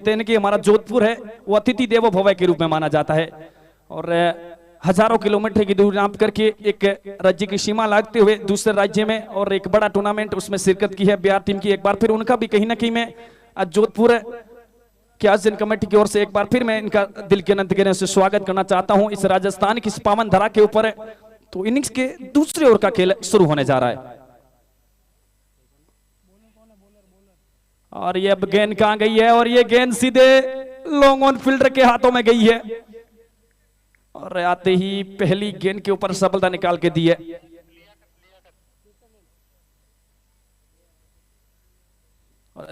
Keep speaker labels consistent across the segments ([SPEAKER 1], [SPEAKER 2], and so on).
[SPEAKER 1] कहते हैं कि हमारा जोधपुर है वो अतिथि देवो भव के रूप में माना जाता है और हजारों किलोमीटर की दूरी नाप करके एक राज्य की सीमा लागते हुए दूसरे राज्य में और एक बड़ा टूर्नामेंट उसमें शिरकत की है बिहार टीम की। एक बार फिर उनका भी कहीं ना कहीं मैं जोधपुर की आयोजन कमेटी की ओर से एक बार फिर मैं इनका दिल के अनंत से स्वागत करना चाहता हूं इस राजस्थान की इस पावन धरा के ऊपर। तो इनिंग्स के दूसरे ओवर का खेल शुरू होने जा रहा है और ये अब गेंद कहां गई है और ये गेंद सीधे लॉन्ग ऑन फील्डर के हाथों में गई है और आते ही पहली गेंद के ऊपर सफलता निकाल के दी है।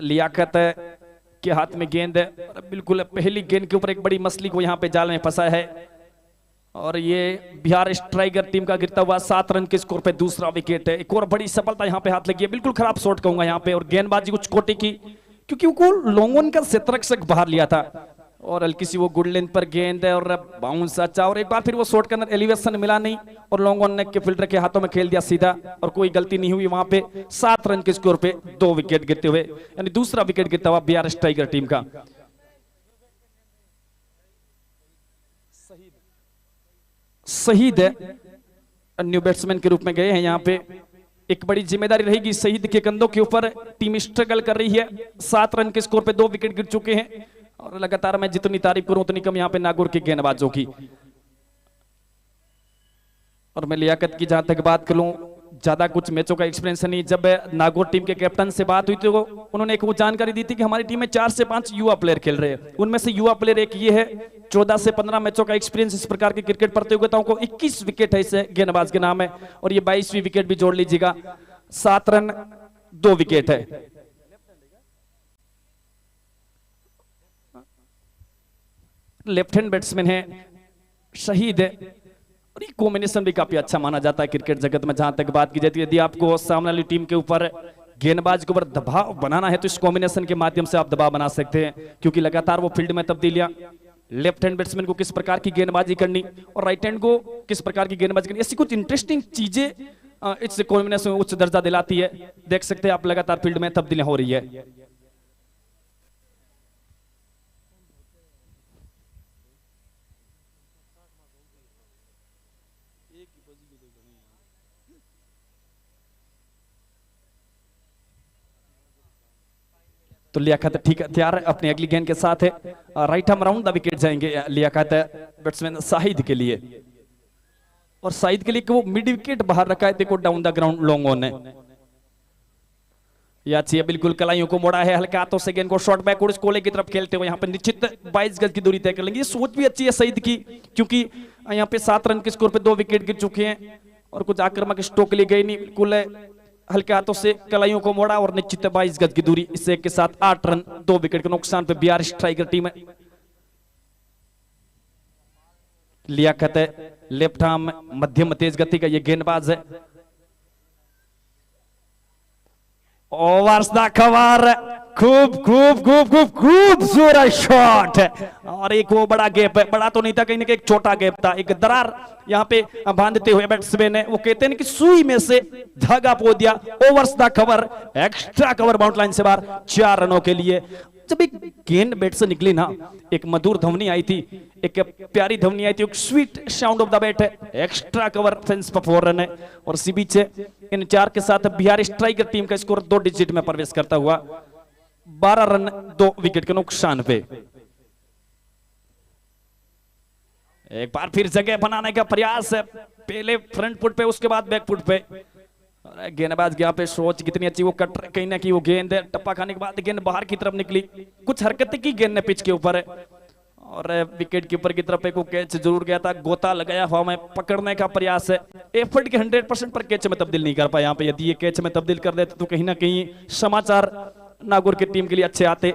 [SPEAKER 1] लियाकत के हाथ में गेंद है और बिल्कुल पहली गेंद के ऊपर एक बड़ी मछली को यहां पे जाल में फंसा है और ये बिहार स्ट्राइकर टीम का गिरता हुआ 7 रन के स्कोर पे दूसरा विकेट है। एक और बड़ी सफलता यहां पे हाथ लगी है, बिल्कुल खराब शॉट कहूंगा यहां पे और गेंदबाजी कुछ कोटि की क्योंकि वो लॉन्ग ऑन का क्षेत्ररक्षक बाहर लिया था और हल्की सी वो गुड लेंथ पर गेंद है और बाउंस अच्छा और एक बार फिर वो शॉट के अंदर एलिवेशन मिला नहीं और लॉन्ग ऑन नेक के फील्डर के हाथों में खेल दिया सीधा और कोई गलती नहीं हुई वहां पे। 7 रन के स्कोर पे 2 विकेट गिरते हुए यानी दूसरा विकेट गिरता हुआ बिहार स्ट्राइकर टीम का। शहीद न्यू बैट्समैन के रूप में गए हैं यहाँ पे। एक बड़ी जिम्मेदारी रहेगी शहीद के कंधों के ऊपर, टीम स्ट्रगल कर रही है। 7 रन के स्कोर पे 2 विकेट गिर चुके हैं और लगातार मैं जितनी तारीफ करूं उतनी कम यहाँ पे नागौर के गेंदबाजों की। और मैं लियाकत की जहां तक बात करूं ज्यादा कुछ मैचों का एक्सपीरियंस नहीं। जब नागौर टीम के कैप्टन से बात हुई तो उन्होंने एक वो जानकारी दी थी कि हमारी टीम में 4 से 5 युवा प्लेयर खेल रहे हैं, उनमें से युवा प्लेयर एक ये है। 14 से 15 मैचों का एक्सपीरियंस इस प्रकार की क्रिकेट प्रतियोगिताओं को। 21 विकेट है इस गेंदबाज के नाम है और ये 22वीं विकेट भी जोड़ लीजिएगा। 7 रन 2 विकेट है। लेफ्ट हैंड बैट्समैन है शहीद है और ये कॉम्बिनेशन भी काफी अच्छा माना जाता है क्रिकेट जगत में जहां तक बात की जाती है। यदि आपको सामने वाली टीम के ऊपर गेंदबाज के ऊपर दबाव बनाना है तो इस कॉम्बिनेशन के माध्यम से आप दबाव बना सकते हैं क्योंकि लगातार वो फील्ड में तब्दीलियां, लेफ्ट हैंड बैट्समैन को किस प्रकार की गेंदबाजी करनी और राइट हैंड को किस प्रकार की गेंदबाजी करनी, ऐसी कुछ इंटरेस्टिंग चीजें इस कॉम्बिनेशन में उच्च दर्जा दिलाती है। देख सकते हैं आप लगातार फील्ड में तब्दीलियां हो रही है। तो लियाकत ठीक है, तैयार है अपनी अगली गेंद के साथ है। Right arm round the wicket जाएंगे लियाकत बैट्समैन शाहिद के लिए और शाहिद के लिए वो मिड विकेट बाहर रखा है। देखो down the ground long on है या चाहिए बिल्कुल कलाइयों को मोड़ा है हल्के हाथों से गेंद को शॉर्ट बैकवर्ड कोले की तरफ खेलते हुए यहाँ पे निश्चित 22 गज की दूरी तय कर लेंगे। ये सोच भी अच्छी है शाहिद की क्योंकि यहाँ पे 7 रन के स्कोर पे 2 विकेट गिर चुके हैं और कुछ आक्रामक स्ट्रोक लिए गए नहीं, बिल्कुल हल्के हाथों से कलाइयों को मोड़ा और निश्चित 22 गज की दूरी। इससे के साथ 8 रन 2 विकेट के नुकसान पे बिहार स्ट्राइकर टीम है। लियाकत है लेफ्ट आर्म मध्यम तेज गति का ये गेंदबाज है। ओवर्स द कवर, खूब खूब खूब खूब खूबसूरत शॉट है और एक वो बड़ा गैप है, बड़ा तो नहीं था कहीं ना कहीं एक छोटा गैप था, एक दरार यहाँ पे बांधते हुए बैट्समैन है। वो कहते हैं कि सुई में से धागा पो दिया। Overs the cover, extra cover bound line से बाहर 4 रनों के लिए। जब एक गेंद बैट से निकली ना एक मधुर ध्वनि आई थी, एक प्यारी ध्वनि आई थी, एक sweet sound of the bat है। एक्स्ट्रा कवर फेंस पर 4 रन है और इसी बीच इन 4 के साथ बिहार स्ट्राइकर टीम का स्कोर 2 डिजिट में प्रवेश करता हुआ 12 रन 2 विकेट के नुकसान पे। एक बार फिर जगह बनाने का प्रयास है, पहले फ्रंट फुट पे उसके बाद बैक फुट पे। गेंदबाज यहाँ पे सोच कितनी अच्छी, वो कट कहीं ना कहीं वो गेंद है, टप्पा खाने के बाद गेंद बाहर की तरफ निकली, कुछ हरकतें की गेंद ने पिच के ऊपर और विकेट कीपर की तरफ एक वो कैच जरूर गया था, गोता लगाया हुआ में पकड़ने का प्रयास है। एफर्ट के 100% पर कैच में तब्दील नहीं कर पाया यहाँ पे। यदि ये कैच में तब्दील कर देते तो कहीं ना कहीं समाचार नागौर की टीम के लिए अच्छे आते।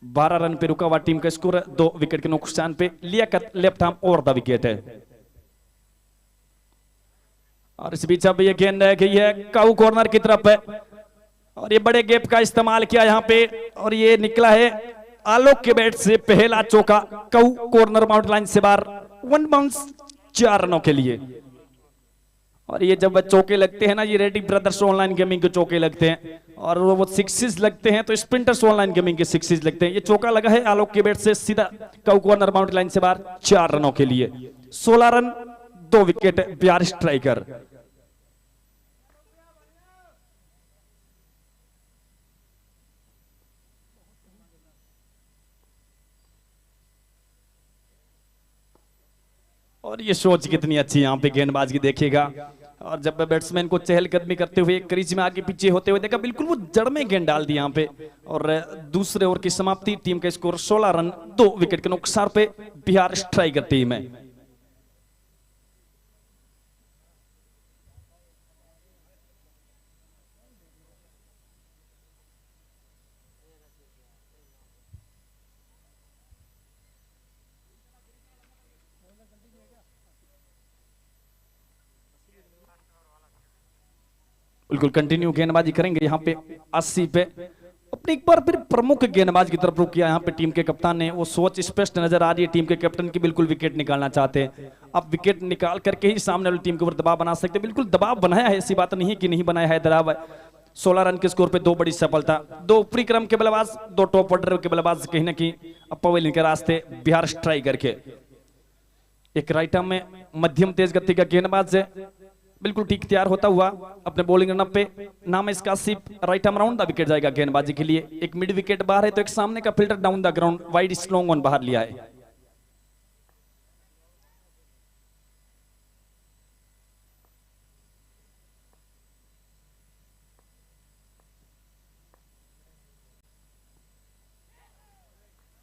[SPEAKER 1] 12 रन पे रुका हुआ टीम का स्कोर 2 विकेट के नुकसान पे। लियाकत लेफ्ट आर्म और द विकेट है और इस बीच अब ये गेंद है कि ये काऊ कॉर्नर की तरफ है और ये बड़े गैप का इस्तेमाल किया यहाँ पे और ये निकला है आलोक के बैट से पहला चौका। काऊ कॉर्नर बाउंड लाइन से बाहर 1 बाउंस 4 रनों के लिए और ये जब चौके लगते हैं ना, ये रेडी ब्रदर्स ऑनलाइन गेमिंग के चौके लगते हैं, और वो सिक्सेस लगते हैं तो स्प्रिंटर्स ऑनलाइन गेमिंग के सिक्सेस लगते हैं। ये चौका लगा है आलोक के बैट से सीधा काउ कॉर्नर बाउंड्री लाइन से बाहर 4 रनों के लिए। 16 रन 2 विकेट बिहार स्ट्राइकर। और ये सोच कितनी अच्छी यहाँ पे गेंदबाज की देखिएगा, और जब बैट्समैन को चहलकदमी करते हुए क्रीज में आगे पीछे होते हुए देखा, बिल्कुल वो जड़ में गेंद डाल दी यहाँ पे। और दूसरे ओवर की समाप्ति, टीम का स्कोर 16 रन 2 विकेट के नुकसान पे बिहार स्ट्राइकर टीम है। बिल्कुल कंटिन्यू गेंदबाजी करेंगे यहाँ पे 80 पे। अपने एक बार फिर प्रमुख गेंदबाज की तरफ रुक किया यहाँ पे टीम के कप्तान ने। वो सोच स्पष्ट नजर आ रही है टीम के कैप्टन की, बिल्कुल विकेट निकालना चाहते हैं। अब विकेट निकाल करके ही सामने वाली टीम के ऊपर दबाव बना सकते हैं। बिल्कुल दबाव बनाया है, ऐसी बात नहीं है कि नहीं बनाया है दबाव। 16 रन के स्कोर पे 2 बड़ी सफलता। 2 ऊपरी क्रम के बल्लेबाज, 2 टॉप ऑर्डर के बल्लेबाज कहीं ना कहीं अब पवेलियन के रास्ते बिहार स्ट्राइकर के। एक राइट आर्म में मध्यम तेज गति का गेंदबाज है, बिल्कुल ठीक तैयार होता हुआ अपने बॉलिंग रनअप पे। नाम है इसका सिप, right arm round the wicket जाएगा गेंदबाजी के लिए। एक मिड विकेट बाहर है तो एक सामने का fielder down the ground wide long on बाहर लिया है।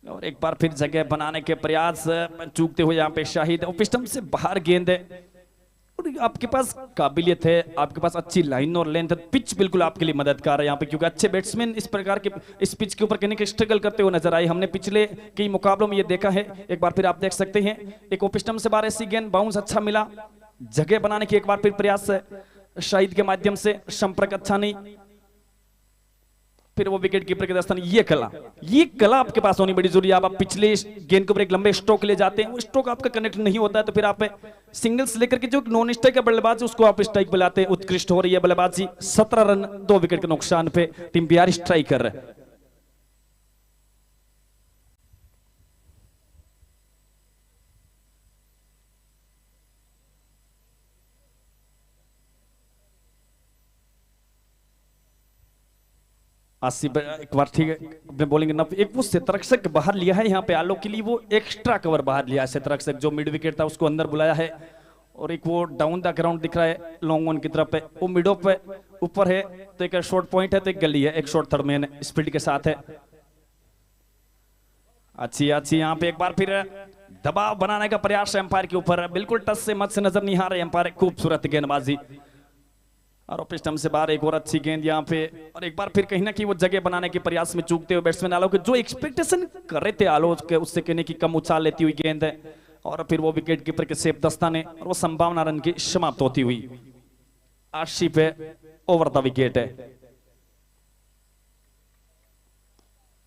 [SPEAKER 1] और एक बार फिर जगह बनाने के प्रयास चूकते हुए यहाँ पे शाहिद। पिस्टम से बाहर गेंद है, और आपके पास काबिलियत है, आपके पास अच्छी लाइन और लेंथ है, पिच बिल्कुल आपके लिए मददगार है यहाँ पे, क्योंकि अच्छे बैट्समैन इस प्रकार के इस पिच के ऊपर कहने के स्ट्रगल करते हुए नजर आए। हमने पिछले कई मुकाबलों में ये देखा है। एक बार फिर आप देख सकते हैं एक ओपिस्टम से बाहर ऐसी गेंद, बाउंस अच्छा मिला, जगह बनाने की एक बार फिर प्रयास शाहिद के माध्यम से, संपर्क अच्छा नहीं, फिर वो विकेट कीपर के दस्तन। ये कला आपके पास होनी बड़ी जरूरी है। आप पिछले गेंद के ऊपर एक लंबे स्ट्रोक ले जाते हैं, वो स्ट्रोक आपका कनेक्ट नहीं होता है, तो फिर आप सिंगल्स लेकर के जो नॉन स्ट्राइक का बल्लेबाज उसको आप स्ट्राइक बुलाते हैं। उत्कृष्ट हो रही है बल्लेबाजी। 17 रन 2 विकेट के नुकसान पे टीम बिहार स्ट्राइकर। आसिफ एक बार ठीक है अपने बॉलिंग न, एक वो शतरक्षक बाहर लिया है यहाँ पे आलोक के लिए, वो एक्स्ट्रा कवर बाहर लिया है शतरक्षक, जो मिड विकेट था उसको अंदर बुलाया है। और एक वो डाउन द ग्राउंड दिख रहा है लॉन्ग ऑन की तरफ है, वो मिड ऑफ पे ऊपर है, तो एक शॉर्ट पॉइंट है, तो एक गली है, एक शॉर्ट थर्ड मैन स्पीड के साथ है। अच्छी यहाँ पे एक बार फिर दबाव बनाने का प्रयास एम्पायर के ऊपर, बिल्कुल टच से मत से नजर नहीं आ रहे एम्पायर। खूबसूरत गेंदबाजी, और पिस्टम से बाहर एक और अच्छी गेंद यहाँ पे। और एक बार फिर कहीं ना कहीं वो जगह बनाने के प्रयास में चूकते हुए बैट्समैन आलोक जो एक्सपेक्टेशन कर रहे थे आलोक के, उससे कहने की कम उछाल लेती हुई गेंद है, और फिर वो विकेट कीपर के सेफ दस्ताने, और वो संभावना रन की समाप्त होती हुई। 80 पे ओवर द विकेट है।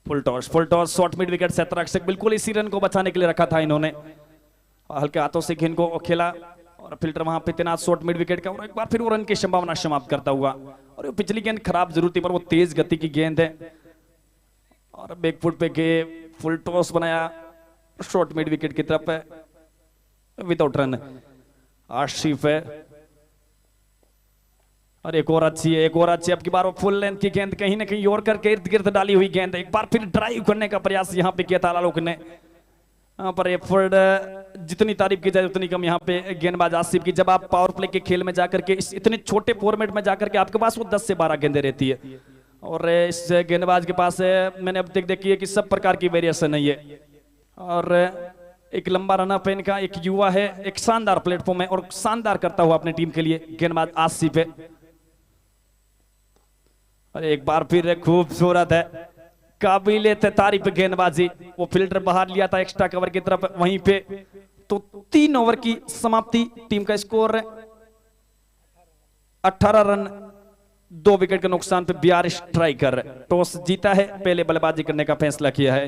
[SPEAKER 1] Full toss short mid wicket से रक्षक, बिल्कुल इसी रन को बचाने के लिए रखा था इन्होंने, हल्के हाथों से गेंद को खेला, और फिल्टर वहां पे तैनात शॉर्ट मिड विकेट का, और एक बार फिर वो रन की संभावना समाप्त करता हुआ। और वो पिछली गेंद खराब जरूर थी, पर वो तेज गति की गेंद है, और बैकफुट पे गए, फुल टॉस बनाया शॉर्ट मिड विकेट की तरफ है, विदाउट रन। आशिफ है, और एक और अच्छी है, एक और अच्छी, अब की बार वो फुल लेंथ की गेंद कहीं ना कहीं और करके इर्द गिर्द डाली हुई गेंद। एक बार फिर ड्राइव करने का प्रयास यहाँ पे किया था आलोक ने, पर एफर्ट जितनी तारीफ की जाए उतनी कम यहाँ पे गेंदबाज आसिफ की। जब आप पावर प्ले के खेल में जाकर के इस इतने छोटे फॉर्मेट में जाकर के आपके पास वो 10 से 12 गेंदें रहती है, और इस गेंदबाज के पास मैंने अब तक देखी है कि सब प्रकार की वेरिएशन है ये, और एक लंबा रन अप इनका, एक युवा है, एक शानदार प्लेटफॉर्म है, और शानदार करता हुआ अपनी टीम के लिए गेंदबाज आसिफ है। और एक बार फिर खूबसूरत है, काबिलियत तारीफ गेंदबाजी। वो फिल्टर बाहर लिया था एक्स्ट्रा कवर की तरफ, वहीं पे तो 3 ओवर की समाप्ति, टीम का स्कोर 18 रन 2 विकेट के नुकसान पे बिहार स्ट्राइकर टॉस जीता है, पहले बल्लेबाजी करने का फैसला किया है।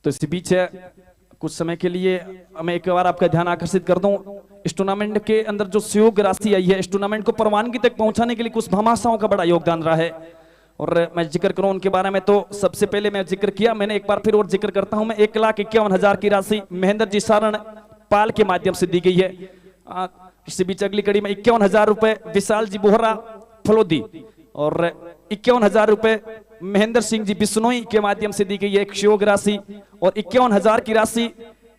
[SPEAKER 1] तो इसी बीच कुछ समय के लिए मैं एक बार आपका ध्यान आकर्षित कर दूं, इस टूर्नामेंट के अंदर जो सहयोग राशि आई है, इस टूर्नामेंट को प्रवानगी तक पहुंचाने के लिए कुछ भामाशाहों का बड़ा योगदान रहा है। और मैं जिक्र करूं उनके बारे में, तो सबसे पहले मैं जिक्र किया, मैंने एक बार फिर और जिक्र करता हूं मैं, 1,51,000 की राशि महेंद्र जी सारण पाल के माध्यम से दी गई है। इसी बीच अगली कड़ी में 51,000 रुपए विशाल जी बोहरा फलोदी और 51,000 रुपए महेंद्र सिंह जी बिश्नोई के माध्यम से दी गई है एक सहयोग राशि। और 51,000 की राशि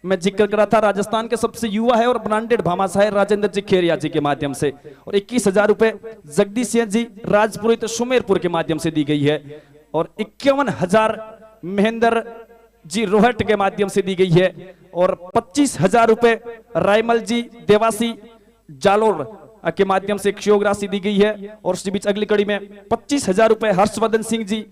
[SPEAKER 1] मैं जिक्र करा था, राजस्थान के सबसे युवा है और ब्रांडेड भामाशाह है राजेंद्र जी खेरिया जी के माध्यम से। और 21,000 रुपए जगदीश सिंह जी राजपुरोहित सुमेरपुर के माध्यम से दी गई है। और 51,000 महेंद्र जी रोहट के माध्यम से दी गई है। और 25,000 रुपए रायमल जी देवासी जालोर के माध्यम से एक सहयोग राशि दी गई है। और उसी बीच अगली कड़ी में 25,000 रुपए हर्षवर्धन सिंह जी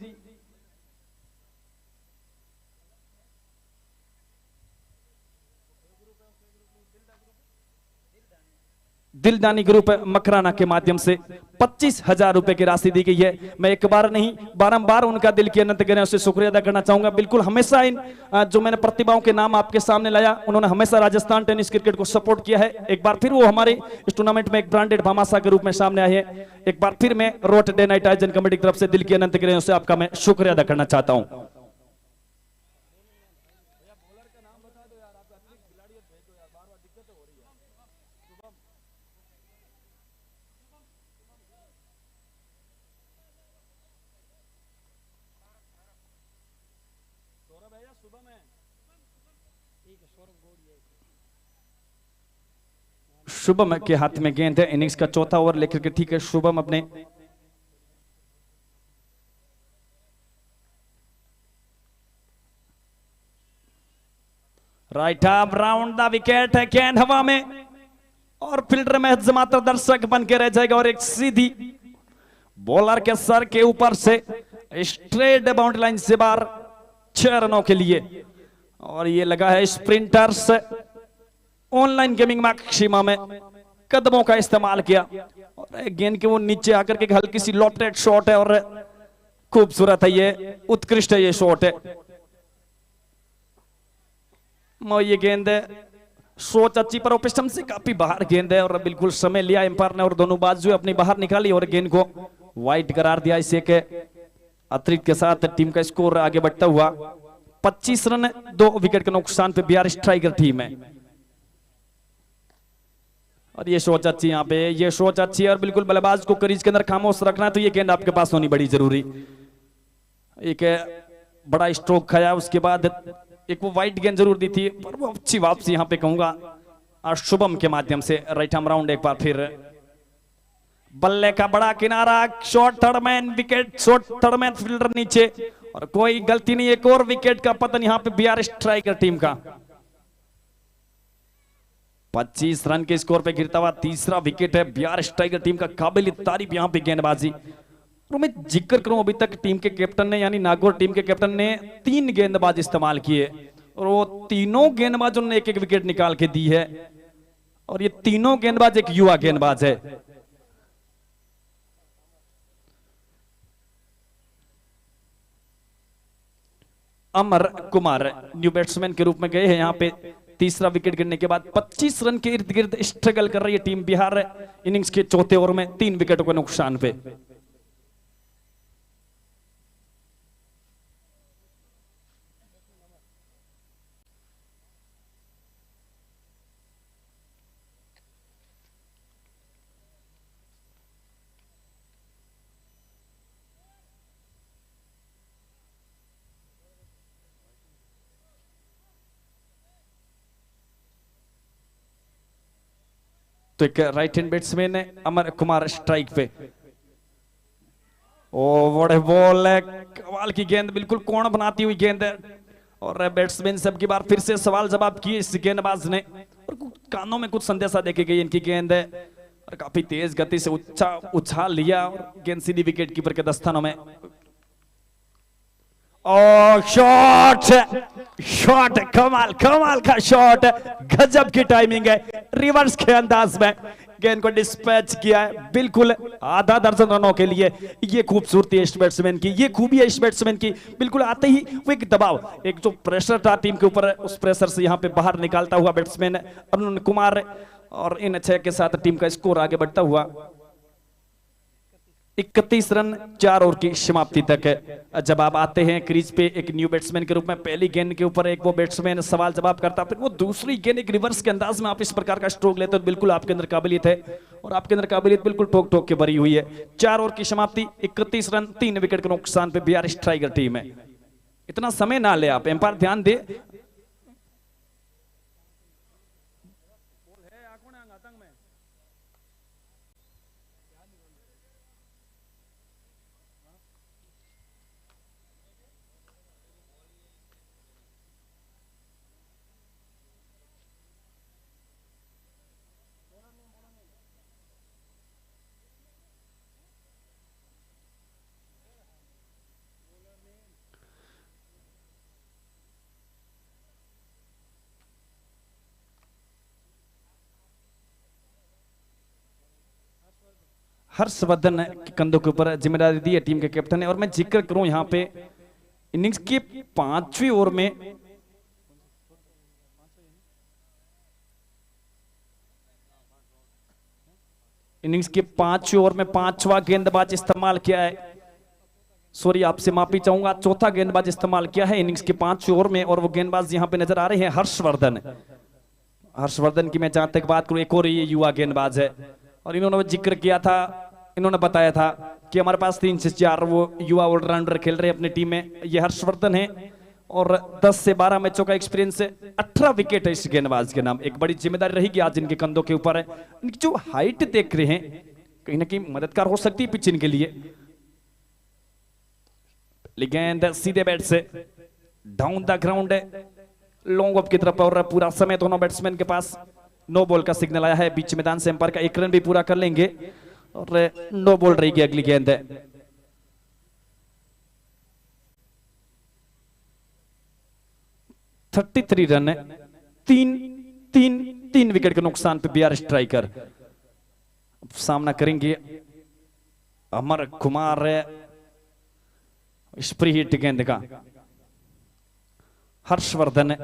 [SPEAKER 1] दिलदानी ग्रुप मकराना के माध्यम से 25,000 रुपए की राशि दी गई है। मैं एक बार नहीं बारंबार उनका दिल की अनंत गहराइयों से शुक्रिया अदा करना चाहूंगा। बिल्कुल हमेशा इन जो मैंने प्रतिभाओं के नाम आपके सामने लाया, उन्होंने हमेशा राजस्थान टेनिस क्रिकेट को सपोर्ट किया है। एक बार फिर वो हमारे इस टूर्नामेंट में एक ब्रांडेड भामाशाह के रूप में सामने आए हैं। एक बार फिर मैं रोट डे नाइट आयोजन कमेटी की तरफ से दिल की अनंत गहराइयों से आपका मैं शुक्रिया अदा करना चाहता हूं। शुभम के हाथ में गेंद है, इनिंग्स का चौथा ओवर लेकर के ठीक है शुभम अपने right arm round the wicket है, गेंद हवा में और फील्डर में मात्र दर्शक बन के रह जाएगा। और एक सीधी बॉलर के सर के ऊपर से स्ट्रेट बाउंड्री लाइन से बाहर 6 रनों के लिए। और ये लगा है स्प्रिंटर्स ऑनलाइन गेमिंग मैक्सिमा में कदमों का इस्तेमाल किया और गेंद के वो नीचे आकर के हल्की सी लॉफ्टेड शॉट है और खूबसूरत है, ये उत्कृष्ट है, ये शॉट है। ये गेंद सोच अच्छी पर ऑपोजिशन से काफी बाहर गेंद है और बिल्कुल समय लिया एम्पायर ने और दोनों बाजू अपनी बाहर निकाली और गेंद को वाइड करार दिया। इसे के अतिरिक्त के साथ टीम का स्कोर आगे बढ़ता हुआ 25 रन 2 विकेट के नुकसान पे बिहार स्ट्राइकर टीम है। और ये सोच अच्छी, यहाँ पे ये सोच अच्छी है और बिल्कुल बल्लेबाज को क्रीज के अंदर खामोश रखना है, तो ये गेंद आपके पास होनी बड़ी जरूरी। एक बड़ा स्ट्रोक खाया, उसके बाद एक वो वाइट गेंद जरूर दी थी पर वो अच्छी वापसी यहाँ पे कहूंगा शुभम के माध्यम से। राइट आर्म राउंड एक बार फिर बल्ले का बड़ा किनारा, shot third man wicket, shot third man fielder नीचे और कोई गलती नहीं, एक और विकेट का पतन यहाँ पे बिहार स्ट्राइकर टीम का। 25 रन के स्कोर पे गिरता हुआ तीसरा विकेट है बिहार स्ट्राइकर टीम का। काबिल तारीफ यहाँ पे गेंदबाजी। और मैं जिक्र करूं अभी तक टीम के कैप्टन ने यानी नागौर टीम के कैप्टन ने 3 गेंदबाज इस्तेमाल किए और वो तीनों गेंदबाजों ने एक एक विकेट निकाल के दी है और ये तीनों गेंदबाज एक युवा गेंदबाज है। अमर कुमार न्यू बैट्समैन के रूप में गए हैं यहाँ पे। तीसरा विकेट गिरने के बाद 25 रन के इर्द गिर्द स्ट्रगल कर रही है टीम बिहार इनिंग्स के चौथे ओवर में 3 विकेटों के नुकसान पे। तो एक राइट हैंड बैट्समैन है अमर कुमार स्ट्राइक पे। ओ बड़े बॉल है, कमाल की गेंद, बिल्कुल कोण बनाती हुई गेंद है और बैट्समैन सब की बार फिर से सवाल जवाब किए इस गेंदबाज ने और कानों में कुछ संदेशा देके गई इनकी गेंद है और काफी तेज गति से उछाल लिया और गेंद सीधी विकेट कीपर के दस्तानों में। और शॉट कमाल का शॉट, गजब की टाइमिंग है, रिवर्स के अंदाज में गेंद को डिस्पैच किया है बिल्कुल आधा दर्जन रनों के लिए। ये खूबसूरती है इस बैट्समैन की, ये खूबी है इस बैट्समैन की। बिल्कुल आते ही वो एक दबाव, एक जो प्रेशर था टीम के ऊपर, उस प्रेशर से यहाँ पे बाहर निकालता हुआ बैट्समैन अरुण कुमार, और इन 6 के साथ टीम का स्कोर आगे बढ़ता हुआ 31 रन 4 ओवर की समाप्ति तक है। जब आप आते हैं क्रीज पे एक न्यू बैट्समैन के रूप में, पहली गेंद के ऊपर एक वो बैट्समैन सवाल जवाब करता, फिर वो दूसरी गेंद एक रिवर्स के अंदाज में आप इस प्रकार का स्ट्रोक लेते हो, बिल्कुल आपके अंदर काबिलियत है, और आपके अंदर काबिलियत बिल्कुल ठोक ठोक के भरी हुई है। 4 ओवर की समाप्ति, 31 रन 3 विकेट के नुकसान पे बिहार स्ट्राइकर टीम है। इतना समय ना ले आप, एम्पायर ध्यान दे। हर्षवर्धन के कंधों के ऊपर जिम्मेदारी दी है टीम के कैप्टन ने। और मैं जिक्र करूं यहाँ पे इनिंग्स की 5वीं ओवर में इनिंग्स के 5वीं ओवर में 5वां गेंदबाज इस्तेमाल किया है, सॉरी आपसे माफी चाहूंगा, चौथा गेंदबाज इस्तेमाल किया है इनिंग्स के 5वीं ओवर में, और वो गेंदबाज यहाँ पे नजर आ रहे हैं हर्षवर्धन। हर्षवर्धन की मैं जहां तक बात करूं, एक और ये युवा गेंदबाज है, और इन्होंने जिक्र किया था, इन्होंने बताया था कि हमारे पास 3 से 4 वो युवा ऑलराउंडर खेल रहे हैं अपनी टीम में। ये हर्षवर्धन है और 10 से 12 मैचों का एक्सपीरियंस है, 18 विकेट है इस गेंदबाज के नाम। एक बड़ी जिम्मेदारी रहेगी आज इनके कंधों के ऊपर है। इनकी जो हाइट देख रहे हैं कहीं ना कहीं मददगार हो सकती है पिच इनके लिए। गेंद सीधे बैट से डाउन द ग्राउंड है, लॉन्ग ऑफ की तरफ, और पूरा समय दोनों बैट्समैन के पास नो बॉल का सिग्नल आया है बीच मैदान से। एम्पायर का 1 रन भी पूरा कर लेंगे और नो बॉल रहेगी अगली गेंद है। $33 रन है, 3 विकेट के नुकसान पे बिहार स्ट्राइकर सामना करेंगे। अमर कुमार स्प्री हिट गेंद का, हर्षवर्धन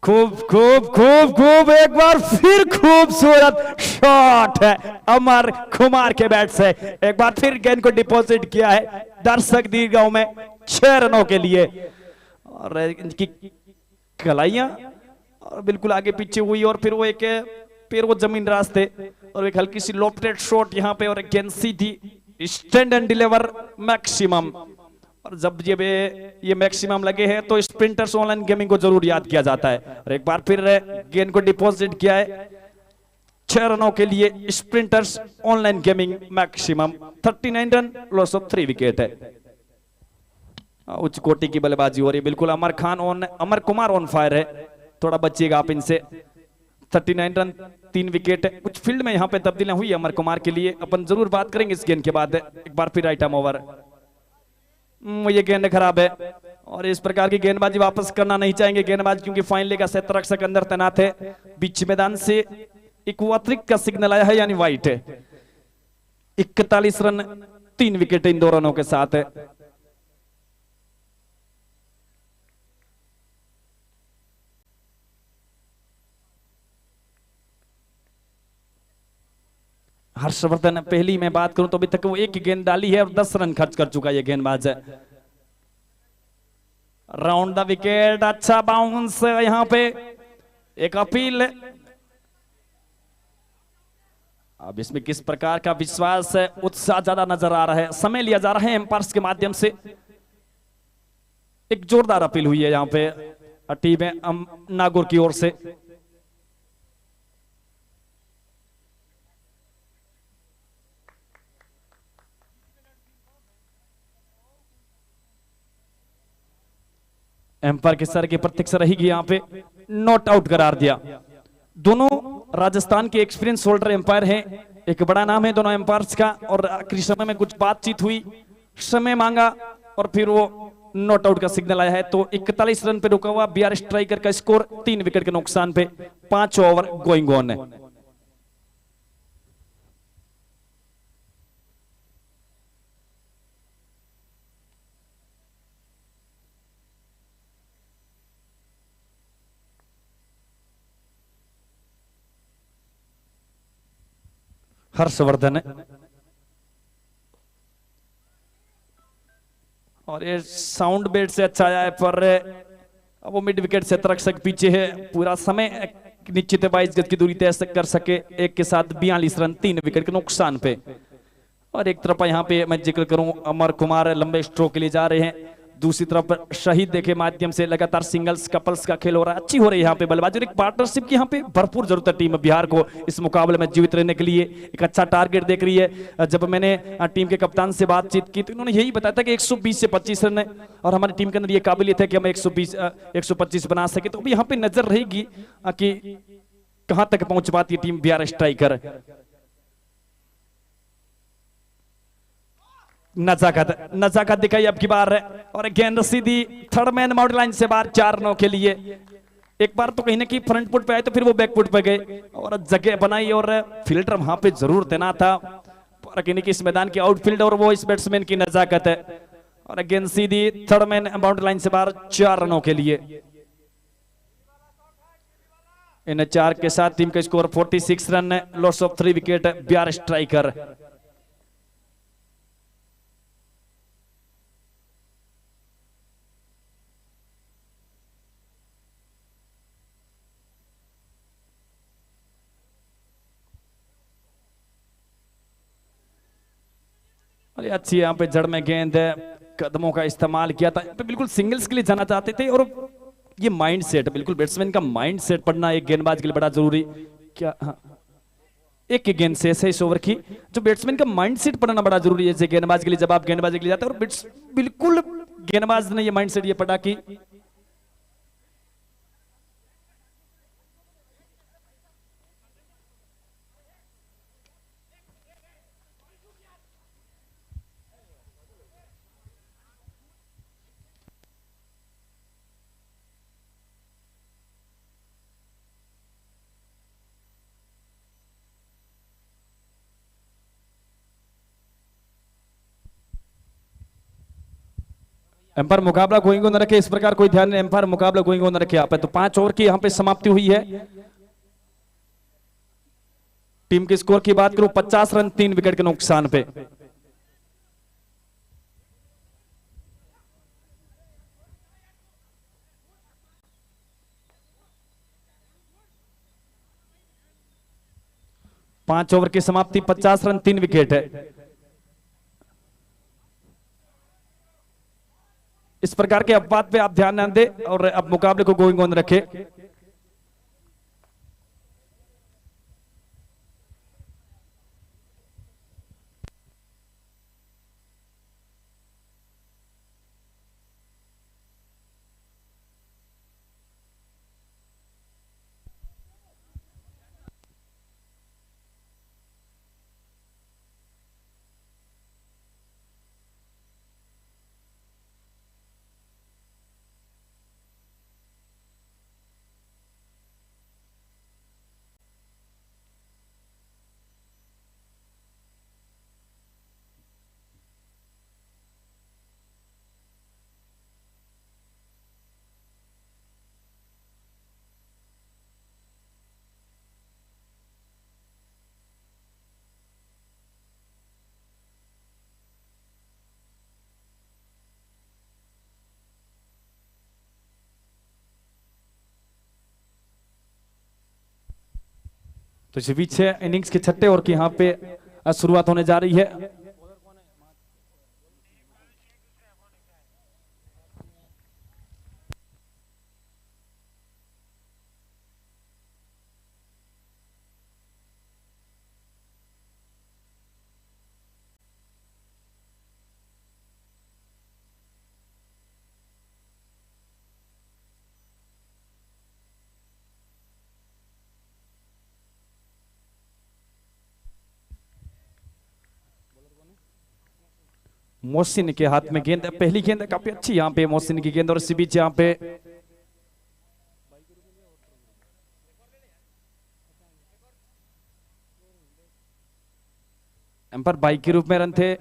[SPEAKER 1] खूब खूब खूब खूब एक बार फिर खूबसूरत शॉट है अमर कुमार के बैट से। एक बार फिर गेंद को डिपॉजिट किया है दर्शक दीर्घाओं में 6 रनों के लिए, और इनकी कलाइयां और बिल्कुल आगे पीछे हुई, और फिर वो जमीन रास्ते, और एक हल्की सी लॉफ्टेड शॉट यहाँ पे, और एक गेंद सीधी स्टैंड एंड डिलीवर मैक्सिमम। और जब ये मैक्सिमम लगे हैं तो स्प्रिंटर्स ऑनलाइन गेमिंग को जरूर याद किया जाता है। और एक बार फिर गेंद को डिपॉजिट किया है 6 रनों के लिए sprinters online gaming maximum. 39 run, loss of 3 wicket है। उच्च कोटि की बल्लेबाजी हो रही है बिल्कुल। अमर कुमार ऑन फायर है, थोड़ा बचिएगा आप इनसे। 39 रन 3 विकेट है। कुछ फील्ड में यहाँ पे तब्दीलियां हुई अमर कुमार के लिए, अपन जरूर बात करेंगे इस गेंद के बाद। एक बार फिर राइट आर्म ओवर, ये गेंद खराब है, और इस प्रकार की गेंदबाजी वापस करना नहीं चाहेंगे गेंदबाज, क्योंकि फाइन लेग का क्षेत्ररक्षक अंदर तैनात है। बीच मैदान से एक अतिरिक्त का सिग्नल आया है, यानी वाइट है। 41 रन 3 विकेट इन 2 रनों के साथ है। हर्षवर्धन पहली मैं बात करूं तो अभी तक वो एक गेंद डाली है और 10 रन खर्च कर चुका ये गेंदबाज है। राउंड द विकेट, अच्छा बाउंस यहां पे, एक अपील। अब इसमें किस प्रकार का विश्वास है, उत्साह ज्यादा नजर आ रहा है, समय लिया जा रहा है एम्पायर्स के माध्यम से। एक जोरदार अपील हुई है यहां पे टीम नागौर की ओर से। एम्पायर के सर की प्रतीक्षा रहेगी, यहां पे नॉट आउट करार दिया। दोनों राजस्थान के एक्सपीरियंस होल्डर एम्पायर हैं, एक बड़ा नाम है दोनों एम्पायर्स का, और आखिरी समय में कुछ बातचीत हुई, समय मांगा और फिर वो नॉट आउट का सिग्नल आया है। तो 41 रन पे रुका हुआ बिहार स्ट्राइकर का स्कोर 3 विकेट के नुकसान पे, 5 ओवर गोइंग ऑन है। हर्षवर्धन, और ये साउंड बेट से अच्छा आया है, पर अब वो मिड विकेट से रक्षक पीछे है, पूरा समय निश्चित 22 गज की दूरी तय कर सके, एक के साथ 42 रन 3 विकेट के नुकसान पे। और एक तरफ यहाँ पे मैं जिक्र करूं, अमर कुमार लंबे स्ट्रोक के लिए जा रहे हैं, दूसरी तरफ शहीद के माध्यम से लगातार सिंगल्स कपल्स का खेल हो रहा है, अच्छी हो रही है यहाँ पे बल्लेबाजी, और एक पार्टनरशिप की यहाँ पे भरपूर जरूरत है टीम बिहार को इस मुकाबले में जीवित रहने के लिए, एक अच्छा टारगेट देख रही है। जब मैंने टीम के कप्तान से बातचीत की तो उन्होंने यही बताया था कि 120 से 25 रन है, और हमारी टीम के अंदर ये काबिलियत है कि हम 125 बना सके, तो अभी यहाँ पे नजर रहेगी कि कहां तक पहुंच पाती है टीम बिहार स्ट्राइकर। नजाकत दिखाई अब की बार, और गेंद सीधी थर्ड मैन बाउंड्री लाइन से बाहर 4 रनों के लिए। एक बार तो कहीं ना कहीं फ्रंट फुट पे आए तो फिर वो बैक फुट पे गए और जगह बनाई, और फील्डर वहां पे जरूर तैनात था, पर कहीं कि इस मैदान की आउटफील्ड और वो इस बैट्समैन की नजाकत है। और गेंद सीधी थर्ड मैन बाउंड्री लाइन से बाहर 4 रनों के लिए। इन 4 के साथ टीम का score 46 run, loss of 3 wicket Bihar striker. अरे अच्छी यहाँ पे जड़ में गेंद है, कदमों का इस्तेमाल किया था, बिल्कुल सिंगल्स के लिए जाना चाहते थे, और ये माइंड सेट, बिल्कुल बैट्समैन का माइंड सेट पढ़ना एक गेंदबाज के लिए बड़ा जरूरी। क्या हाँ, एक की गेंद से 6 ओवर की, जो बैट्समैन का माइंड सेट पढ़ना बड़ा जरूरी है जैसे गेंदबाज के लिए, जब आप गेंदबाजी के लिए जाते हैं, और बिल्कुल गेंदबाज ने ये माइंड सेट ये पढ़ा कि एम्पायर मुकाबला गोइंग ऑन रखे, इस प्रकार कोई ध्यान नहीं, एम्पायर मुकाबला गोइंग ऑन रखे यहाँ पे। तो 5 ओवर की यहाँ पे समाप्ति हुई है। टीम के स्कोर की बात करूं, 50 रन 3 विकेट के नुकसान पे। पांच ओवर की समाप्ति, 50 रन 3 विकेट है। इस प्रकार के अपवाद पे आप ध्यान न दें और अब मुकाबले को गोइंग ऑन रखें। तो इस बीच इनिंग्स के छठे ओवर की यहाँ पे शुरुआत होने जा रही है। मोहसिन के हाथ में गेंद, पहली गेंद काफी अच्छी यहाँ पे मोहसिन की गेंद, और इसी बीच यहाँ पे एम्पायर बाई के रूप में रन थे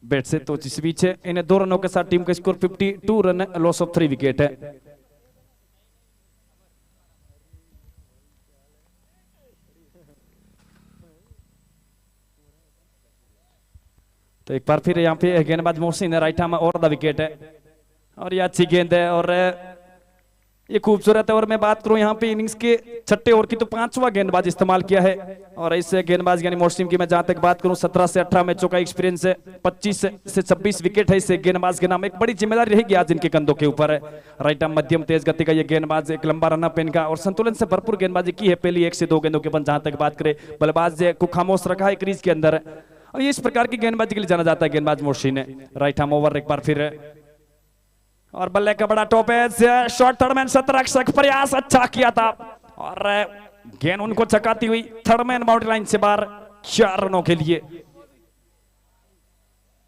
[SPEAKER 1] बैट से। तो इस बीच इन 2 रनों के साथ टीम का score 52 run, loss of 3 wicket है। तो एक बार फिर यहाँ पे गेंदबाज मोहसिन राइट आर्म और द विकेट है, और ये अच्छी गेंद है और ये खूबसूरत है। और मैं बात करूं यहाँ पे इनिंग्स के छठे ओवर की, तो पांचवा गेंदबाज इस्तेमाल किया है, और इस गेंदबाज यानी मोहसिन की मैं जहां तक बात करूं 17 से 18 मैचों का एक्सपीरियंस है, 25 से 26 विकेट है इस गेंदबाज के नाम। एक बड़ी जिम्मेदारी रहेगी आज इनके कंधों के ऊपर। राइट आर्म मध्यम तेज गति का ये गेंदबाज, एक लंबा रन अप इनका, और संतुलन से भरपूर गेंदबाजी की है पहली 1 से 2 गेंदों के ऊपर। जहां तक बात करें बल्लेबाज को खामोश रखा है क्रीज के अंदर, और ये इस प्रकार की गेंदबाजी के लिए जाना जाता है गेंदबाज मोहसिन है। राइट आर्म ओवर एक बार फिर, और बल्ले का बड़ा टॉपेज शॉट, थर्ड मैन शतरक्षक प्रयास अच्छा किया था, और गेंद उनको चकाती हुई थर्ड मैन बाउंड्री लाइन से बाहर 4 रनों के लिए।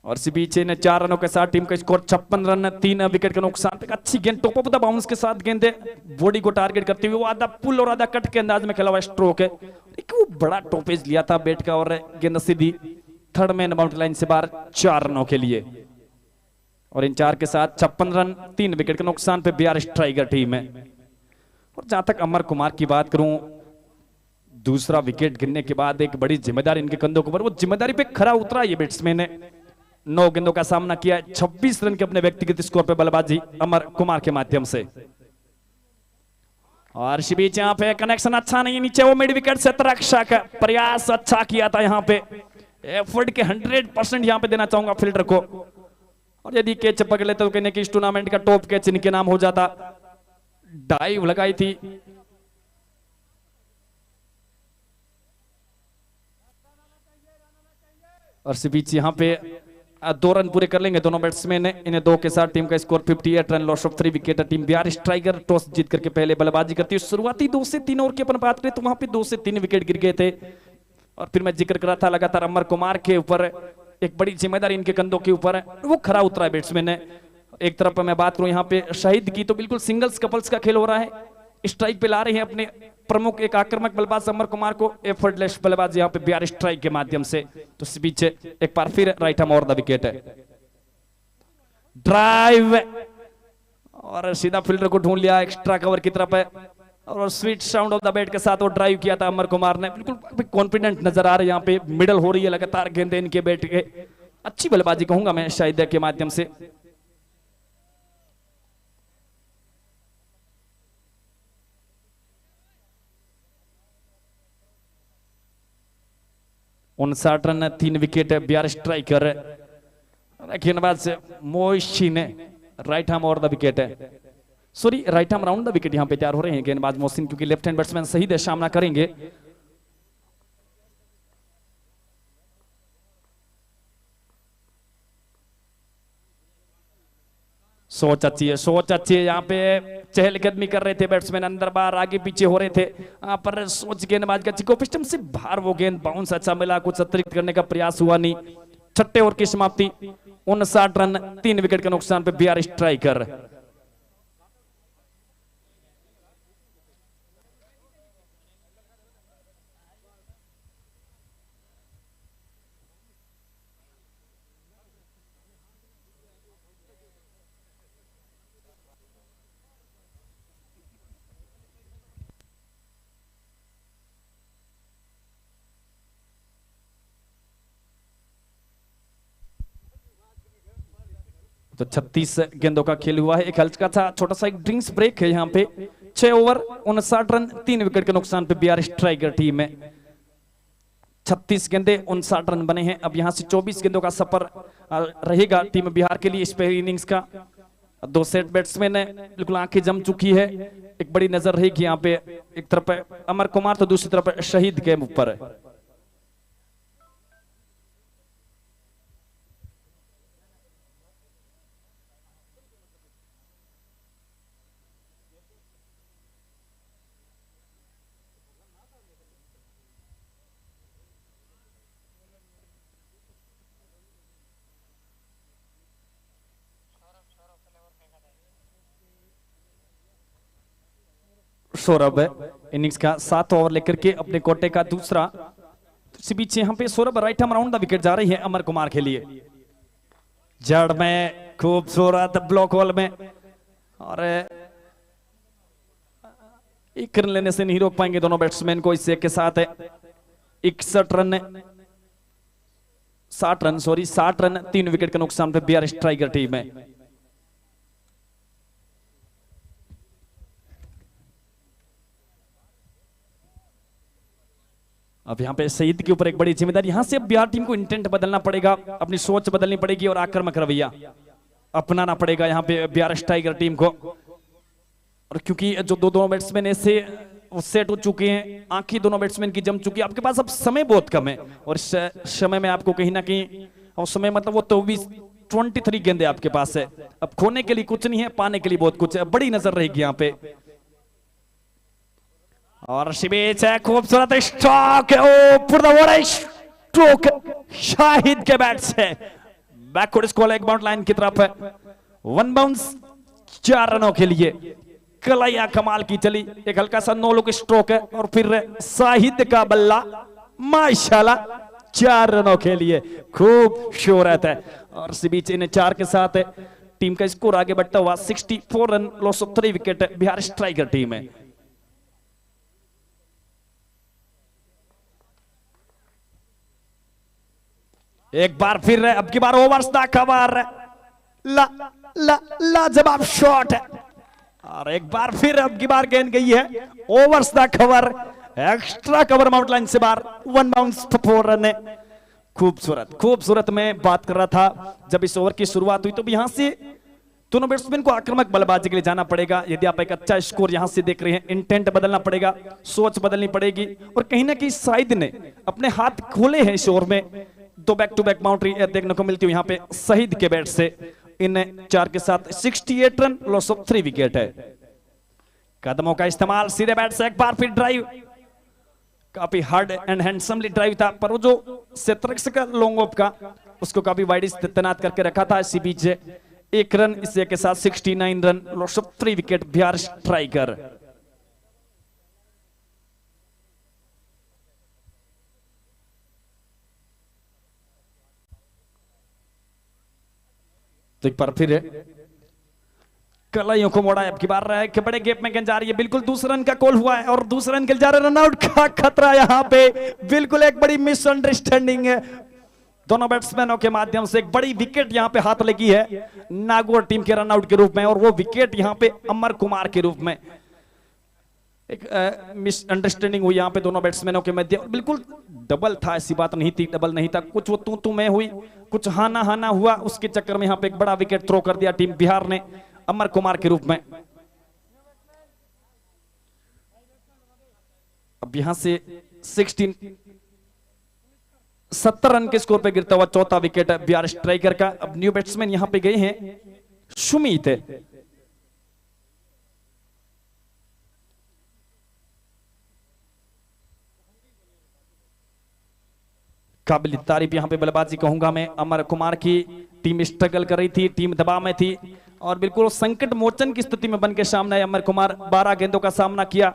[SPEAKER 1] और इसी बीच ने 4 रनों के साथ टीम का स्कोर 56 रन, 3 विकेट के नुकसान पे। अच्छी गेंद टॉप ऑफ द बाउंस के साथ गेंद बॉडी को टारगेट करते हुए, वो आधा पुल और आधा कट के अंदाज में खेला हुआ स्ट्रोक है। एक वो बड़ा टॉपेज लिया था बैट का, और गेंद सीधी थर्ड मैन बाउंड्री लाइन से बाहर 4 रनों के लिए। और इन 4 के साथ 56 रन, 3 विकेट के नुकसान पे बिहार स्ट्राइकर टीम है। और जहां तक अमर कुमार की बात करूं, दूसरा विकेट गिरने के बाद एक बड़ी जिम्मेदारी इनके कंधों के ऊपर, वो जिम्मेदारी पे खरा उतरा ये बैट्समैन ने। 9 गेंदों का सामना किया, 26 रन के अपने व्यक्तिगत स्कोर पे बल्लेबाजी अमर कुमार के माध्यम से। और इसी बीच यहाँ पे कनेक्शन अच्छा नहीं, नीचे वो मिड विकेट से रक्षक प्रयास अच्छा किया था यहाँ पे, एफर्ट के 100% यहाँ पे देना चाहूंगा फील्डर को। और यदि कैच पकड़ लेते तो कहने की इस टूर्नामेंट का टॉप कैच इनके नाम हो जाता। डाइव लगाई थी, और इसी बीच यहाँ पे 2 रन पूरे कर लेंगे दोनों बैट्समैन ने। इन्हें 2 के साथ टीम का score 58 run, loss of 3 wicket. Team Bihar striker toss जीत करके पहले बल्लेबाजी करती है। शुरुआती 2 से 3 ओवर की अपन बात करें तो वहां पे 2 से 3 विकेट गिर गए थे, और फिर मैं जिक्र करा था लगातार अमर कुमार के ऊपर एक बड़ी जिम्मेदारी इनके कंधों के ऊपर है, वो खरा उतरा है बैट्समैन ने। एक तरफ मैं बात करूं यहाँ पे शहीद की, तो बिल्कुल सिंगल्स कपल्स का खेल हो रहा है, स्ट्राइक पे ला रहे हैं अपने प्रमुख एक आक्रामक बल्लेबाज अमर कुमार को, एफर्टलेस बल्लेबाज यहाँ पे बिहार स्ट्राइक के माध्यम से। तो इस बीच एक बार फिर राइट आर्म और द विकेट है, ड्राइव, और सीधा फील्डर को ढूंढ लिया, एक्स्ट्रा कवर की तरफ है, और sweet sound of the bat के साथ वो ड्राइव किया था अमर कुमार ने। बिल्कुल कॉन्फिडेंट नजर आ रहे हैं यहाँ पे, मिडल हो रही है लगातार गेंदें इनके बैट के, अच्छी बल्लेबाजी कहूंगा मैं शाहिद के माध्यम से। उनसाठ रन, 3 विकेट है बिहार स्ट्राइकर। गेंदबाज मोहसिन राइट आर्म और द विकेट है, sorry right arm round the wicket यहाँ पे तैयार हो रहे हैं गेंदबाज मोहसिन, क्योंकि लेफ्ट हैंड बैट्समैन सही है, सामना करेंगे। सोच अच्छी है, सोच अच्छी है, यहाँ पे चहलकदमी कर रहे थे बैट्समैन, अंदर बाहर आगे पीछे हो रहे थे, यहाँ पर सोच गेंदबाज का चिको पिस्टम से बाहर वो गेंद बाउंस अच्छा मिला, कुछ अतिरिक्त करने का प्रयास हुआ नहीं। छठे ओवर की समाप्ति, 59 रन, 3 विकेट के नुकसान पे बिहार स्ट्राइकर। तो 36 गेंदों का खेल हुआ है, एक हल्का सा छोटा सा एक ड्रिंक्स ब्रेक है यहाँ पे। 6 ओवर 59 रन, 3 विकेट के नुकसान पे बिहार स्ट्राइकर टीम है। 36 गेंदे 59 रन बने हैं। अब यहाँ से 24 गेंदों का सफर रहेगा टीम बिहार के लिए इस पहली इनिंग्स का। 2 सेट बैट्समैन है, बिल्कुल आंखें जम चुकी है, एक बड़ी नजर रहेगी यहाँ पे, एक तरफ अमर कुमार तो दूसरी तरफ शहीद के ऊपर है। सौरभ इनिंग्स का 7 ओवर लेकर के अपने कोटे का दूसरा। इसी बीच यहाँ पे Saurabh right arm round the wicket जा रही है अमर कुमार के लिए। जड़ में खूबसूरत ब्लॉक होल में, और एक रन लेने से नहीं रोक पाएंगे दोनों बैट्समैन को। इस एक के साथ है 61 run, 60 run, sorry 60 run, 3 wicket के नुकसान पे बिहार स्ट्राइकर टीम है। अब यहाँ पे शहीद के ऊपर एक बड़ी जिम्मेदारी, यहां से अब बिहार टीम को इंटेंट बदलना पड़ेगा, अपनी सोच बदलनी पड़ेगी और आक्रामक रवैया अपनाना पड़ेगा यहाँ पे बिहार टाइगर टीम को। और क्योंकि जो दोनों बैट्समैन ऐसे सेट हो चुके हैं, आंखें दोनों बैट्समैन की जम चुकी है, आपके पास अब समय बहुत कम है और इस समय में आपको कहीं ना कहीं, और समय मतलब वो 23 गेंदे आपके पास है, अब खोने के लिए कुछ नहीं है, पाने के लिए बहुत कुछ है, बड़ी नजर रहेगी यहाँ पे। और शिबीच है, खूबसूरत स्ट्रोक, स्ट्रोक शाहिद के बैट से बैकवर्ड स्कॉल एक बाउंड लाइन की तरफ है, 1 बाउंस 4 रनों के लिए। कलैया कमाल की चली, एक हल्का सा नो लुक स्ट्रोक है और फिर शाहिद का बल्ला माशाल्लाह 4 रनों के लिए, खूबसूरत है। और इसी बीच इन 4 के साथ टीम का स्कोर आगे बढ़ता हुआ 64 run, loss of 3 wicket Bihar striker team है। एक बार फिर अब की बार ओवर्स दा कवर, ला ला लाजवाब शॉट है और एक बार फिर अब की बार गेंद गई है ओवर्स दा कवर, एक्स्ट्रा कवर माउंट लाइन से बाहर, 1 बाउंस 4 रन है। खूबसूरत खूबसूरत मैं बात कर रहा था, जब इस ओवर की शुरुआत हुई तो यहां से दोनों बैट्समैन को आक्रामक बल्लेबाजी के लिए जाना पड़ेगा। यदि आप एक अच्छा स्कोर यहां से देख रहे हैं, इंटेंट बदलना पड़ेगा, सोच बदलनी पड़ेगी और कहीं ना कहीं शाहिद ने अपने हाथ खोले हैं इस ओवर में। 2 बैक टू बैक बाउंड्री देखने को मिलती है यहाँ पे शहीद के बैट से। इन 4 के साथ 68 रन, लॉस ऑफ 3 विकेट है। कदमों का इस्तेमाल, सीधे बैट से एक बार फिर ड्राइव, काफी हार्ड एंड हैंडसमली ड्राइव था, पर वो जो सेत्रक्स का लॉन्ग ऑफ का उसको काफी वाइड तैनात करके रखा था। इसी बीच 1 रन, इसी के साथ 69 run, loss of 3 wicket Bihar striker. तो एक बार फिर कलाइयों को मोड़ा, अब की बार रहा है कि बड़े गैप में गेंद जा रही है, बिल्कुल दूसरे रन का कॉल हुआ है और दूसरे रन के जा रहे, रन आउट का खतरा यहाँ पे, बिल्कुल एक बड़ी मिसअंडरस्टैंडिंग है दोनों बैट्समैनों के माध्यम से। एक बड़ी विकेट यहाँ पे हाथ लगी है नागौर टीम के रनआउट के रूप में और वो विकेट यहाँ पे अमर कुमार के रूप में। एक मिसअंडरस्टैंडिंग हुई यहाँ पे दोनों बैट्समैनों के मध्य, बिल्कुल डबल था, ऐसी बात नहीं थी, डबल नहीं था, कुछ वो तू मैं हुई, कुछ हाना हाना हुआ, उसके चक्कर में यहाँ पे एक बड़ा विकेट थ्रो कर दिया टीम बिहार ने अमर कुमार के रूप में। अब यहां से 70 रन के स्कोर पे गिरता हुआ चौथा विकेट बिहार स्ट्राइकर का। अब न्यू बैट्समैन यहां पे गए हैं सुमित, काबिल तारीफ यहाँ पे बल्लेबाजी कहूंगा मैं अमर कुमार की। टीम स्ट्रगल कर रही थी, टीम दबाव में थी और बिल्कुल संकट मोचन की स्थिति में बनकर सामने आए अमर कुमार। 12 गेंदों का सामना किया,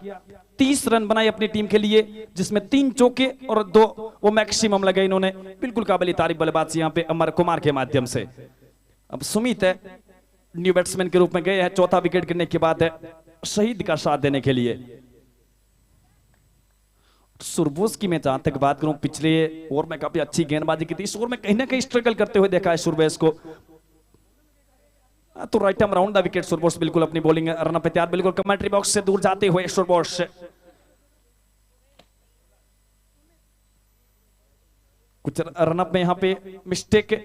[SPEAKER 1] 30 रन बनाए अपनी टीम के लिए, जिसमें 3 चौके और 2 वो मैक्सिमम लगे इन्होंने। बिल्कुल काबिल तारीफ बल्लेबाजी यहाँ पे अमर कुमार के माध्यम से। अब सुमित है न्यू बैट्समैन के रूप में गए हैं चौथा विकेट गिरने के बाद है शहीद का साथ देने के लिए। सुरबोस की मैं जहां तक बात करूं, पिछले ओवर में काफी अच्छी गेंदबाजी की थी, इस ओवर में कहीं ना कहीं स्ट्रगल करते हुए देखा है सुरबोस को। तो right arm round the wicket सुरबोस बिल्कुल अपनी बॉलिंग रनअप पे तैयार, बिल्कुल कमेंट्री बॉक्स से दूर जाते हुए सुरबोस। कुछ रनअप में यहां पे मिस्टेक,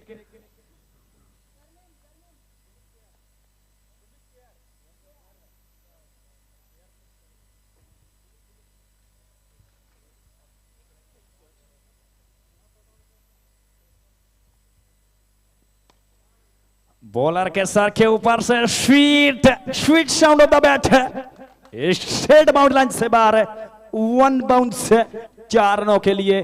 [SPEAKER 1] बॉलर के सर के ऊपर से sweet sweet sound of the bat है, स्ट्रेट बाउंड लाइन से बाहर है, 1 बाउंस 4 रनों के लिए।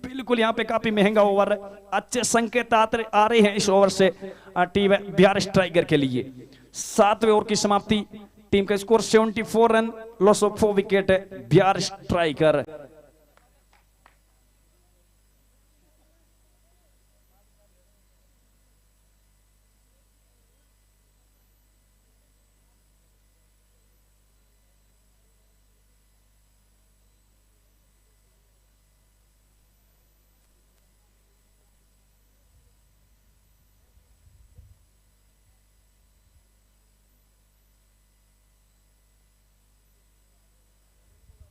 [SPEAKER 1] बिल्कुल यहाँ पे काफी महंगा ओवर है, अच्छे संकेत आ रहे हैं इस ओवर से टीम बिहार स्ट्राइकर के लिए। 7वें ओवर की समाप्ति, टीम का score 74 run, loss of 4 wicket है बिहार स्ट्राइकर।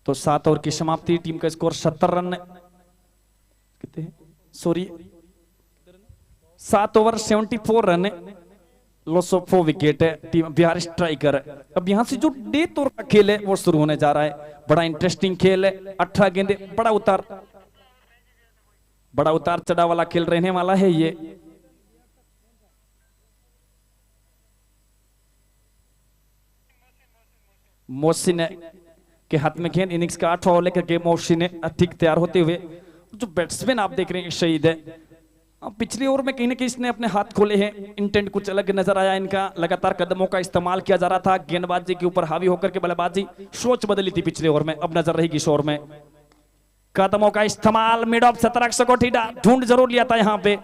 [SPEAKER 1] तो 7 ओवर की समाप्ति, टीम का स्कोर 70 रन कितने हैं, sorry 7 over 74 run, loss of 4 wicket है। Team Bihar striker. अब यहां से जो डेथ ओवर का खेल है वो शुरू होने जा रहा है। बड़ा इंटरेस्टिंग खेल है, 18 गेंदे, बड़ा उतार चढ़ाव वाला खेल रहने वाला है ये। मोहसिन के हाथ में गेंद, इनिंग्स का 8वां ओवर लेकर के मोहसिन ठीक तैयार होते हुए। जो बैट्समैन आप देख रहे हैं शहीद है, पिछले ओवर में कहीं ना कहीं इसने अपने हाथ खोले हैं, इंटेंट कुछ अलग नजर आया इनका। लगातार कदमों का इस्तेमाल किया जा रहा था, गेंदबाजी के ऊपर हावी होकर के बल्लेबाजी, सोच बदली थी पिछले ओवर में, अब नजर रहेगी इस ओवर में। कदमों का इस्तेमाल, मिड ऑफ शतरक्षक को ढूंढ जरूर लिया था यहाँ पे,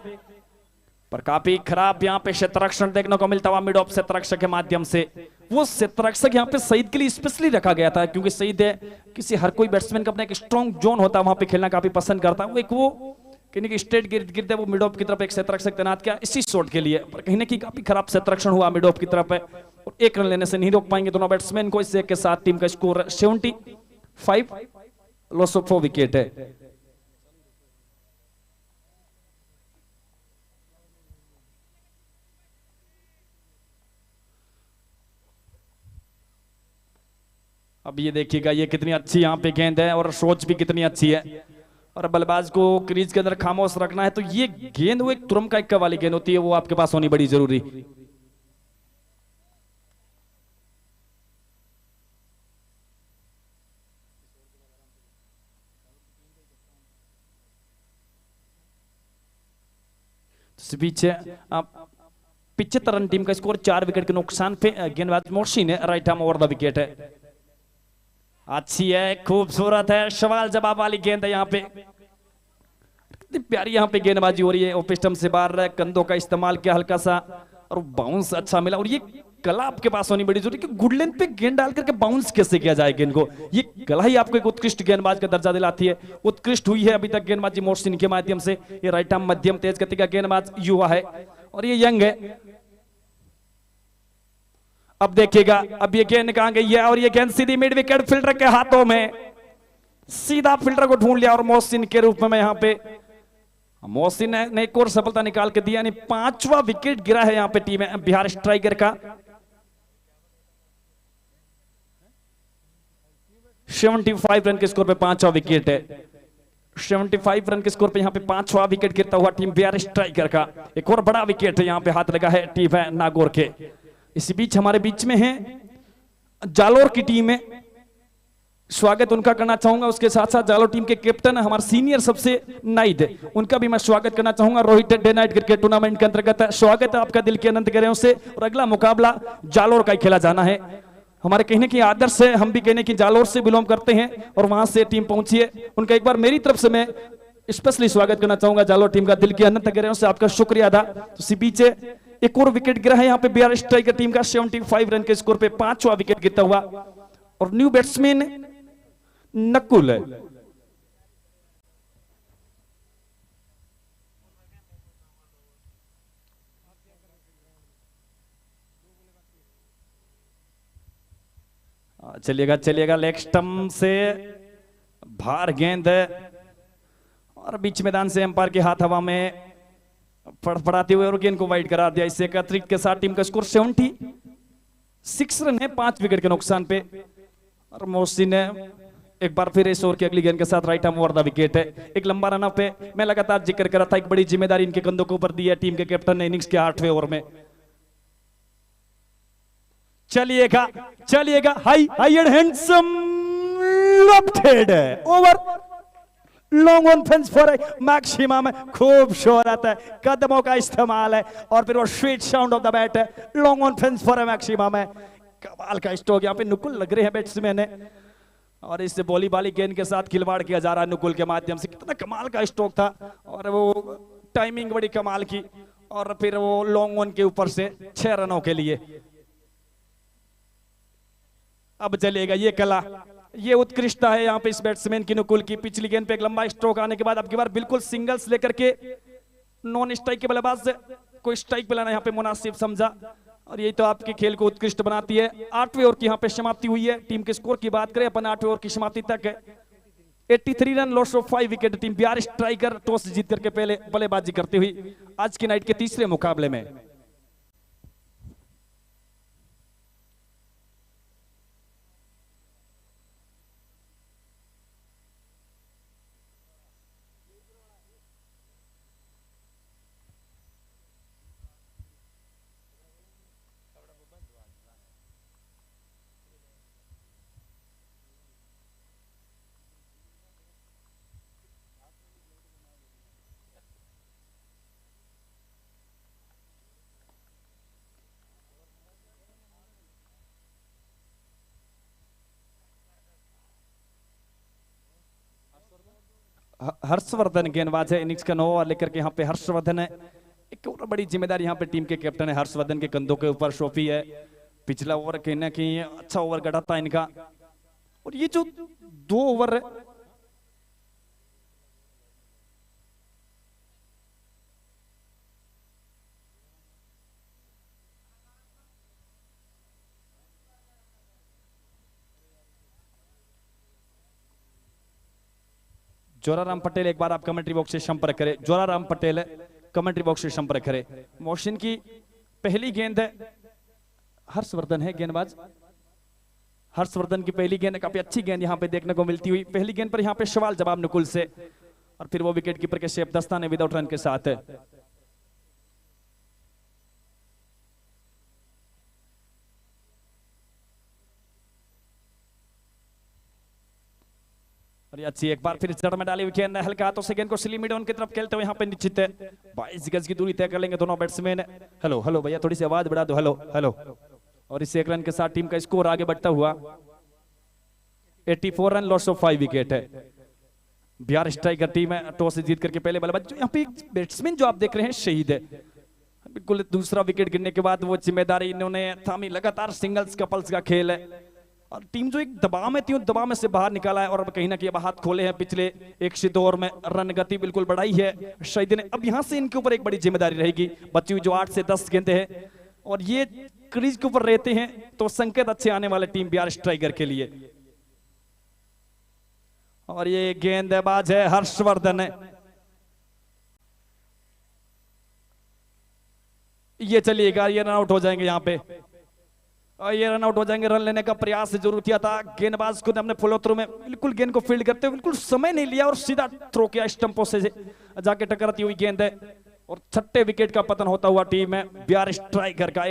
[SPEAKER 1] पर काफी खराब यहाँ पे क्षेत्ररक्षण देखने को मिलता हुआ मिड ऑफ शतरक्षक के माध्यम से। वो क्षेत्ररक्षक यहाँ पे सईद के लिए स्पेशली रखा गया था, क्योंकि सईद है किसी हर कोई बैट्समैन का अपना एक स्ट्रॉन्ग जोन होता है, वहां पे खेलना काफी पसंद करता है। वो एक वो कहीं कि स्ट्रेट गिरते है, वो मिड ऑफ की तरफ एक क्षेत्ररक्षक तैनात किया इसी शॉट के लिए, पर कहीं ना कहीं काफी खराब क्षेत्ररक्षण हुआ मिड ऑफ की तरफ है, और 1 रन लेने से नहीं रोक पाएंगे दोनों बैट्समैन को। इससे के साथ टीम का स्कोर 75, लॉस ऑफ 4 विकेट है। अब ये देखिएगा, ये कितनी अच्छी यहाँ पे गेंद है और सोच भी कितनी अच्छी है, और बल्लेबाज को क्रीज के अंदर खामोश रखना है। तो ये गेंद वो एक तुरम का इक्का वाली गेंद होती है, वो आपके पास होनी बड़ी जरूरी। इस बीच आप 75 रन, टीम का स्कोर 4 विकेट के नुकसान पे। गेंदबाज मोर्शी ने right arm over the wicket है, अच्छी है, खूबसूरत है, सवाल जवाब वाली गेंद है यहाँ पे। कितनी प्यारी यहाँ पे गेंदबाजी हो रही है, ओपन स्टंप से बाहर कंधों का इस्तेमाल किया हल्का सा, और बाउंस अच्छा मिला। और ये कला आपके पास होनी बड़ी जरूरी, कि गुड लेंथ पे गेंद डाल करके बाउंस कैसे किया जाए गेंद को, ये कला ही आपको एक उत्कृष्ट गेंदबाज का दर्जा दिलाती है। उत्कृष्ट हुई है अभी तक गेंदबाजी मोहसिन के माध्यम से। ये राइट आर्म मध्यम तेज गति का गेंदबाज युवा है और ये यंग है। अब देखिएगा, अब ये गेंद कहां गई है, और ये गेंद सीधी मिड विकेट फील्डर के हाथों में, सीधा फील्डर को ढूंढ लिया, और मोहसिन के रूप में यहाँ पे मोहसिन ने एक और सफलता निकाल के दिया, यानी 5वां विकेट गिरा है यहाँ पे टीम बिहार स्ट्राइकर का। 75 रन के स्कोर पे 5वां विकेट है। 75 रन के स्कोर पे यहाँ पे 5वां विकेट गिरता हुआ टीम बिहार स्ट्राइकर का। एक और बड़ा विकेट है यहाँ पे हाथ लगा है टीम है नागौर के। इसी बीच हमारे बीच में है जालोर की टीम है, स्वागत उनका करना चाहूंगा। उसके साथ साथ जालोर टीम के कैप्टन हमारे सीनियर सबसे नाइद है, उनका भी मैं स्वागत करना चाहूंगा। Rohit day night cricket tournament के अंतर्गत स्वागत है आपका दिल के अनंत गहराइयों से। और अगला मुकाबला जालोर का ही खेला जाना है। हमारे कहने की आदर्श है, हम भी कहने की जालोर से बिलोंग करते हैं और वहां से टीम पहुंची है। उनका एक बार मेरी तरफ से मैं स्पेशली स्वागत करना चाहूंगा जालोर टीम का, दिल के अनंत गहराइयों से आपका शुक्रिया अदा। तो इसी पीछे एक और विकेट गिरा है यहाँ पे बिहार स्ट्राइकर टीम का। 75 रन के स्कोर पे 5वां विकेट गिरता हुआ, और न्यू बैट्समैन नकुल है। चलिएगा चलिएगा, लेग स्टंप से भार गेंद है और बीच मैदान से अंपायर के हाथ हवा में फड़फड़ाते हुए और गेंद को वाइड करार दिया। इससे अतिरिक्त के साथ टीम का स्कोर 76 रन है 5 विकेट के नुकसान पे। और मोहसिन ने एक बार फिर इस ओवर की अगली गेंद के साथ right arm over the wicket है। एक लंबा रन पे मैं लगातार जिक्र कर रहा था, एक बड़ी जिम्मेदारी इनके कंधों के ऊपर दी है टीम के कैप्टन ने इनिंग्स के 8वें ओवर में। चलिएगा चलिएगा, high high and handsome left hand over, long on fence for maximum, खूब शोहरत है, कदमों का इस्तेमाल है और फिर वो sweet sound of the bat है, long on fence for maximum है। कमाल का स्ट्रोक यहाँ पे नुकुल लग रहे हैं बैट्समैन है और इससे बॉली बाली गेंद के साथ खिलवाड़ किया जा रहा है नुकुल के माध्यम से। कितना कमाल का स्ट्रोक था और वो टाइमिंग बड़ी कमाल की, और फिर वो लॉन्ग ऑन के ऊपर से 6 रनों के लिए। अब चलेगा ये कला, ये उत्कृष्टता है यहाँ पे इस बैट्समैन की नुकुल की। पिछली गेंद पे एक लंबा स्ट्रोक आने के बाद अब की बार बिल्कुल सिंगल्स लेकर के नॉन स्ट्राइक के बल्लेबाज से कोई स्ट्राइक पिलाना यहाँ पे मुनासिब समझा। और यही तो आपके खेल को उत्कृष्ट बनाती है। 8वें ओवर की यहाँ पे समाप्ति हुई है। टीम के स्कोर की बात करें अपन 8वें ओवर की समाप्ति तक 83 run, loss of 5 wicket. Team Bihar striker toss जीत करके पहले बल्लेबाजी करती हुई आज की नाइट के तीसरे मुकाबले में। हर्षवर्धन गेंदबाज है। इनिंग्स का 9 ओवर लेकर के यहाँ पे हर्षवर्धन है। एक और बड़ी जिम्मेदारी यहाँ पे टीम के कैप्टन है हर्षवर्धन के कंधों के ऊपर शोफी है। पिछला ओवर कहीं ना कहीं अच्छा ओवर गढ़ा था इनका। और ये जो 2 ओवर जोराराम पटेल, एक बार आप कमेंट्री बॉक्स से संपर्क करें। जोराराम पटेल कमेंट्री बॉक्स से संपर्क करें। मोशन की पहली गेंद है, हर्षवर्धन है गेंदबाज। हर्षवर्धन की पहली गेंद काफी अच्छी गेंद यहां पे देखने को मिलती हुई। पहली गेंद पर यहां पे सवाल जवाब नुकुल से, और फिर वो विकेट कीपर के शेफ दस्ताने विदाउट रन के साथ है। और ये अच्छी एक बार फिर जड़ में डाली हुई गेंद, हल्का हाथों से गेंद को स्लिम मिड ऑन की तरफ खेलते हुए यहाँ पे निश्चित है 22 गज की दूरी तय कर लेंगे दोनों बैट्समैन। हेलो हेलो भैया, थोड़ी सी आवाज बढ़ा दो। Hello hello. और इस 1 रन के साथ टीम का स्कोर आगे बढ़ता हुआ 84 रन, लॉस ऑफ 5 विकेट है। बिहार स्ट्राइकर टीम है, टॉस जीत करके पहले बल्लेबाज। यहाँ पे बैट्समैन जो आप देख रहे हैं शहीद है, बिल्कुल दूसरा विकेट गिरने के बाद वो जिम्मेदारी इन्होंने थामी। लगातार सिंगल्स कपल्स का खेल है और टीम जो एक दबाव में थी उस दबाव में से बाहर निकाला है। और कहीं ना कहीं अब हाथ खोले हैं पिछले 1 से 2 ओवर में, रन गति बिल्कुल बढ़ाई है शहीद ने। अब यहां से इनके ऊपर एक बड़ी जिम्मेदारी रहेगी, बची हुई जो 8 से 10 गेंदें हैं और ये क्रीज के ऊपर रहते हैं तो संकेत अच्छे आने वाले टीम बिहार स्ट्राइकर के लिए। और ये गेंदबाज है हर्षवर्धन है, ये चलिएगा, ये रन आउट हो जाएंगे यहाँ पे। और ये रन आउट हो जाएंगे। रन लेने का प्रयास जरूर किया था गेंदबाज को, हमने फॉलो थ्रू में बिल्कुल गेंद को फील्ड करते हुए बिल्कुल समय नहीं लिया और सीधा थ्रो किया स्टंपों से जाके टकराती हुई गेंद है। और 6ठे विकेट का पतन होता हुआ टीम है बिहार स्ट्राइकर का।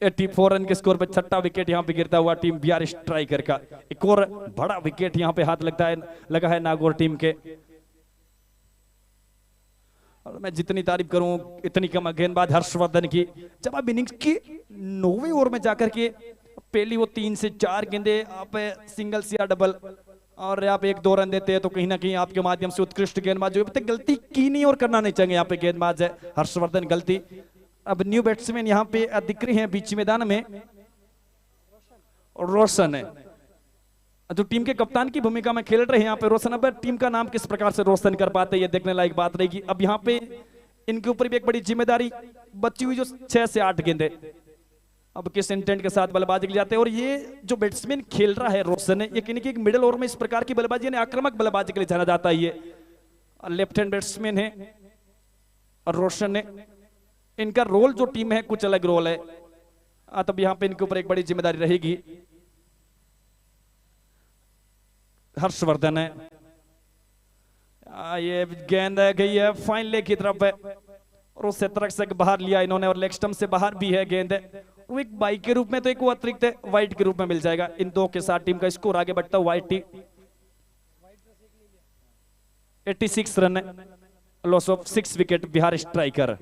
[SPEAKER 1] 84 रन के स्कोर पे 6ठा विकेट यहां पे गिरता हुआ टीम बिहार स्ट्राइकर का। एक और बड़ा विकेट यहां पे हाथ लगा है नागौर टीम के। और मैं जितनी तारीफ करूं इतनी कम। गेंदबाज हर्षवर्धन की जब आप इनिंग्स की 9वें ओवर में जाकर के पहली वो 3 से 4 गेंदे आप सिंगल्स या डबल और आप 1-2 रन देते हैं तो कहीं ना कहीं आपके माध्यम से उत्कृष्ट गेंदबाज जो गलती की नहीं और करना नहीं चाहिए। यहाँ पे गेंदबाज है हर्षवर्धन गलती। अब न्यू बैट्समैन यहाँ पे दिख रहे हैं बीच मैदान में, रोशन है जो टीम के कप्तान की भूमिका में खेल रहे हैं यहाँ पे रोशन। अब टीम का नाम किस प्रकार से रोशन कर पाते हैं ये देखने लायक बात रहेगी। अब यहाँ पे इनके ऊपर भी एक बड़ी जिम्मेदारी बची हुई जो 6 से 8 गेंदे अब किस इंटेंट के साथ बल्लेबाजी के लिए जाते हैं। और ये जो बैट्समैन खेल रहा है रोशन है, ये कहीं एक मिडिल ओवर में इस प्रकार की बल्लेबाजी यानी आक्रामक बल्लेबाजी के लिए जाना जाता है। ये लेफ्ट हैंड बैट्समैन है और रोशन है, इनका रोल जो टीम है कुछ अलग रोल है। तब यहाँ पे इनके ऊपर एक बड़ी जिम्मेदारी रहेगी। हर्षवर्धन है, ये गेंद गई है फाइन लेग की तरफ है और उससे तरक से बाहर लिया इन्होंने और लेग स्टंप से बाहर भी है गेंद। वो एक बाई के रूप में तो एक वो अतिरिक्त है वाइट के रूप में मिल जाएगा। इन दो के साथ टीम का स्कोर आगे बढ़ता हुआ 86 रन है, loss of 6 wicket Bihar striker.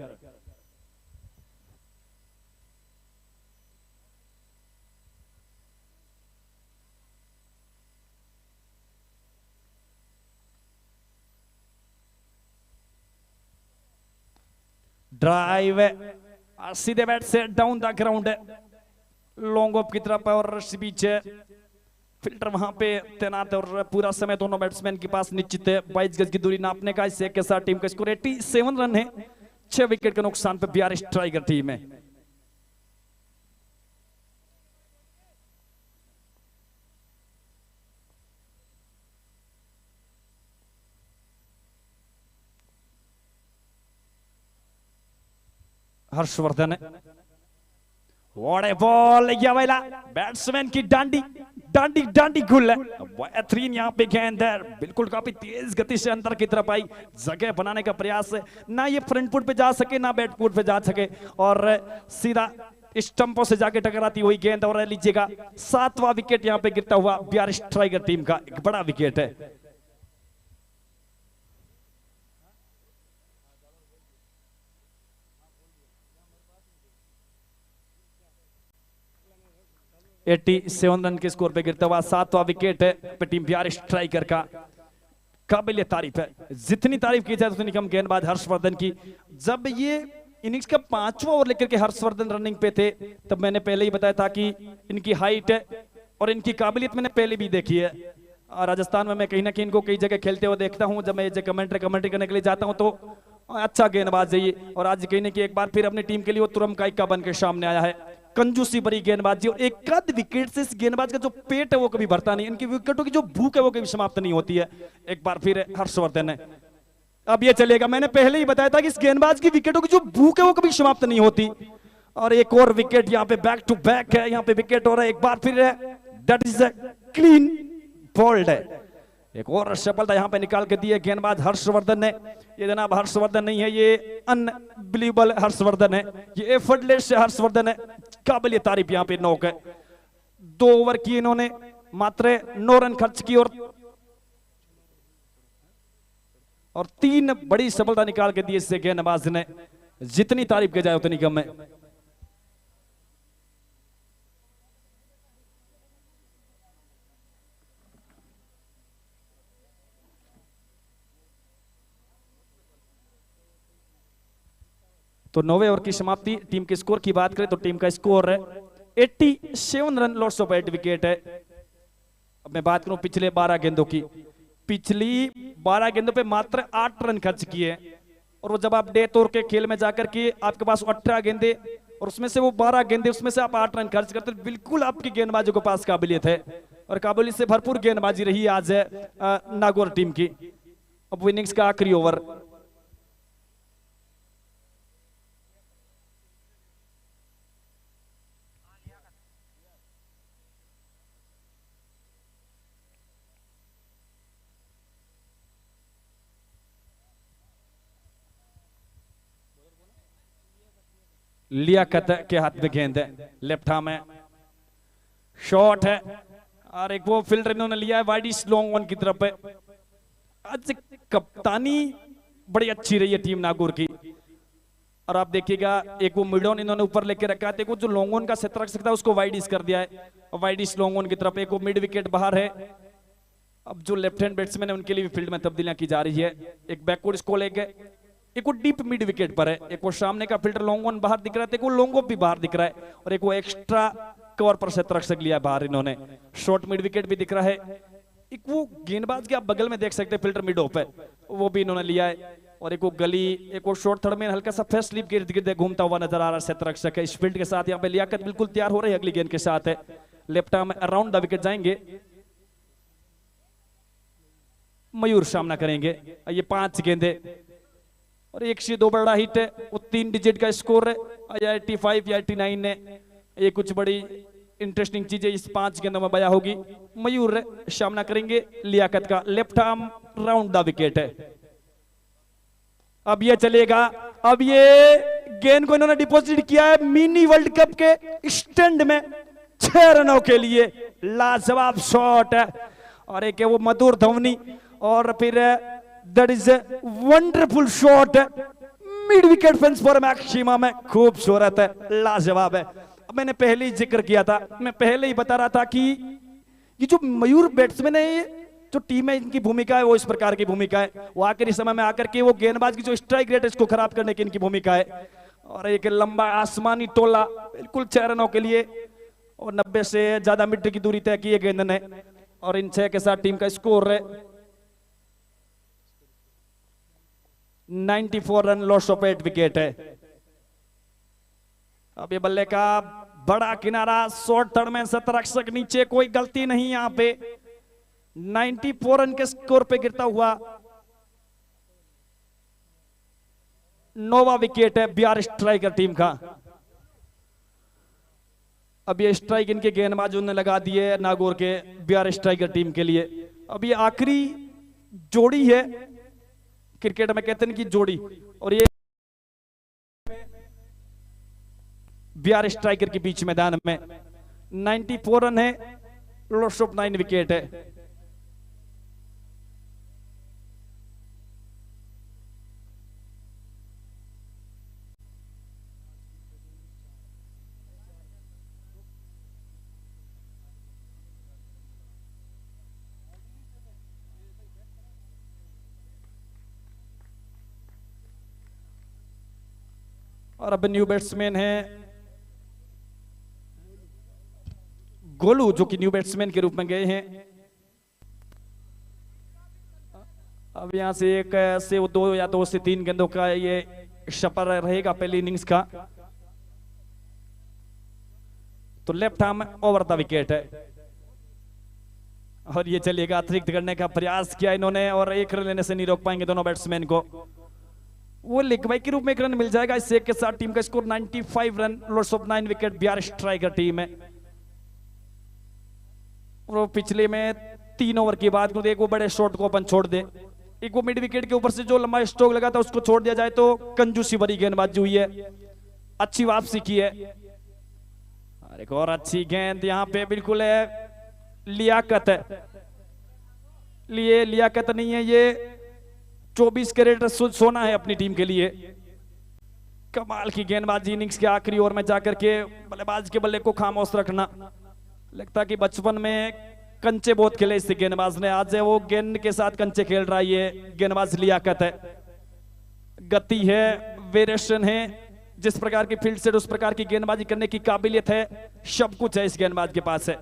[SPEAKER 1] Drive है सीधे बैट से डाउन द ग्राउंड है, लॉन्ग ऑफ की तरफ और पीछे फील्डर वहां पे तैनात है और पूरा समय दोनों बैट्समैन के पास निश्चित है 22 गज की दूरी नापने का। इससे के साथ टीम का स्कोर 87 रन है। 6 विकेट के नुकसान पे बिहार स्ट्राइकर टीम है। हर्षवर्धन बॉल या वाला बैट्समैन की डांडी डांडी डांडी खुल है। बेहतरीन यहाँ पे गेंद है, बिल्कुल काफी तेज गति से अंदर की तरफ आई, जगह बनाने का प्रयास है। ना ये फ्रंट फुट पे जा सके ना बैक फुट पे जा सके और सीधा स्टंपों से जाके टकराती हुई गेंद। और लीजिएगा 7वां विकेट यहाँ पे गिरता हुआ बिहार स्ट्राइकर टीम का, एक बड़ा विकेट है। एटी 87 रन के स्कोर पे गिरता हुआ 7वां विकेट है पे टीम बिहार स्ट्राइकर का। काबिल तारीफ है, जितनी तारीफ की जाए उतनी कम। गेंदबाज हर्षवर्धन की, जब ये इनिंग्स का 5वां ओवर लेकर के हर्षवर्धन रनिंग पे थे तब मैंने पहले ही बताया था कि इनकी हाइट है और इनकी काबिलियत मैंने पहले भी देखी है। राजस्थान में मैं कहीं ना कहीं इनको कई जगह खेलते हुए देखता हूं। जब मैं कमेंट्री करने के लिए जाता हूं तो अच्छा गेंदबाज है ये, और आज कहीं ना कहीं एक बार फिर अपनी टीम के लिए वो तुरंत का बन के सामने आया है। कंजूसी भरी गेंदबाजी और एक आध विकेट से इस गेंदबाज का जो पेट है वो कभी भरता नहीं। इनकी विकेटों की जो भूख है वो कभी समाप्त नहीं होती है। एक बार फिर हर्षवर्धन है, अब ये चलेगा। मैंने पहले ही बताया था कि इस गेंदबाज की विकेटों की जो भूख है वो कभी समाप्त नहीं होती। और एक और विकेट यहाँ पे बैक टू बैक है, यहाँ पे विकेट हो रहा है एक बार फिर। दैट इज क्लीन बोल्ड है। एक और सफलता यहाँ पे निकाल के दी है गेंदबाज हर्षवर्धन ने। ये जनाब हर्षवर्धन नहीं है, ये अनबिलीवेबल हर्षवर्धन है, ये एफर्टलेस हर्षवर्धन है। काबिल तारीफ यहाँ पे नॉक है। 2 ओवर की इन्होंने मात्र 9 रन खर्च की और 3 बड़ी सफलता निकाल के दी इससे गेंदबाज ने। जितनी तारीफ की जाए उतनी कम है। तो 9वें ओवर की समाप्ति। टीम के स्कोर की बात करें तो टीम का स्कोर है 87 रन, लॉस ऑफ 8 विकेट है। अब मैं बात करूं पिछले 12 गेंदों की, पिछली 12 गेंदों पे मात्र 8 रन खर्च किए। और वो जब आप डेथ ओवर के खेल में जाकर के आपके पास 18 गेंदे और उसमें से वो 12 गेंदे, उसमें से आप 8 रन खर्च करते, बिल्कुल आपकी गेंदबाजों के पास काबिलियत है और काबिलियत से भरपूर गेंदबाजी रही आज नागौर टीम की। अब इनिंग्स का आखिरी ओवर। लियाकत के हाथ में गेंद है, लेफ्ट आर्म है, शॉट है और एक वो फील्डर इन्होंने लिया है वाइड लॉन्ग वन की तरफ है। आज कप्तानी बड़ी अच्छी रही है टीम नागौर की। और आप देखिएगा एक वो मिडोन इन्होंने ऊपर लेके रखा है, जो लॉन्ग वन का क्षेत्र रख सकता है उसको वाइड कर दिया है, वाइड लॉन्ग वन की तरफ। एक वो मिड विकेट बाहर है। अब जो लेफ्ट हैंड बैट्समैन है उनके लिए भी फील्ड में तब्दीलियां की जा रही है। एक बैकवर्ड इसको लेके, एक वो डीप मिड विकेट पर है, एक वो सामने का फील्डर लॉन्ग वन बाहर दिख रहा है, एक वो लॉन्ग ऑफ भी बाहर दिख रहा है और एक वो एक्स्ट्रा कवर पर क्षेत्र रक्षक लिया बाहर इन्होंने। शॉर्ट मिड विकेट भी दिख रहा है। एक वो गेंदबाज के आप बगल में देख सकते हैं फील्डर मिड ऑफ है, वो भी इन्होंने लिया है। और एक वो गली, एक वो शॉर्ट थर्ड में हल्का सा फेस स्लिप गिर्द गिर्द घूमता हुआ नजर आ रहा है क्षेत्र रक्षक है। इस फील्ड के साथ यहाँ पे लियाकत बिल्कुल तैयार हो रही है अगली गेंद के साथ है। Left arm around the wicket जाएंगे, मयूर सामना करेंगे। ये 5 गेंदे और 1 से 2 बड़ा हिट है, वो 3 डिजिट का स्कोर है या 85 या 89 है। ये कुछ बड़ी इंटरेस्टिंग चीजें इस 5 गेंदों में बया होगी। मयूर सामना करेंगे लियाकत का, left arm round the wicket है। अब ये चलेगा, अब ये गेंद को इन्होंने डिपॉजिट किया है मिनी वर्ल्ड कप के स्टैंड में 6 रनों के लिए। लाजवाब शॉट है और एक है वो मधुर ध्वनि और फिर that is wonderful shot mid wicket fence for maximum है। खूबसूरत है, लाजवाब है। मैंने पहले ही जिक्र किया था, मैं पहले ही बता रहा था कि ये जो मयूर बैट्समैन है, जो टीम है, इनकी भूमिका है वो इस प्रकार की भूमिका है। वो आखिरी समय में आकर के वो गेंदबाज की जो स्ट्राइक रेट है इसको खराब करने की इनकी भूमिका है। और एक लंबा आसमानी टोला बिल्कुल 6 रनों के लिए और 90 से ज्यादा मीटर की दूरी तय की है गेंद ने। और इन 6 के साथ टीम का स्कोर है 94 रन, लॉस ऑफ 8 विकेट है। अब ये बल्ले का बड़ा किनारा, शॉर्ट थर्ड में शतरक्षक नीचे, कोई गलती नहीं यहां पे। 94 रन के स्कोर पे गिरता हुआ नौवा विकेट है बिहार स्ट्राइकर टीम का। अब ये स्ट्राइक इनके गेंदबाजों ने लगा दिए नागौर के बिहार स्ट्राइकर टीम के लिए। अब ये आखिरी जोड़ी है, क्रिकेट में कहते हैं कि जोड़ी, और ये बिहार स्ट्राइकर के बीच मैदान में 94 रन है, लॉस ऑफ 9 विकेट है। और अब न्यू बैट्समैन है गोलू, जो कि न्यू बैट्समैन के रूप में गए हैं। अब यहां से 1 से 2 या 2 से 3 गेंदों का ये शपर रहेगा पहली इनिंग्स का। तो left arm over the wicket है और ये चलेगा। अतिरिक्त करने का प्रयास किया इन्होंने और 1 रन लेने से नहीं रोक पाएंगे दोनों बैट्समैन को। वो लिखवाई के रूप में 1 रन मिल जाएगा। इस 1 के साथ टीम का score 95 run, loss of 9 wicket Bihar striker team है। वो पिछले में 3 ओवर की बात करूं, एक वो बड़े शॉट को अपन छोड़ दे, एक वो मिड विकेट के ऊपर से जो लंबा स्ट्रोक लगा था उसको छोड़ दिया जाए तो कंजूसी भरी गेंदबाजी हुई है, अच्छी वापसी की है। और एक और अच्छी गेंद यहां पे बिल्कुल है, लियाकत है, लिए लियाकत नहीं है, ये 24 कैरेट सोना है अपनी टीम के लिए। कमाल की गेंदबाजी, इनिंग्स के आखिरी ओवर में जाकर के बल्लेबाज के बल्ले को खामोश रखना। लगता कि बचपन में कंचे बहुत खेले इस गेंदबाज ने, आज है वो गेंद के साथ कंचे खेल रहा है। ये गेंदबाज लियाकत है, गति है, वेरिएशन है, जिस प्रकार की फील्ड सेट उस प्रकार की गेंदबाजी करने की काबिलियत है, सब कुछ है इस गेंदबाज के पास है।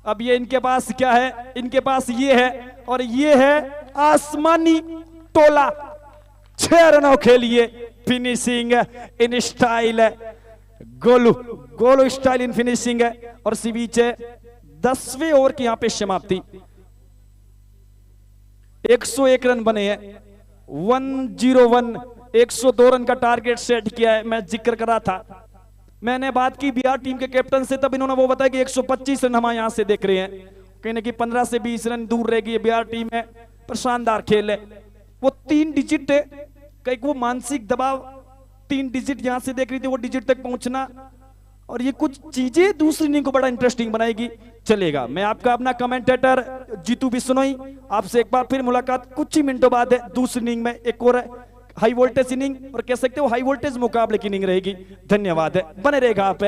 [SPEAKER 1] अब ये इनके पास क्या है, इनके पास ये है और ये है आसमानी टोला। 6 रनों के लिए फिनिशिंग इन स्टाइल है, Golu Golu style in finishing है। और इसी बीच 10वें ओवर की यहां पे समाप्ति, 101 रन बने हैं, 101, 102 रन का टारगेट सेट किया है। मैं जिक्र करा था, मैंने बात की बिहार टीम के कैप्टन से, तब इन्होंने वो बताया कि 125 रन हम यहां से देख रहे हैं, कहने की 15 से 20 रन दूर रहेगी बिहार टीम है, पर शानदार खेल है। वो 3 डिजिट है, कहीं वो मानसिक दबाव 3 डिजिट यहां से देख रही थी, वो डिजिट तक पहुंचना, और ये कुछ चीजें दूसरी इनिंग को बड़ा इंटरेस्टिंग बनाएगी। चलेगा, मैं आपका अपना कमेंटेटर जीतू बिश्नोई, आपसे एक बार फिर मुलाकात कुछ ही मिनटों बाद है। दूसरी इनिंग में एक और हाई वोल्टेज इनिंग, और कह सकते हो हाई वोल्टेज मुकाबले की इनिंग रहेगी। धन्यवाद, बने रहेगा आप।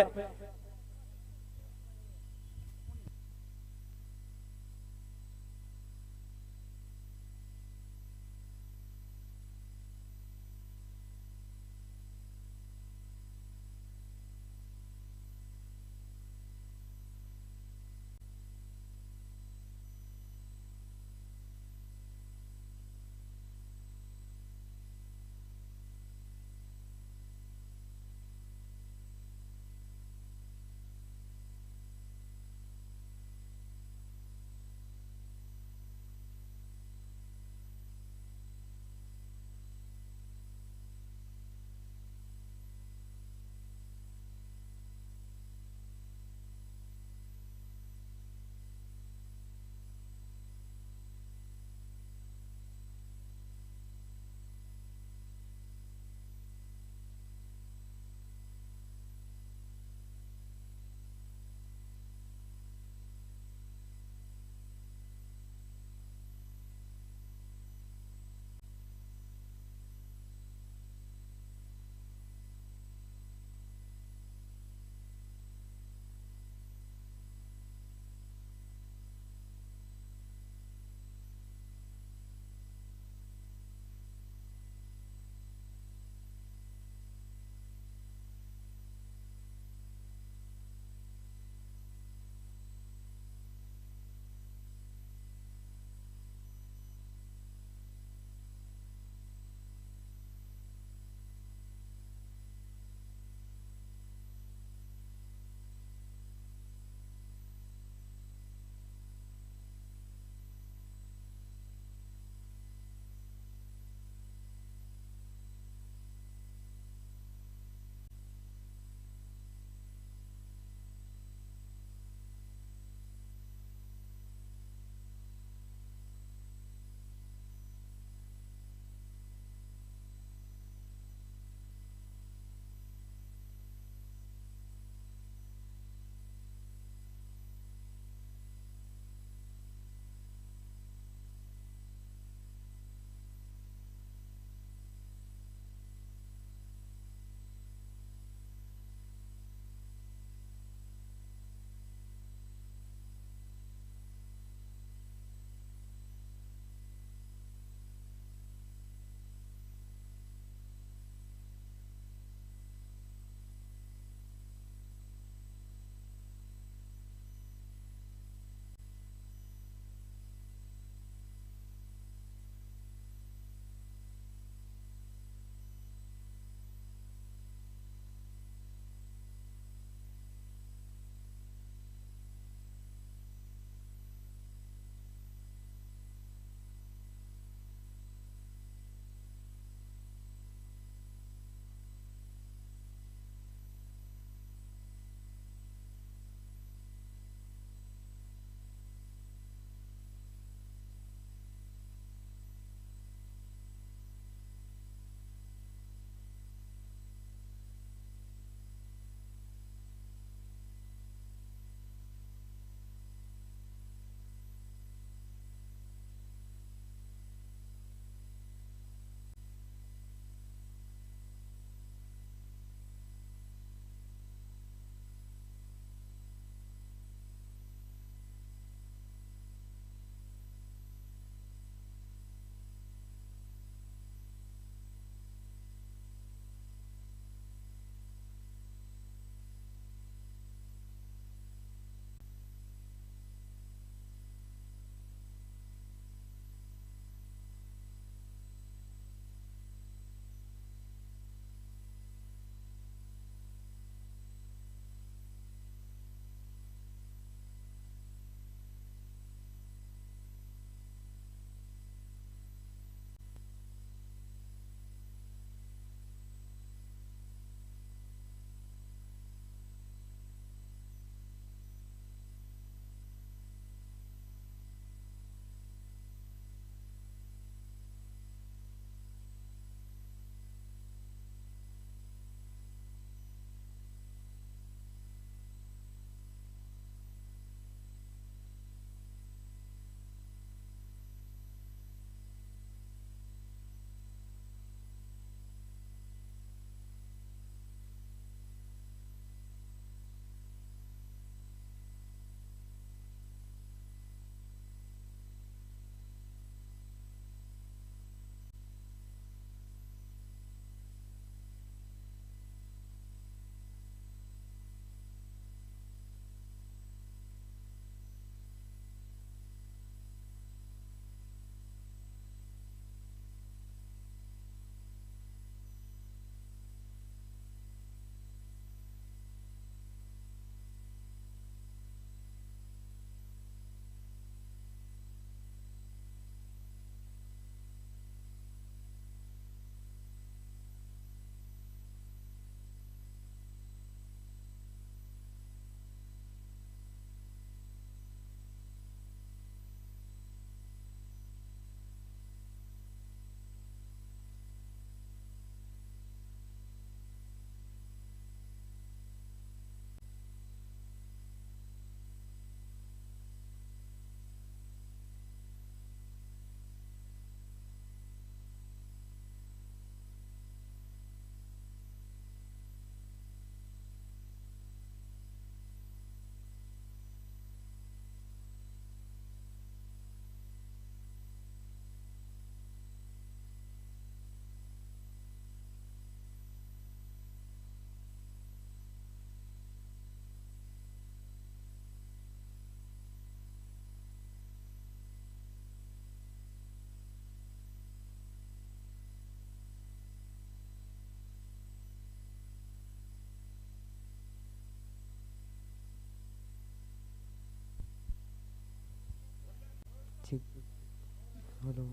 [SPEAKER 1] Hello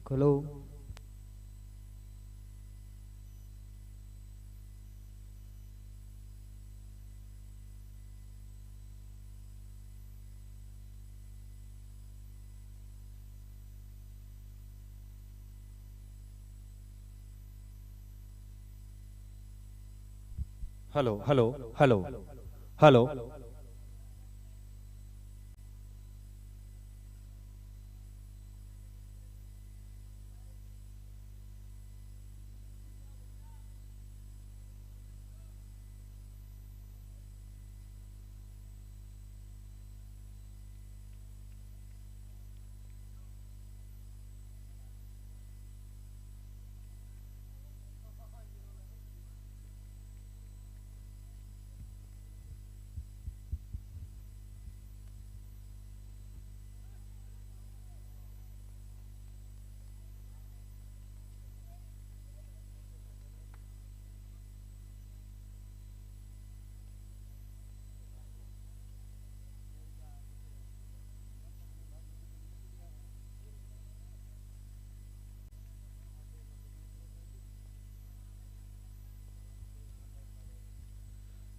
[SPEAKER 1] hello hello hello hello hello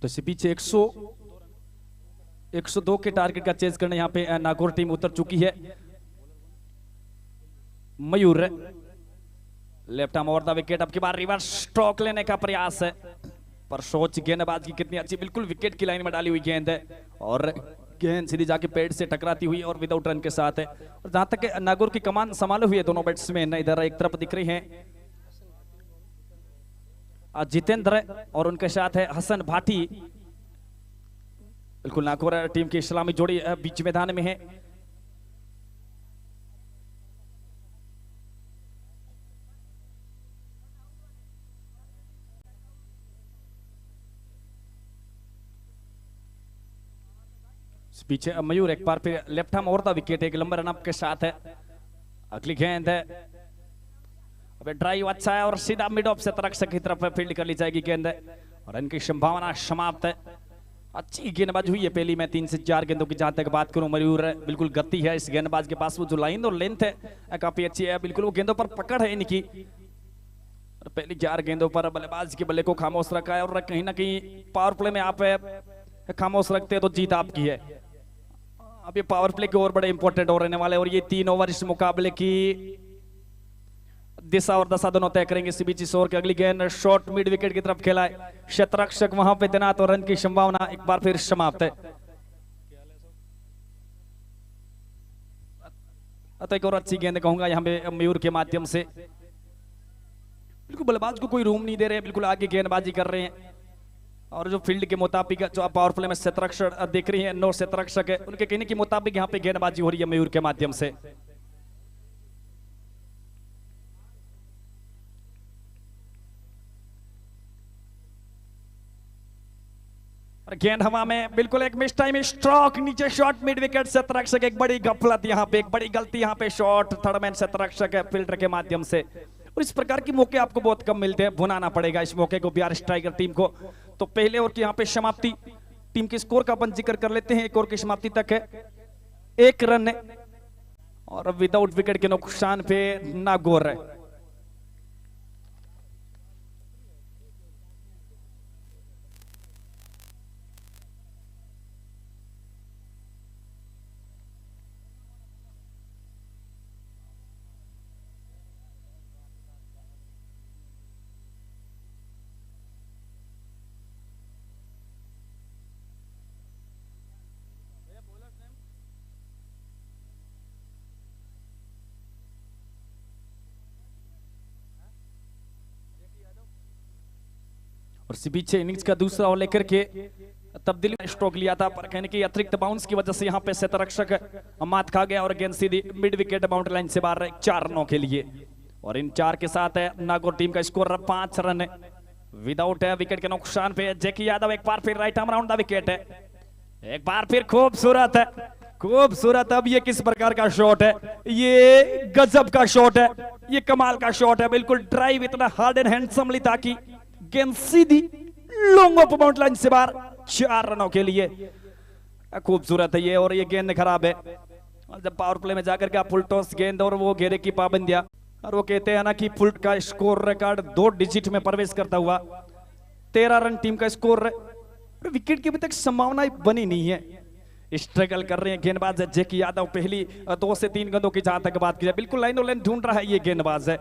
[SPEAKER 1] तो इससे पीछे 102 के टारगेट का चेज करने यहाँ पे नागौर टीम उतर चुकी है। Mayur left arm over the wicket, अब की बार रिवर्स स्ट्रोक लेने का प्रयास है, पर सोच गेंदबाज की कितनी अच्छी, बिल्कुल विकेट की लाइन में डाली हुई गेंद है और गेंद सीधी जाके पेड़ से टकराती हुई और विदाउट रन के साथ है। और जहां तक नागौर की कमान संभाले हुए दोनों बैट्समैन इधर एक तरफ दिख रही हैं जितेंद्र और उनके साथ है हसन भाटी। बिल्कुल नागौर टीम की इस्लामी जोड़ी बीच मैदान में है। पीछे मयूर एक बार फिर left arm over the wicket, एक लंबा रनअप के साथ है। अगली गेंद है, अबे ड्राइव अच्छा है और सीधा मिड ऑफ से तरक्ष की तरफ फील्ड कर ली जाएगी गेंद और इनकी संभावना समाप्त है। अच्छी गेंदबाजी हुई है पहली में 3 से 4 गेंदों की। जहां तक बात करूं मयूर बिल्कुल गति है इस गेंदबाज के पास, वो जो लाइन और लेंथ है काफी अच्छी है, बिल्कुल वो गेंदों पर पकड़ है इनकी। और पहली 4 गेंदों पर बल्लेबाज के बल्ले को खामोश रखा है और कहीं ना कहीं पावर प्ले में आप खामोश रखते हैं तो जीत आपकी है। अब ये पावर प्ले के ओवर बड़े इंपॉर्टेंट हो रहने वाले और ये 3 ओवर इस मुकाबले की दिशा और दशा दोनों तय करेंगे। इसी बीच इस ओवर की अगली गेंद शॉर्ट मिड विकेट की तरफ खेला है, शतरक्षक वहां पे तैनात और रन की संभावना एक बार फिर समाप्त है। अतः एक और अच्छी गेंद कहूंगा यहाँ पे मयूर के माध्यम से, बिल्कुल बल्लेबाज को कोई रूम नहीं दे रहे, बिल्कुल आगे गेंदबाजी कर रहे हैं। और जो फील्ड के मुताबिक जो आप पावर प्ले में शतरक्षक देख रही हैं, 9 शतरक्षक है, उनके कहने के मुताबिक यहाँ पे गेंदबाजी हो रही है मयूर के माध्यम से। और गेंद हवा में, बिल्कुल एक मिस टाइम स्ट्रोक नीचे शॉट मिड विकेट शतरक्षक, एक बड़ी गफलत यहाँ पे, एक बड़ी गलती यहाँ पे शॉट थर्ड मैन शतरक्षक है फील्डर के माध्यम से। और इस प्रकार के मौके आपको बहुत कम मिलते हैं, भुनाना पड़ेगा इस मौके को बिहार स्ट्राइकर टीम को। तो पहले ओवर की यहाँ पे समाप्ति, टीम के स्कोर का अपन जिक्र कर लेते हैं। एक ओवर की समाप्ति तक है 1 रन और विदाउट विकेट के नुकसान पे नागौर है। और पीछे इनिंग्स का दूसरा ओवर लेकर के तब्दीली में स्ट्रोक लिया था, पर कहने की अतिरिक्त बाउंस की वजह से यहाँ पे शतरक्षक मात खा गया और गेंद सीधी मिड विकेट बाउंड्री लाइन से बाहर 4 रनों के लिए। और इन 4 के साथ है नागौर टीम का स्कोर 5 रन विदाउट है विकेट के नुकसान पे। जैकी यादव एक बार फिर right arm round the wicket है, एक बार फिर खूबसूरत है, खूबसूरत। अब ये किस प्रकार का शॉट है, ये गजब का शॉट है, ये कमाल का शॉट है, बिल्कुल ड्राइव इतना हार्ड एंड हैंडसमली ताकि गेंद सीधी लॉन्ग ऑफ बाउंड्री लाइन से बाहर 4 रनों के लिए। खूबसूरत है ये, और ये गेंद खराब है। और जब पावर प्ले में जाकर के आप फुल टॉस गेंद और वो घेरे की पाबंदियां, और वो कहते हैं ना कि फुल का स्कोर रिकॉर्ड 2 डिजिट में प्रवेश करता हुआ 13 रन टीम का स्कोर, विकेट की अभी तक संभावना बनी नहीं है। स्ट्रगल कर रहे हैं गेंदबाज जैकी यादव। पहली 2 से 3 गेंदों की जहां तक बात की जाए, बिल्कुल लाइन और लाइन ढूंढ रहा है ये गेंदबाज है।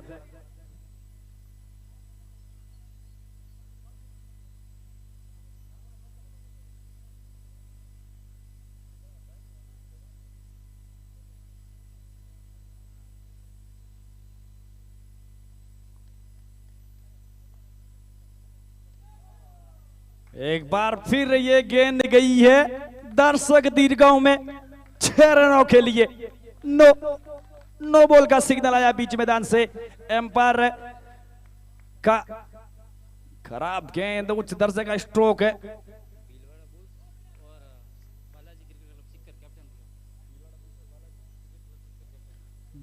[SPEAKER 1] एक बार फिर ये गेंद गई है दर्शक दीर्घाओं में 6 रनों के लिए। नो बॉल का सिग्नल आया बीच मैदान से, एम्पायर का खराब गेंद, उच्च दर्जे का स्ट्रोक है।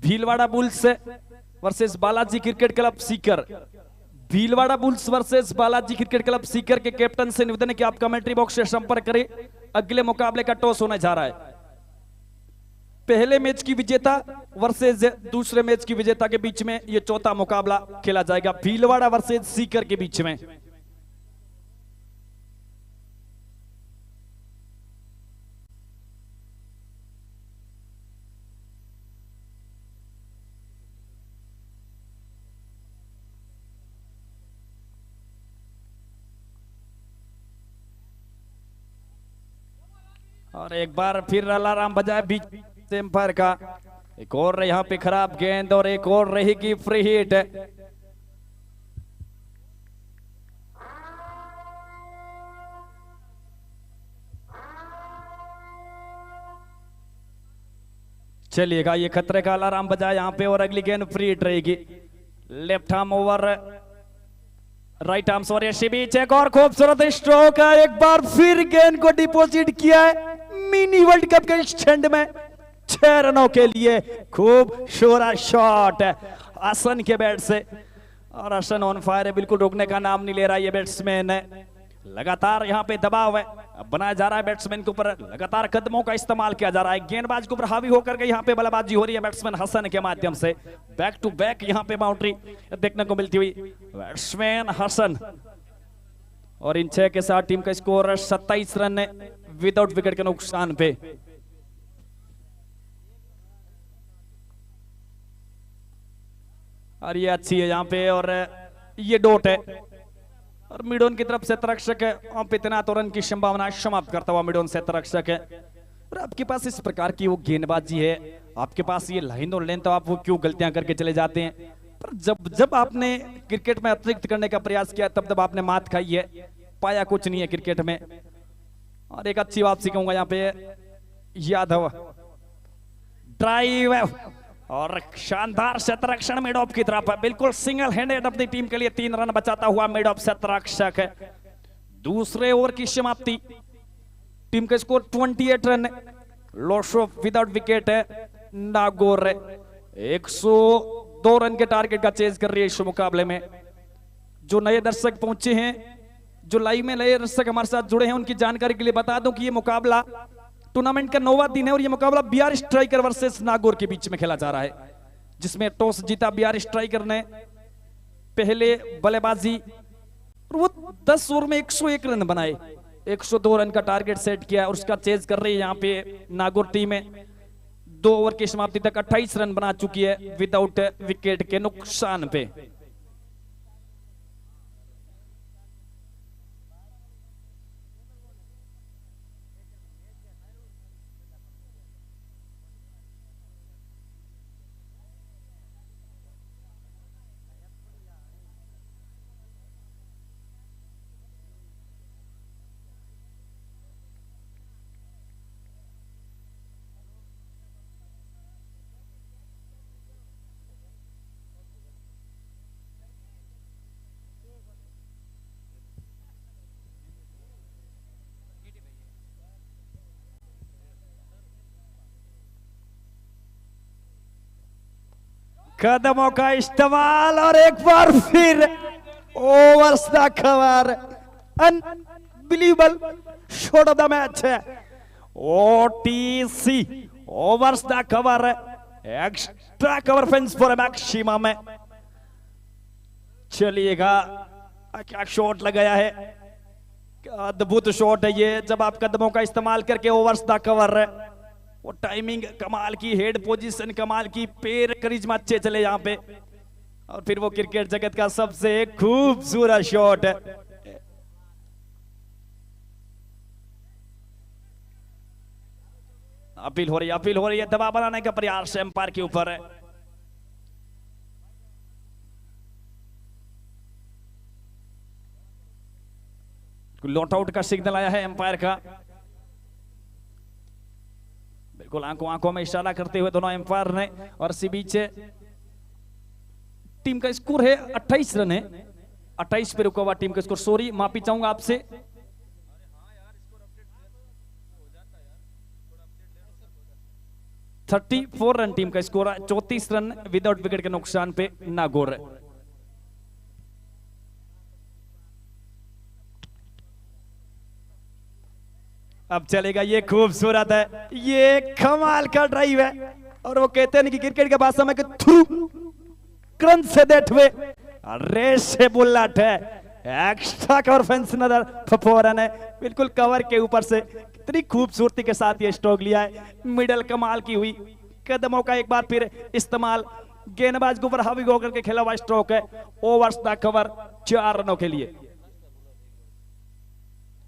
[SPEAKER 1] Bhilwara bulls versus Balaji cricket club Sikar. Bhilwara bulls versus Balaji cricket club Sikar के कैप्टन से निवेदन है कि आप कमेंट्री बॉक्स से संपर्क करें। अगले मुकाबले का टॉस होने जा रहा है। पहले मैच की विजेता वर्सेस दूसरे मैच की विजेता के बीच में यह चौथा मुकाबला खेला जाएगा, भीलवाड़ा वर्सेस सीकर के बीच में। और एक बार फिर अलार्म बजाए बीच एम्पायर का। एक और यहां पे खराब गेंद और एक और रहेगी फ्री हिट। चलिएगा, ये खतरे का अलार्म बजाए यहां पे, और अगली गेंद फ्री हिट रहेगी। Left arm over, right arm sorry बीच, एक और खूबसूरत स्ट्रोक है। एक बार फिर गेंद को डिपॉजिट किया है मिनी वर्ल्ड कप के स्टैंड में 6 रनों के लिए। खूब शोरा शॉट है हसन के बैट से, और हसन ऑन फायर है, बिल्कुल रुकने का नाम नहीं ले रहा ये बैट्समैन है। लगातार यहाँ पे दबाव है बनाया जा रहा है बैट्समैन के ऊपर, लगातार कदमों का इस्तेमाल किया जा रहा है, गेंदबाज के ऊपर हावी होकर के यहाँ पे बल्लेबाजी हो रही है बैट्समैन हसन के माध्यम से। बैक टू बैक यहाँ पे बाउंड्री देखने को मिलती हुई बैट्समैन हसन। और इन 6 के साथ टीम का स्कोर 27 रन विदाउट विकेट के नुकसान पे। और ये अच्छी है यहाँ पे, और ये डॉट है, और मिडोन की तरफ से तरक्षक है। इतना तो रन की संभावना समाप्त करता हुआ मिडोन से तरक्षक है। और आपके पास इस प्रकार की वो गेंदबाजी है, आपके पास ये लाइन और लेन, तो आप वो क्यों गलतियां करके चले जाते हैं। पर जब जब आपने क्रिकेट में अतिरिक्त करने का प्रयास किया तब तब आपने मात खाई है, पाया कुछ नहीं है क्रिकेट में। और एक अच्छी वापसी कहूंगा यहाँ पे यादव, ड्राइव और शानदार शतरक्षण मिड ऑफ की तरफ, बिल्कुल सिंगल हैंडेड अपनी टीम के लिए 3 रन बचाता हुआ मिड ऑफ शतरक्षक है। दूसरे ओवर की समाप्ति, टीम का score 28 run, loss of without wicket है नागौर 102 रन के टारगेट का चेज कर रही है इस मुकाबले में। जो नए दर्शक पहुंचे हैं, जो लाइव में नए दर्शक हमारे साथ जुड़े हैं, उनकी जानकारी के लिए बता दूं कि ये मुकाबला टूर्नामेंट का 9वां दिन है, और ये मुकाबला बिहार स्ट्राइकर वर्सेस नागौर के बीच में खेला जा रहा है, जिसमें टॉस जीता बिहार स्ट्राइकर ने, पहले बल्लेबाजी, और वो 10 ओवर में 101 रन बनाए, 102 रन का टारगेट सेट किया, और उसका चेज कर रही है यहाँ पे नागौर टीम में। 2 ओवर की समाप्ति तक 28 रन बना चुकी है विदाउट विकेट के नुकसान पे। कदमों का इस्तेमाल और एक बार फिर overs the cover, unbelievable shot of the match है। ओटीसी overs the cover, extra cover fence for maximum में। चलिएगा, क्या शॉट लगाया है, अद्भुत शॉट है ये। जब आप कदमों का इस्तेमाल करके ओवर्स द कवर, वो टाइमिंग कमाल की, हेड पोजीशन कमाल की, पैर करिश्मा अच्छे चले यहाँ पे, और फिर वो क्रिकेट जगत का सबसे खूबसूरत शॉट है। अपील हो रही है, दबाव बनाने का प्रयास एम्पायर के ऊपर है। लॉट आउट का सिग्नल आया है एम्पायर का। बिल्कुल आंखों में इशारा करते हुए दोनों एम्पायर ने, और इसी बीच टीम का स्कोर है 28 रन है, 28 पे रुका हुआ टीम का स्कोर। सॉरी, माफी चाहूंगा आपसे। थर्टी 34 रन टीम का स्कोर है, 34 रन विदाउट विकेट के नुकसान पे नागौर। अब चलेगा, ये खूबसूरत है, ये कमाल का ड्राइव है, और वो कहते हैं कि क्रिकेट के भाषा में थ्रू क्रंच से दैट वे रेस से बुलेट है। एक्स्ट्रा कवर फेंस नजर फफोरन है, बिल्कुल कवर के ऊपर से कितनी खूबसूरती के साथ ये स्ट्रोक लिया है। मिडल कमाल की हुई, कदमों का एक बार फिर इस्तेमाल, गेंदबाज के ऊपर हावी होकर के खेला हुआ स्ट्रोक है। ओवर्स द कवर 4 रनों के लिए।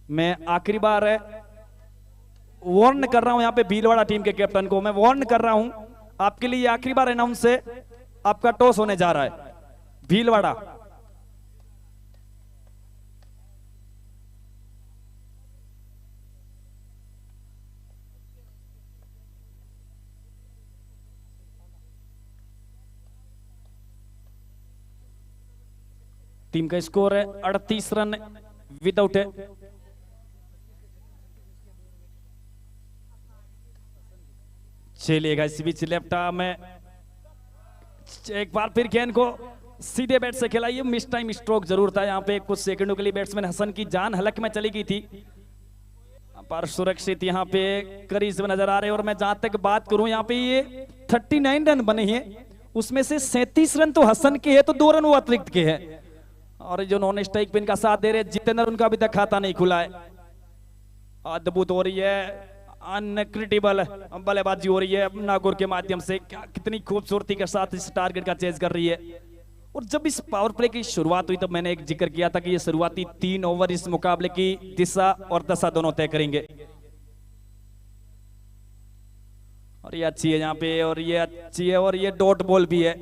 [SPEAKER 1] मैं आखिरी बार वार्न कर रहा हूं यहाँ पे भीलवाड़ा टीम के कैप्टन को, मैं वार्न कर रहा हूं आपके लिए, आखिरी बार अनाउंस है, आपका टॉस होने जा रहा है। भीलवाड़ा टीम का स्कोर है 38 रन विदाउट है। चलिएगा, इस बीच लेफ्ट आर्म में एक बार फिर गेंद को सीधे बैट से खेला। ये मिस टाइम स्ट्रोक जरूर था यहाँ पे, कुछ सेकंडों के लिए बैट्समैन हसन की जान हलक में चली गई थी, पर सुरक्षित यहाँ पे करीज में नजर आ रहे हैं। और मैं जहां तक बात करूं, यहाँ पे ये 39 रन बने हैं, उसमें से 37 रन तो हसन के हैं, तो 2 रन वो अतिरिक्त के हैं। और जो नॉन स्ट्राइक पिन का साथ दे रहे जितेंद्र, उनका अभी तक खाता नहीं खुला है। अद्भुत हो रही है, अनक्रिटिबल बल्लेबाजी हो रही है नागौर के माध्यम से, कितनी खूबसूरती के साथ इस टारगेट का चेज कर रही है। और जब इस पावर प्ले की शुरुआत हुई, तब मैंने एक जिक्र किया था कि ये शुरुआती 3 ओवर इस मुकाबले की दिशा और दशा दोनों तय करेंगे। और ये अच्छी है यहाँ पे, और ये अच्छी है, और ये डॉट बॉल भी है।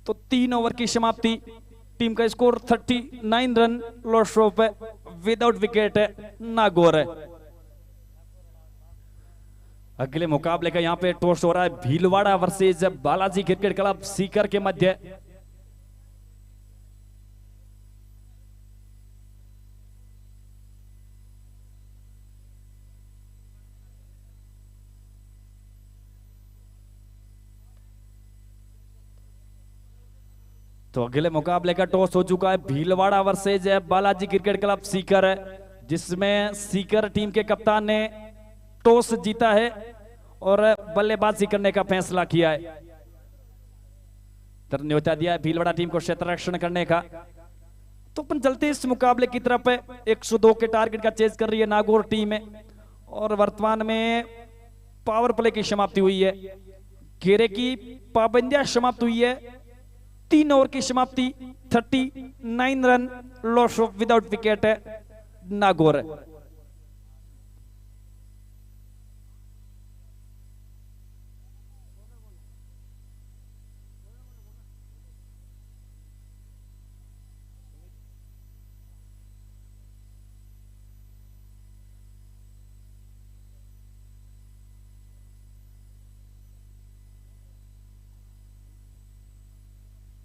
[SPEAKER 1] तो 3 ओवर की समाप्ति, टीम का score 39 run, loss of without wicket Nagaur है। अगले मुकाबले का यहाँ पे टॉस हो रहा है Bhilwara versus Balaji cricket club Sikar के मध्य। तो अगले मुकाबले का टॉस हो चुका है Bhilwara versus Balaji cricket club Sikar, जिसमें सीकर टीम के कप्तान ने टॉस जीता है और बल्लेबाजी करने का फैसला किया है। न्योता दिया है भीलवाड़ा टीम को क्षेत्र रक्षण करने का। तो अपन चलते इस मुकाबले की तरफ। 102 के टारगेट का चेज कर रही है नागौर टीम में, और वर्तमान में पावर प्ले की समाप्ति हुई है, घेरे की पाबंदियां समाप्त हुई है। 3 ओवर की समाप्ति, 39 run, loss of without wicket Nagaur.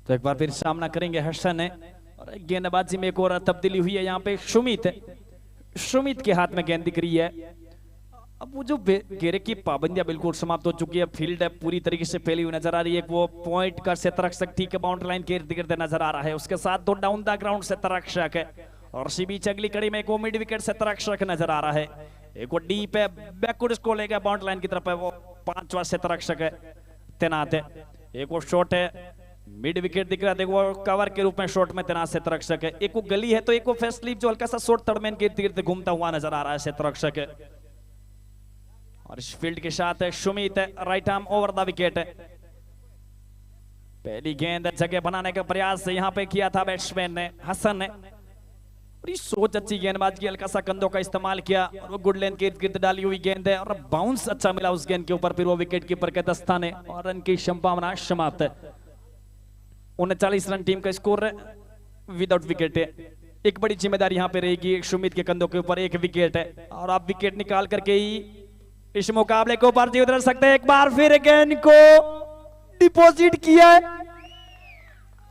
[SPEAKER 1] तो एक बार फिर सामना करेंगे हसन है, और गेंदबाजी में एक और तब्दीली हुई है। यहाँ पे सुमित के हाथ में गेंद दिख रही है। अब वो जो घेरे की पाबंदियां बिल्कुल समाप्त हो चुकी है, फील्ड है पूरी तरीके से फैली हुई नजर आ रही है। वो पॉइंट का क्षेत्ररक्षक ठीक है बाउंड्री लाइन के इर्द गिर्द नजर आ रहा है, उसके साथ दो डाउन द ग्राउंड क्षेत्ररक्षक है, और इसी बीच अगली कड़ी में एक वो मिड विकेट क्षेत्ररक्षक नजर आ रहा है, एक वो डीप है बैकवर्ड इसको लेकर बाउंड्री लाइन की तरफ है, वो पांचवा क्षेत्ररक्षक है तैनात है, एक वो शॉट है मिड विकेट दिख रहा है, देखो वो कवर के रूप में शॉट में तैनात क्षेत्ररक्षक है, एक वो गली है तो एक वो फेस्ट स्लीप जो हल्का सा शॉट थर्ड मैन के इर्द गिर्द घूमता हुआ नजर आ रहा है क्षेत्ररक्षक है। और इस फील्ड के साथ है सुमित है, right arm over the wicket है, पहली गेंद जगह बनाने का प्रयास यहां पे किया था बैट्समैन ने हसन ने, और सोच अच्छी गेंदबाज की, हल्का सा कंधों का इस्तेमाल किया और वो गुड लेंथ के इर्द गिर्द डाली हुई गेंद है और बाउंस अच्छा मिला उस गेंद के ऊपर, फिर वो विकेट कीपर के दस्ताने और रन की संभावना समाप्त है। 39 रन टीम का स्कोर है विदाउट विकेट है, एक बड़ी जिम्मेदारी यहां पे रहेगी सुमित के कंधों के ऊपर, एक विकेट है और आप विकेट निकाल करके ही इस मुकाबले को ऊपर जी उतर सकते हैं। एक बार फिर गेंद को डिपॉजिट किया है,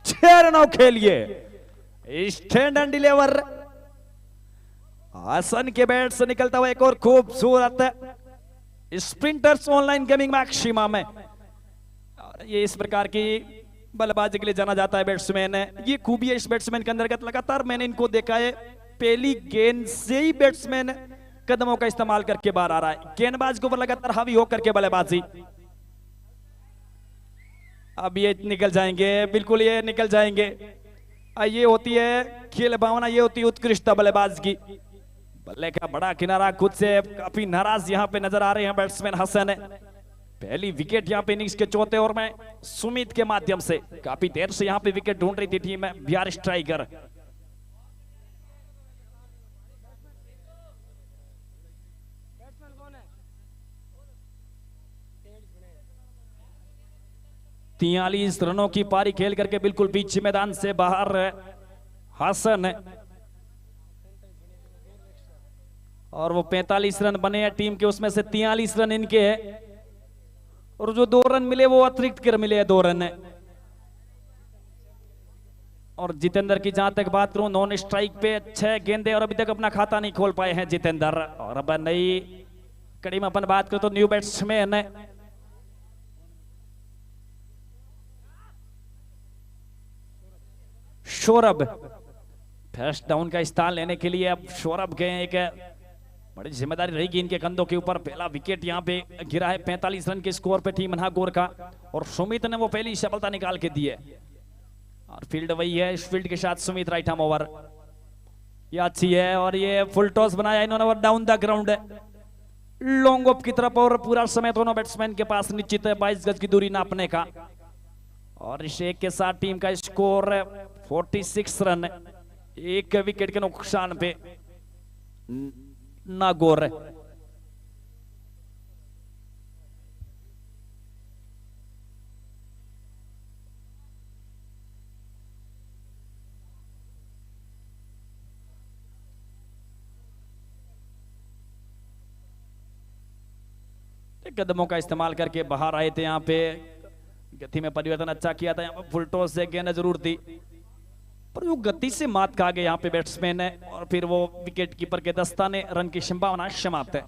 [SPEAKER 1] 6 रनों खेलिए स्टैंड एंड डिलीवर, हसन के बैट से निकलता हुआ एक और खूबसूरत स्प्रिंटर्स ऑनलाइन गेमिंग मैक्सिमा में, और ये इस प्रकार की बल्लेबाजी के लिए जाना जाता है बैट्समैन है, ये खूबी है इस बैट्समैन के अंतर्गत, लगातार मैंने इनको देखा है पहली गेंद से ही बैट्समैन कदमों का इस्तेमाल करके बाहर आ रहा है, गेंदबाज के ऊपर लगातार हावी होकर के बल्लेबाजी, अब ये निकल जाएंगे, बिल्कुल ये निकल जाएंगे, ये होती है खेल भावना, ये होती है उत्कृष्टता बल्लेबाज की। बल्ले का बड़ा किनारा खुद से काफी नाराज यहां पे नजर आ रहे हैं बैट्समैन हसन है, पहली विकेट यहां पे इनिंग्स के चौथे ओवर में सुमित के माध्यम से, काफी देर से यहां पे विकेट ढूंढ रही थी टीम है बिहार स्ट्राइकर। तियालीस रनों की पारी खेल करके बिल्कुल बीच मैदान से बाहर हसन है, और वो 45 रन बने हैं टीम के, उसमें से 43 रन इनके हैं, और जो 2 रन मिले वो अतिरिक्त कर मिले 2 रन है। और जितेंद्र की जहां तक बात करूं, नॉन स्ट्राइक पे 6 गेंदे और अभी तक अपना खाता नहीं खोल पाए हैं जितेंद्र। और अब नई कड़ी में अपन बात करें तो न्यू बैट्समैन है सौरभ, फर्स्ट डाउन का स्थान लेने के लिए अब सौरभ गए, एक बड़ी जिम्मेदारी रहेगी इनके कंधों के ऊपर, पहला विकेट यहां पे गिरा है 45 रन के स्कोर पे टीम नागौर का, और सुमित ने वो पहली सफलता निकाल के दी है, और फील्ड वही है, इस फील्ड के साथ सुमित राइट आर्म ओवर, ये अच्छी है, और ये फुल टॉस बनाया इन्होंने और डाउन द ग्राउंड है लॉन्ग ऑफ की तरफ, और पूरा समय दोनों बैट्समैन के पास निश्चित है 22 गज की दूरी नापने का, और इस एक के साथ टीम का स्कोर 46 रन, एक विकेट के नुकसान पे नागौर है। कदमों का इस्तेमाल करके बाहर आए थे, यहाँ पे गति में परिवर्तन अच्छा किया था, यहाँ पे फुल टॉस से गेंद जरूर थी पर वो गति से मात खा गए यहाँ पे बैट्समैन है, और फिर वो विकेट कीपर के दस्ताने, रन की संभावना समाप्त है।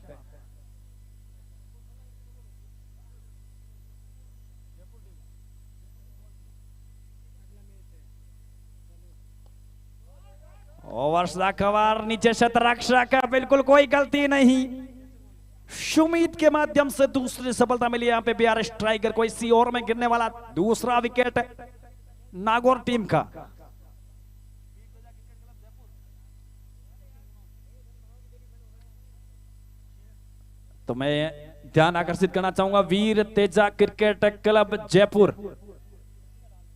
[SPEAKER 1] ओवर्स दा कवर नीचे शतरक्षा का बिल्कुल कोई गलती नहीं, सुमित के माध्यम से दूसरी सफलता मिली यहाँ पे बिहार स्ट्राइकर को, इसी ओवर में गिरने वाला दूसरा विकेट नागौर टीम का। तो मैं ध्यान आकर्षित करना चाहूंगा Veer Teja cricket club Jaipur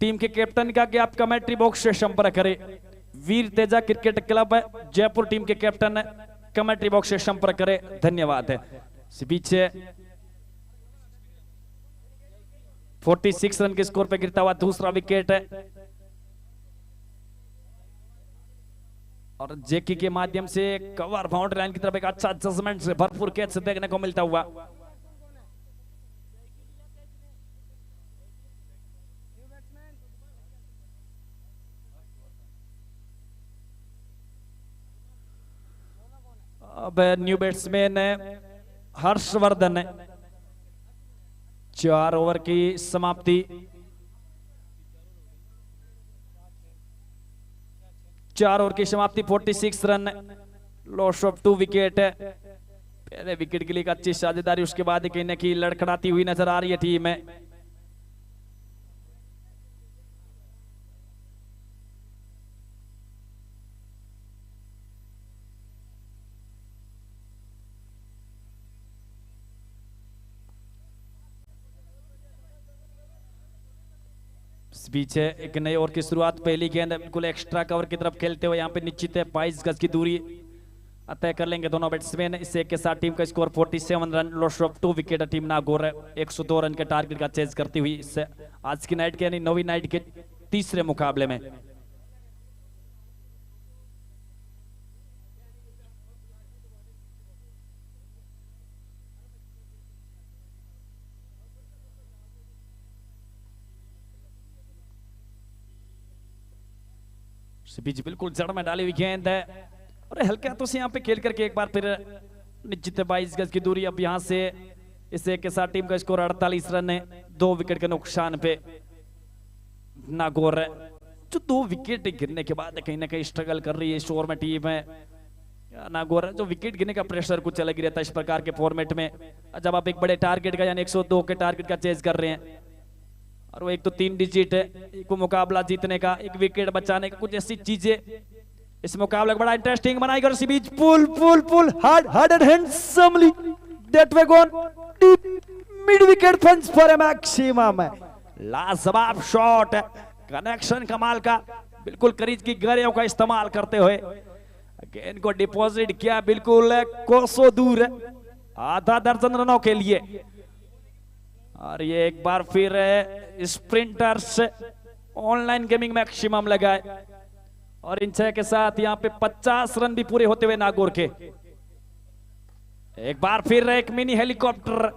[SPEAKER 1] team के कैप्टन का कि आप कमेंट्री बॉक्स से संपर्क करें। Veer Teja cricket club Jaipur team के कैप्टन कमेंट्री बॉक्स से संपर्क करें, धन्यवाद है। पीछे 46 रन के स्कोर पे गिरता हुआ दूसरा विकेट है, और जेकी के माध्यम से कवर बाउंड्री लाइन की तरफ एक अच्छा जजमेंट से भरपूर कैच देखने को मिलता हुआ। अब न्यू बैट्समैन हर्षवर्धन। 4 ओवर की समाप्ति। 4 ओवर की समाप्ति, 46 रन, लॉस ऑफ 2 विकेट। पहले विकेट के लिए अच्छी साझेदारी, उसके बाद कहीं ना कहीं लड़खड़ाती हुई नजर आ रही है टीम में। पीछे एक नए ओवर की शुरुआत, पहली गेंद बिल्कुल एक्स्ट्रा कवर की तरफ खेलते हुए यहाँ पे निश्चित है 22 गज की दूरी तय कर लेंगे दोनों बैट्समैन। इससे के साथ टीम का score 47 run, loss of 2 wicket. Team Nagaur 102 run के टारगेट का चेज करती हुई इससे आज की नाइट के यानी 9वीं नाइट के तीसरे मुकाबले में। बीच बिल्कुल जड़ में डाली हुई गेंद है और हल्के हाथों से यहाँ पे खेल करके एक बार फिर निश्चित 22 गज की दूरी। अब यहाँ से इस एक के साथ टीम का स्कोर 48 रन है, 2 विकेट के नुकसान पे नागौर है, जो 2 विकेट गिरने के बाद कहीं ना कहीं स्ट्रगल कर रही है इस ओवर में टीम है नागौर। जो विकेट गिरने का प्रेशर कुछ अलग ही रहता है इस प्रकार के फॉर्मेट में, जब आप एक बड़े टारगेट का यानी 102 के टारगेट का चेज कर रहे हैं और वो एक तो 3 डिजिट है, एक मुकाबला जीतने का, एक विकेट बचाने का, कुछ ऐसी चीजें इस मुकाबले को बड़ा इंटरेस्टिंग बनाएगी। और इसी बीच pull pull pull hard and handsomely that way gone deep mid wicket fence for a maximum. लाजवाब शॉट, कनेक्शन कमाल का, बिल्कुल करीज की गरेयों का इस्तेमाल करते हुए गेंद को डिपॉजिट किया बिल्कुल कोसों दूर, आधा दर्जन रनों के लिए। और ये एक बार फिर स्प्रिंटर्स ऑनलाइन गेमिंग मैक्सिमम लगाए और इन 6 के साथ यहाँ पे 50 रन भी पूरे होते हुए नागौर के। एक बार फिर एक मिनी हेलीकॉप्टर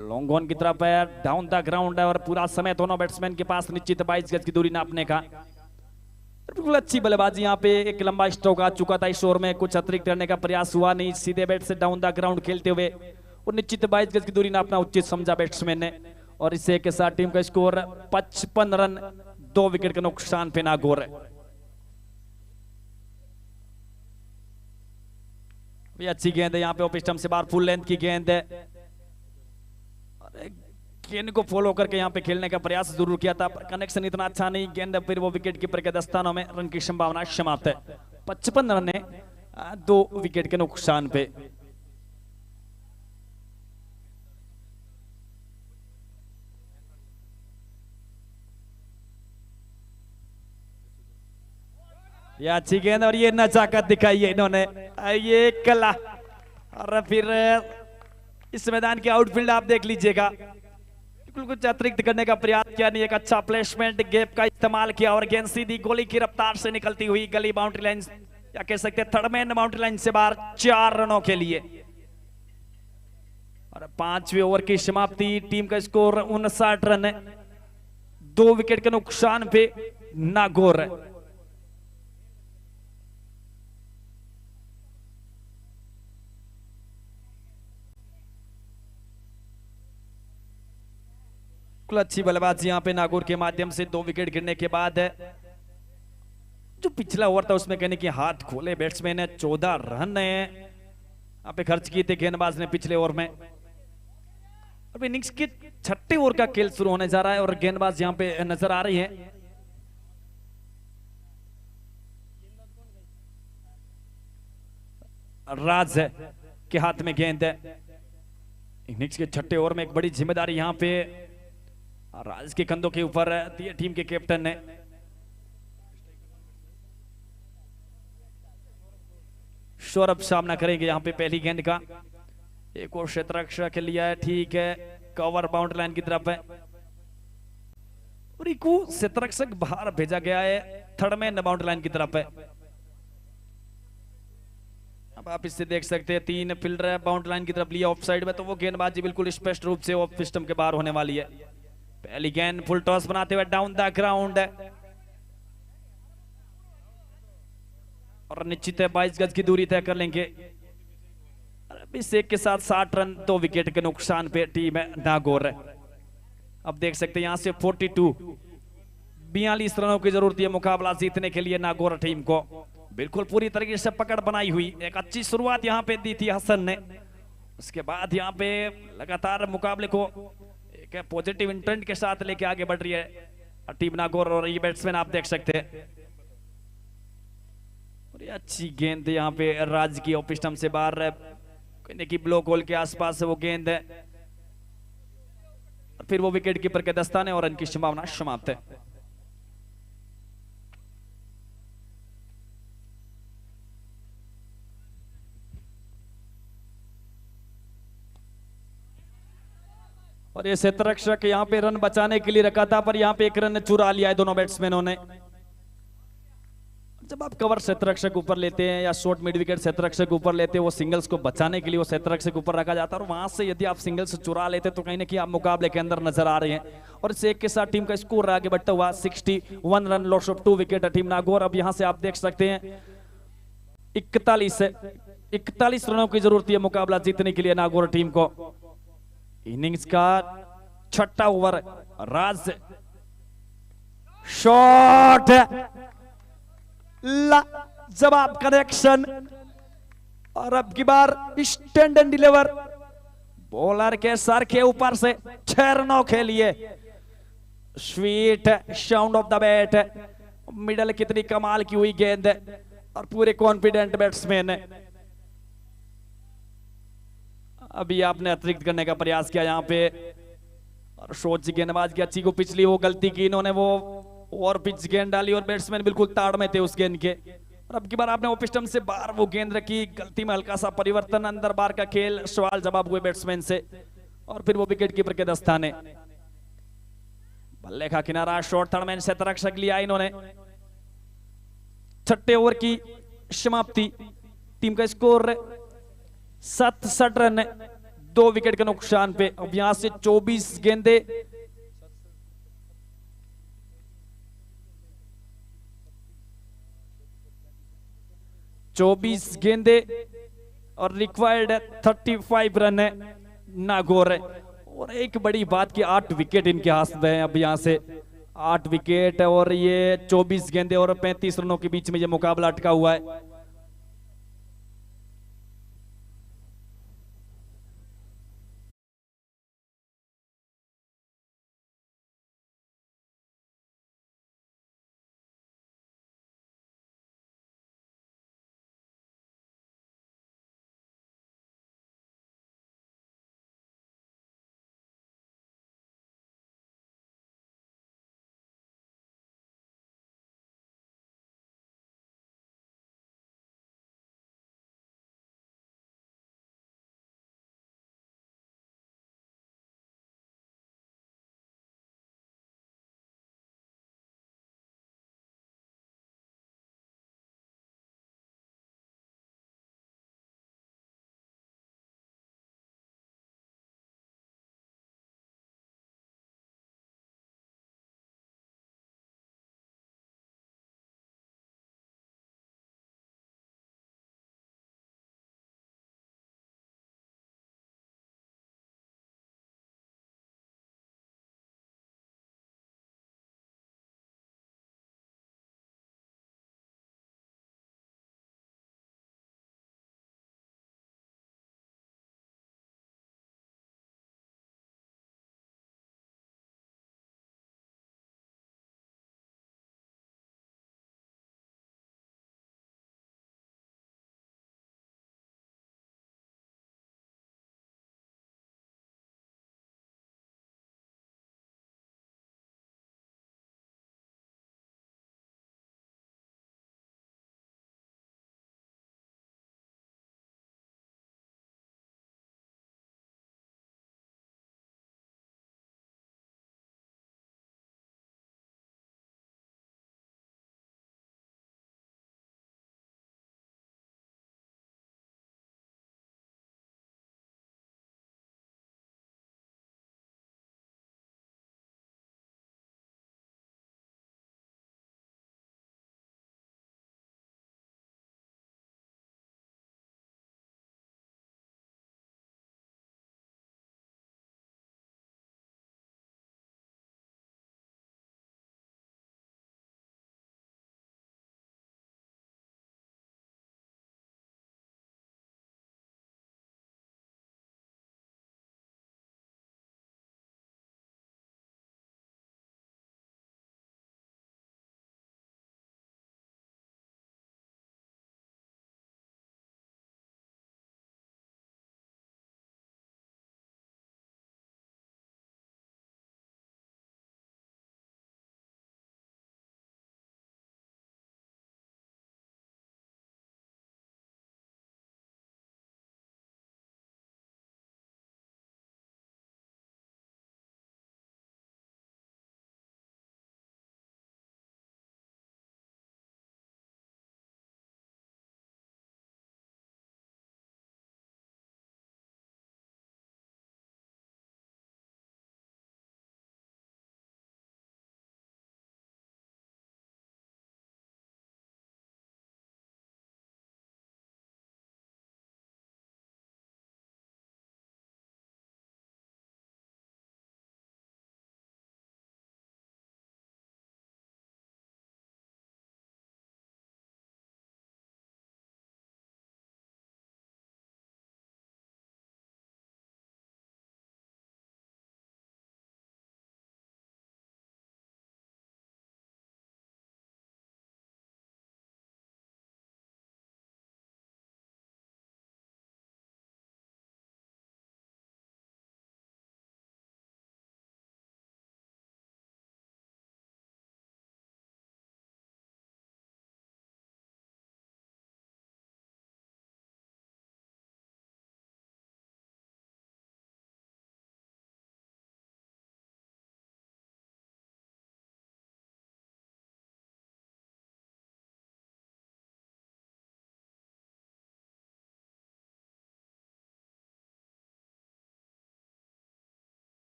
[SPEAKER 1] लॉन्ग ऑन की तरफ है, डाउन द ग्राउंड है और पूरा समय दोनों बैट्समैन के पास निश्चित 22 गज की दूरी नापने का। बिल्कुल अच्छी बल्लेबाजी, यहाँ पे एक लंबा स्ट्रोक आ चुका था इस ओवर में, कुछ अतिरिक्त करने का प्रयास हुआ नहीं, सीधे बैट से डाउन द ग्राउंड खेलते हुए और निश्चित 22 गज की दूरी नापना उचित समझा बैट्समैन ने। और इससे के साथ टीम का स्कोर 55 रन, 2 विकेट के नुकसान पे नागौर है। ये अच्छी गेंद है यहाँ पे ऑफ स्टंप से बाहर, फुल लेंथ की गेंद है, गेंद को फॉलो करके यहाँ पे खेलने का प्रयास जरूर किया था, कनेक्शन इतना अच्छा नहीं, गेंद फिर वो विकेट कीपर के दस्तानों में, रन की संभावना समाप्त है। 55 रन है, 2 विकेट के नुकसान पे। ये अच्छी गेंद और ये नजाकत दिखाई है इन्होंने, ये कला। और फिर इस मैदान के आउटफील्ड आप देख लीजिएगा, बिल्कुल कुछ अतिरिक्त करने का प्रयास किया नहीं, एक अच्छा प्लेसमेंट गैप का इस्तेमाल किया और गेंद सीधी गोली की रफ्तार से निकलती हुई गली बाउंड्री लाइन या कह सकते हैं थर्ड मैन बाउंड्री लाइन से बाहर 4 रनों के लिए। और 5वें ओवर की समाप्ति, टीम का स्कोर 59 रन है, 2 विकेट के नुकसान पे नागौर है। अच्छी बल्लेबाजी यहाँ पे नागौर के माध्यम से, 2 विकेट गिरने के बाद जो पिछला ओवर था उसमें कहने की हाथ खोले बैट्समैन ने, 14 रन है यहाँ पे खर्च किए थे गेंदबाज ने पिछले ओवर में। अब इनिंग्स के 6ठे ओवर का खेल शुरू होने जा रहा है और गेंदबाज यहाँ पे नजर आ रही है। राज के हाथ में गेंद है। इनिंग्स के 6ठे ओवर में एक बड़ी जिम्मेदारी यहाँ पे राज के कंधों के ऊपर है टीम के कैप्टन ने। सौरभ सामना करेंगे यहाँ पे पहली गेंद का, एक और क्षेत्र रक्षा के लिए है, ठीक है, कवर बाउंड्री लाइन की तरफ है और एक क्षेत्ररक्षक बाहर भेजा गया है, थर्ड मैन बाउंड्री लाइन की तरफ है। अब आप इससे देख सकते हैं 3 फील्डर बाउंड्री लाइन की तरफ लिया ऑफ साइड में, तो वो गेंदबाजी बिल्कुल स्पष्ट रूप से ऑफ स्टंप के बाहर होने वाली है। पहली गेंद फुल टॉस बनाते हुए डाउन द ग्राउंड और निश्चित है 22 गज की दूरी तय कर लेंगे। अभिषेक के साथ 60 रन 2 विकेट के नुकसान पे टीम है नागौर। अब देख सकते हैं यहां से 42 रनों की जरूरत है मुकाबला जीतने के लिए नागौर टीम को। बिल्कुल पूरी तरीके से पकड़ बनाई हुई, एक अच्छी शुरुआत यहां पे दी थी हसन ने। उसके बाद यहां पे लगातार मुकाबले को एक पॉजिटिव इंटेंट के साथ लेके आगे बढ़ रही है टीम नागौर। और ये बैट्समैन आप देख सकते हैं, और ये अच्छी गेंद यहाँ पे राज की ऑफ स्टंप से बाहर की ब्लॉक होल के आसपास वो गेंद है, फिर वो विकेट कीपर के दस्ताने और इनकी संभावना समाप्त है। और ये क्षेत्ररक्षक यहाँ पे रन बचाने के लिए रखा था, पर यहाँ पे एक रन चुरा लिया है दोनों बैट्समैनों ने। जब आप कवर क्षेत्ररक्षक ऊपर लेते हैं या शॉर्ट मिड विकेट क्षेत्ररक्षक ऊपर लेते हैं, वो सिंगल्स को बचाने के लिए वो क्षेत्ररक्षक ऊपर रखा जाता है, और वहां से यदि आप सिंगल्स चुरा लेते तो कहीं ना कहीं आप मुकाबले के अंदर नजर आ रहे हैं। और इस एक के साथ टीम का स्कोर आगे बढ़ता हुआ 61 run, loss of 2 wicket team Nagaur. अब यहां से आप देख सकते हैं 41 रनों की जरूरत है मुकाबला जीतने के लिए नागौर टीम को। इनिंग्स का 6वां ओवर, राज शॉट, जवाब कनेक्शन, और अब की बार स्टैंड एंड डिलीवर बॉलर के सर के ऊपर से 6 रनों के लिए। Sweet sound of the bat, middle कितनी कमाल की हुई गेंद है, और पूरे कॉन्फिडेंट बैट्समैन है। अभी आपने अतिरिक्त करने का प्रयास किया यहाँ पे, और सोच गेंदबाज की अच्छी को पिछली वो गलती की इन्होंने, वो और पिच गेंद डाली और बैट्समैन बिल्कुल ताड़ में थे उस गेंद के। और अब की बार आपने ऑफ स्टंप से बाहर वो गेंद रखी, गलती में हल्का सा परिवर्तन, अंदर बाहर का खेल, सवाल जवाब हुए बैट्समैन से, और फिर वो विकेट कीपर के दस्ताने। बल्ले का किनारा, शॉर्ट थर्ड मैन क्षेत्ररक्षक लिया इन्होंने। 6ठे ओवर की समाप्ति, टीम का स्कोर 67 रन, 2 विकेट के नुकसान पे। अब यहां से 24 गेंदे, और रिक्वायर्ड 35 रन है नागौर है। और एक बड़ी बात कि 8 विकेट इनके हाथ में है। अब यहां से 8 विकेट और ये 24 गेंदे और 35 रनों के बीच में ये मुकाबला अटका हुआ है।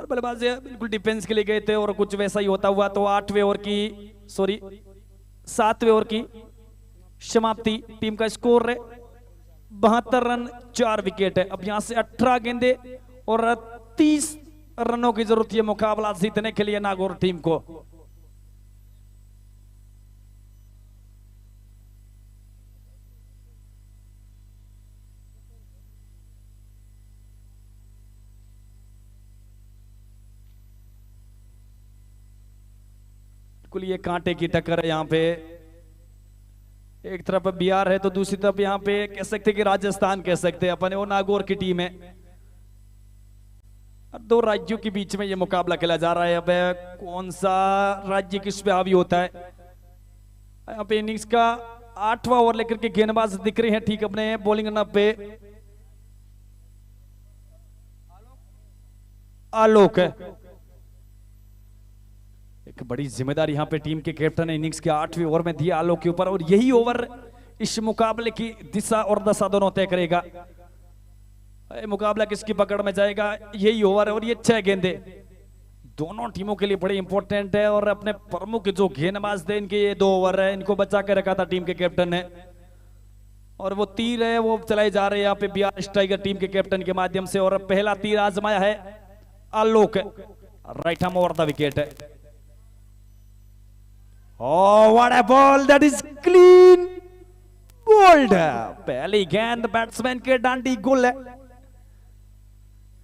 [SPEAKER 1] और बल्लेबाज बिल्कुल डिफेंस के लिए गए थे और कुछ वैसा ही होता हुआ तो 8वें ओवर की 7वें ओवर की समाप्ति। टीम का स्कोर है 72 रन 4 विकेट है। अब यहां से 18 गेंदे और 30 रनों की जरूरत है मुकाबला जीतने के लिए नागौर टीम को। बिल्कुल ये कांटे की टक्कर है यहाँ पे। एक तरफ बिहार है तो दूसरी तरफ यहाँ पे कह सकते कि राजस्थान कह सकते हैं अपने, वो नागौर की टीम है। दो राज्यों के बीच में ये मुकाबला खेला जा रहा है। अब कौन सा राज्य किस पे हावी होता है। यहाँ पे इनिंग्स का 8वां ओवर लेकर के गेंदबाज दिख रहे हैं ठीक अपने बॉलिंग नब पे। आलोक है। एक बड़ी जिम्मेदारी यहाँ पे टीम के कैप्टन ने इनिंग्स के 8वें ओवर में दिया आलोक के ऊपर और यही ओवर इस मुकाबले की दिशा और दशा दोनों तय करेगा। मुकाबला किसकी पकड़ में जाएगा यही ओवर है। और ये 6 गेंदे दोनों टीमों के लिए बड़े इंपॉर्टेंट है और अपने प्रमुख जो गेंदबाज थे इनके ये 2 ओवर है, इनको बचा के रखा था टीम के कैप्टन ने। और वो तीर है वो चलाए जा रहे हैं यहाँ पे बिहार स्ट्राइकर टीम के कैप्टन के माध्यम से। और पहला तीर आजमाया है Alok, right hand over the wicket है। Oh, what a ball! That is clean bowled. पहली गेंद बैट्समैन के डांडी गोल है।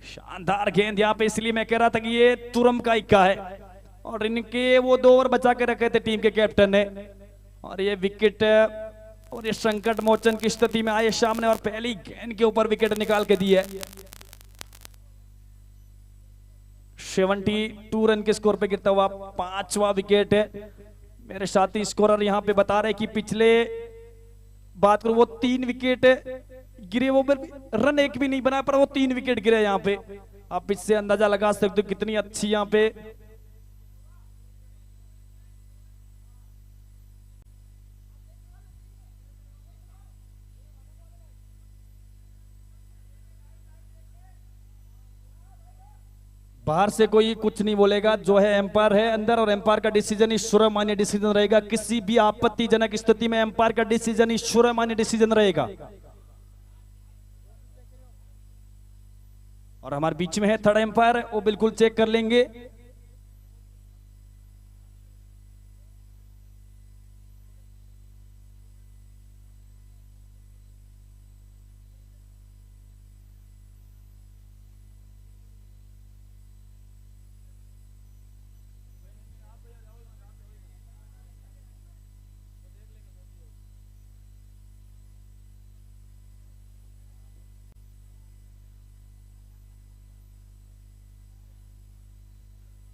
[SPEAKER 1] शानदार गेंद यहाँ पे, इसलिए मैं कह रहा था कि ये तुरम का इक्का है। और इनके वो 2 ओवर बचा के रखे थे टीम के कैप्टन ने। और ये विकेट और ये संकट मोचन की स्थिति में आए सामने और पहली गेंद के ऊपर विकेट निकाल के दी है। 72 रन के स्कोर पे गिरता हुआ 5वां विकेट है। मेरे साथी स्कोरर यहां पे बता रहे कि पिछले बात करूं वो 3 विकेट गिरे, वो रन एक भी नहीं बना पर वो 3 विकेट गिरे यहां पे। आप इससे अंदाजा लगा सकते हो कितनी अच्छी यहां पे बाहर से कोई कुछ नहीं बोलेगा, जो है एम्पायर है अंदर और एम्पायर का डिसीजन ईश्वर मान्य डिसीजन रहेगा। किसी भी आपत्तिजनक स्थिति में एम्पायर का डिसीजन ईश्वर मान्य डिसीजन रहेगा। और हमारे बीच में है थर्ड एम्पायर, वो बिल्कुल चेक कर लेंगे।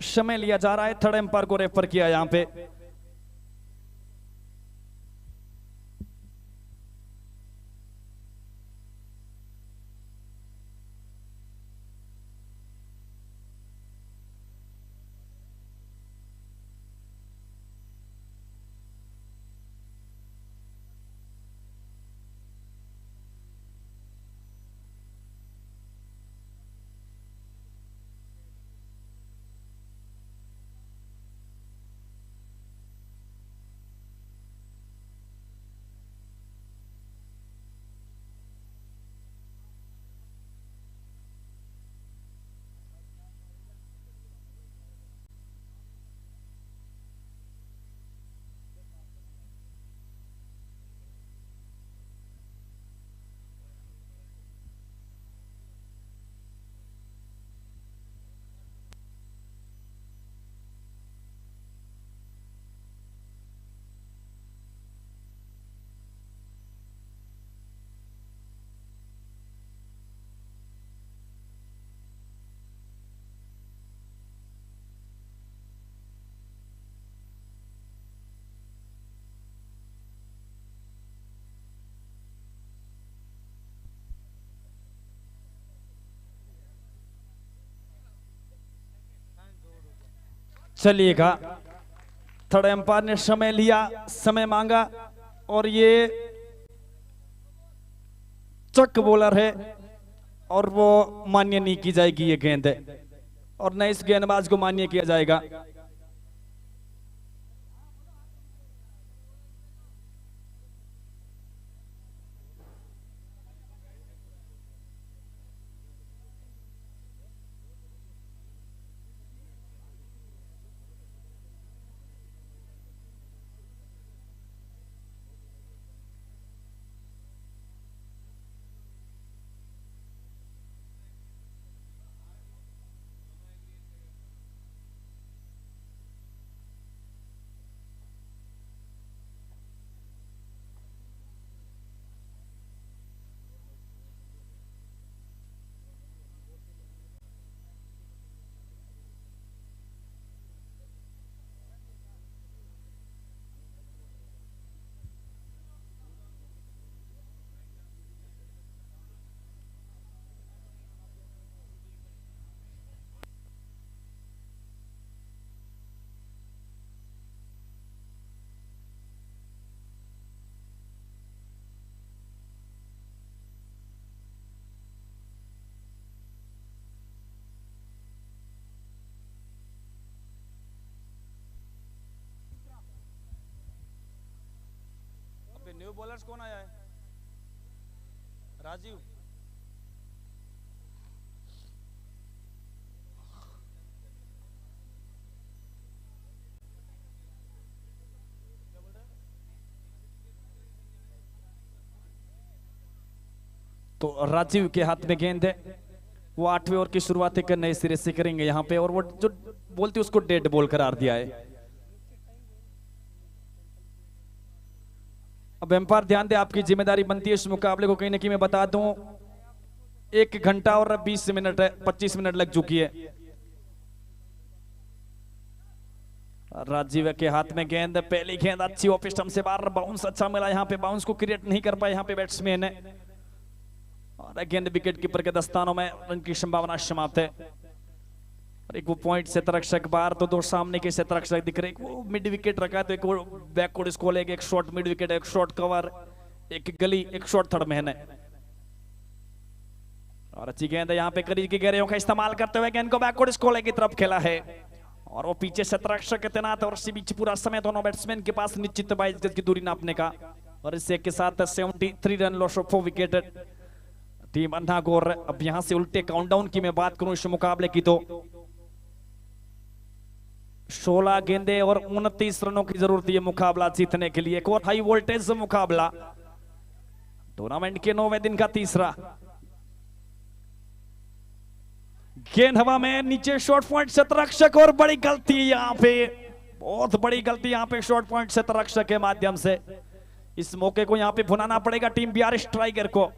[SPEAKER 1] समय लिया जा रहा है, थर्ड एम्पायर को रेफर किया यहां पे। चलिएगा, थर्ड एम्पायर ने समय लिया, समय मांगा और ये चक बॉलर है और वो मान्य नहीं की जाएगी ये गेंद है। और न इस गेंदबाज को मान्य किया जाएगा। न्यू बॉलर्स कौन आया है? राजीव। तो राजीव के हाथ में गेंद है, वो 8वें ओवर की शुरुआत एक नए सिरे से करेंगे यहाँ पे, और वो जो बोलते उसको डेड बॉल करार दिया है। अब एम्पायर ध्यान दे, आपकी जिम्मेदारी बनती है इस मुकाबले को कहीं ना कहीं मैं बता दूं 1 घंटा और 20 मिनट 25 मिनट लग चुकी है। राजीव के हाथ में गेंद, पहली गेंद अच्छी ऑफ स्टंप से बाहर, बाउंस अच्छा मिला यहाँ पे, बाउंस को क्रिएट नहीं कर पाए यहाँ पे बैट्समैन है, और गेंद विकेट कीपर के दस्तानों में, रन की संभावना समाप्त है। और एक वो पॉइंट से तरक्षक बाहर, तो 2 सामने के से तरक्षक दिख रहे, एक वो मिड विकेट रखा है, तो एक वो बैकवर्ड स्कोर, एक शॉर्ट मिड विकेट, एक शॉर्ट कवर, एक गली, एक शॉर्ट थर्ड मैन है। और अच्छी गेंद है यहाँ पे, करीब की गहराइयों का इस्तेमाल करते हुए गेंद को बैकवर्ड स्कोर की तरफ खेला है, और वो पीछे से तरक्षक तैनात, और इसी बीच पूरा समय दोनों बैट्समैन के पास निश्चित 22 गज की दूरी नापने का, और इससे के साथ 73 run loss of 4 wicket team Anna Gaur. अब यहां से उल्टे काउंटडाउन की मैं बात करूं इस मुकाबले की, तो 16 गेंदे और 29 रनों की जरूरत है मुकाबला जीतने के लिए। एक और हाई वोल्टेज मुकाबला, टूर्नामेंट के 9वें दिन का तीसरा। गेंद हवा में, नीचे शॉर्ट पॉइंट से तरक्षक, और बड़ी गलती यहाँ पे, बहुत बड़ी गलती यहाँ पे शॉर्ट पॉइंट से तरक्षक के माध्यम से। इस मौके को यहाँ पे भुनाना पड़ेगा टीम बिहार स्ट्राइकर को,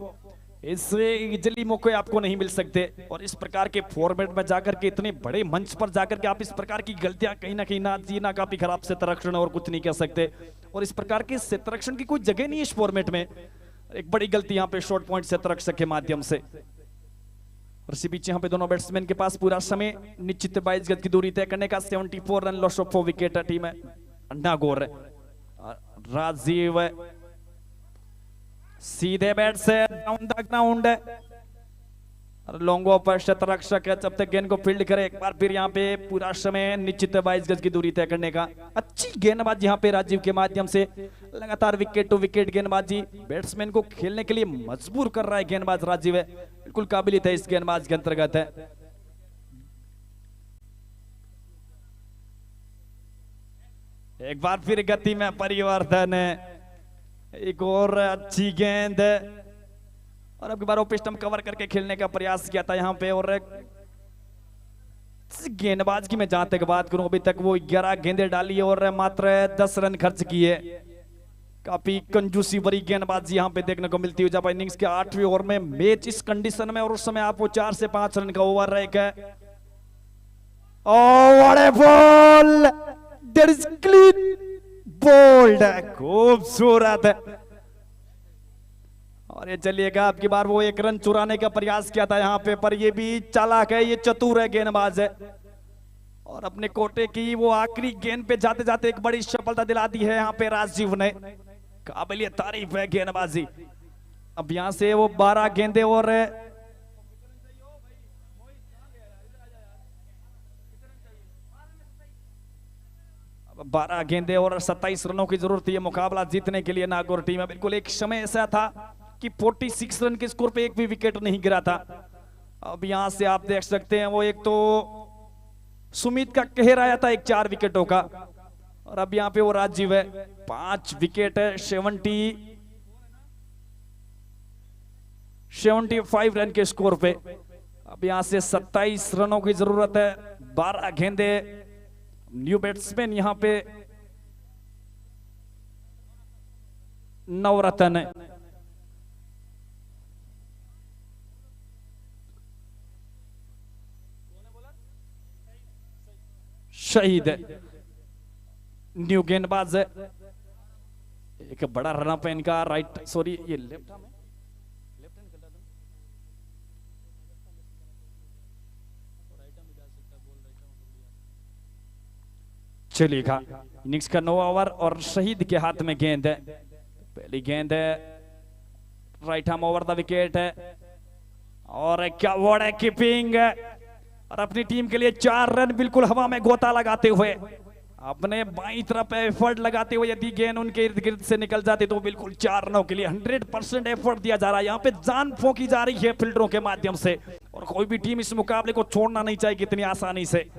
[SPEAKER 1] इससे इजीली मौके आपको नहीं मिल सकते, और इस प्रकार के फॉर्मेट में जाकर के, इतने बड़े मंच पर जाकर के आप इस प्रकार की गलतियां कहीं ना कहीं ना जीना काफी खराब से तरक्षण, और कुछ नहीं कह सकते, और इस प्रकार के तरक्षण की कोई जगह नहीं है इस फॉर्मेट में। एक बड़ी गलती यहाँ पे शॉर्ट पॉइंट से तरक्षक के माध्यम से। और इसी बीच यहाँ पे दोनों बैट्समैन के पास पूरा समय निश्चित 22 गज की दूरी तय करने का, 74 run loss of 4 wicket team है अन्ना गौर। राजीव सीधे बैट से डाउन द ग्राउंड, लॉन्गो पर शतरक्षक है, जब तक गेंद को फील्ड करे, एक बार फिर यहाँ पे पूरा समय निश्चित 22 गज की दूरी तय करने का। अच्छी गेंदबाजी यहाँ पे राजीव के माध्यम से, लगातार विकेट टू विकेट गेंदबाजी, बैट्समैन को खेलने के लिए मजबूर कर रहा है गेंदबाज राजीव है, बिल्कुल काबिलियत है इस गेंदबाज के अंतर्गत है। एक बार फिर गति में परिवर्तन है, एक और अच्छी गेंद, और अब की बार ओपन स्टंप कवर करके खेलने का प्रयास किया था यहाँ पे। और गेंदबाज की मैं जहां तक बात करूं, अभी तक वो 11 गेंदें डाली और मात्र 10 रन खर्च किए, काफी कंजूसी भरी गेंदबाजी यहाँ पे देखने को मिलती है। जब इनिंग्स के 8वें ओवर में मैच इस कंडीशन में, और उस समय आपको 4 से 5 रन का ओवर एक है, ball there is clean bowled, खूबसूरत। और ये चलिएगा, अब की बार वो 1 रन चुराने का प्रयास किया था यहाँ पे, पर ये भी चालाक है, ये चतुर है गेंदबाज है, और अपने कोटे की वो आखिरी गेंद पे जाते जाते एक बड़ी सफलता दिला दी है यहाँ पे राजीव ने, काबिलियत तारीफ है गेंदबाजी। अब यहाँ से वो 12 गेंदे और 12 गेंदे और 27 रनों की जरूरत है मुकाबला जीतने के लिए नागौर टीम है। बिल्कुल एक समय ऐसा था कि 46 रन के स्कोर पे एक भी विकेट नहीं गिरा था। अब यहां से आप देख सकते हैं वो एक तो सुमित का कहर आया था एक 4 विकेटों का, और अब यहां पे वो राजीव है 5 विकेट है 75 रन के स्कोर पे। अब यहां से 27 रनों की जरूरत है, 12 गेंदे। न्यू बैट्समैन यहां पे नवरत्न है। शहीद है, न्यू गेंदबाज है। एक बड़ा रनअप है इनका, राइट सॉरी ये लेफ्ट में चलेगा। इनिंग्स का 9 ओवर और शहीद के हाथ में गेंद है। पहली गेंद है, right arm over the wicket है, और क्या वर्ड है कीपिंग, और अपनी टीम के लिए 4 रन बिल्कुल हवा में गोता लगाते हुए, अपने बाईं तरफ एफर्ट लगाते हुए यदि गेंद उनके इर्द गिर्द से निकल जाती तो बिल्कुल 4 रनों के लिए 100% एफर्ट दिया जा रहा है। यहाँ पे जान फूंकी जा रही है फील्डरों के माध्यम से, और कोई भी टीम इस मुकाबले को छोड़ना नहीं चाहिए इतनी आसानी से।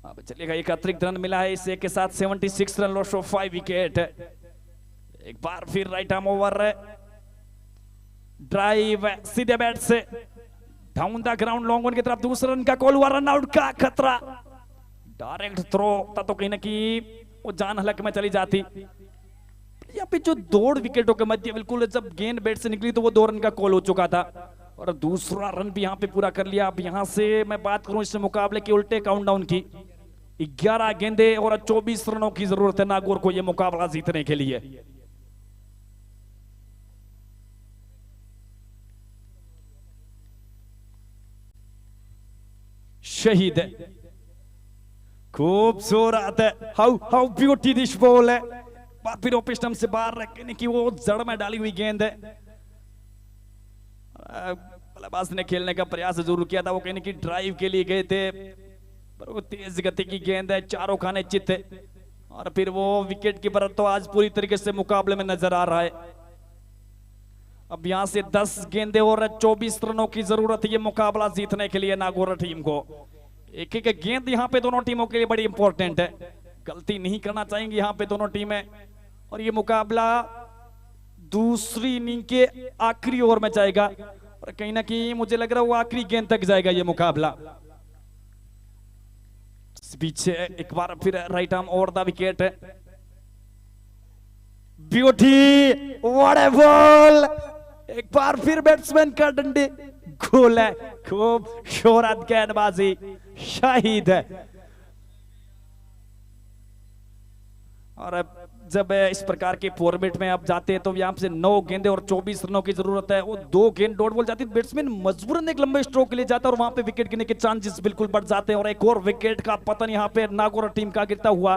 [SPEAKER 1] अब चलिएगा, एक अतिरिक्त रन मिला है इसे के साथ 76 रन, लॉस ऑफ 5 विकेट। एक बार फिर राइट आर्म ओवर, ड्राइव सीधे बैट से down the ground long on की तरफ, दूसरे रन का कॉल हुआ, रन आउट का खतरा, डायरेक्ट थ्रो था तो कहीं ना कहीं वो जान हलक में चली जाती। यहाँ पे जो 2 विकेटों के मध्य बिल्कुल जब गेंद बैट से निकली तो वो 2 रन का कॉल हो चुका था, और दूसरा रन भी यहाँ पे पूरा कर लिया। अब यहाँ से मैं बात करूं इस मुकाबले के उल्टे काउंटडाउन की, 11 गेंदे और 24 रनों की जरूरत है नागौर को ये मुकाबला जीतने के लिए। शहीद है, खूबसूरत है, हाउ ब्यूटी दिस बॉल है, फिर ओपन स्टंप से बाहर रखने की वो जड़ में डाली हुई गेंद है। बल्लेबाज ने खेलने का प्रयास जरूर किया था, वो कहने की ड्राइव के लिए गए थे, पर वो तेज गति की गेंद है, चारों खाने चित है, और फिर वो विकेट कीपर तो आज पूरी तरीके से मुकाबले में नजर आ रहा है। अब यहां से 10 गेंदे और 24 रनों की जरूरत है ये मुकाबला जीतने के लिए नागौर टीम को। एक एक गेंद यहाँ पे दोनों टीमों के लिए बड़ी इंपॉर्टेंट है, गलती नहीं करना चाहेंगे यहाँ पे दोनों टीमें, और ये मुकाबला दूसरी इनिंग के आखिरी ओवर में जाएगा, और कहीं ना कहीं मुझे लग रहा है वो आखिरी गेंद तक जाएगा ये मुकाबला। पीछे एक बार फिर right arm over the wicket, beauty, what A ball, एक बार फिर बैट्समैन का डंडे, गोल है, खूब शोहरत गेंदबाजी, शहीद है। और जब इस प्रकार के फॉर्मेट में आप जाते हैं तो यहाँ से 9 गेंदे और 24 रनों की जरूरत है, वो 2 गेंद डॉट बॉल जाती है, बैट्समैन मजबूरन एक लंबे स्ट्रोक के लिए जाता है, और वहां पे विकेट गिरने के चांसेस बिल्कुल बढ़ जाते हैं, और एक और विकेट का पतन यहाँ पे नागौर टीम का गिरता हुआ।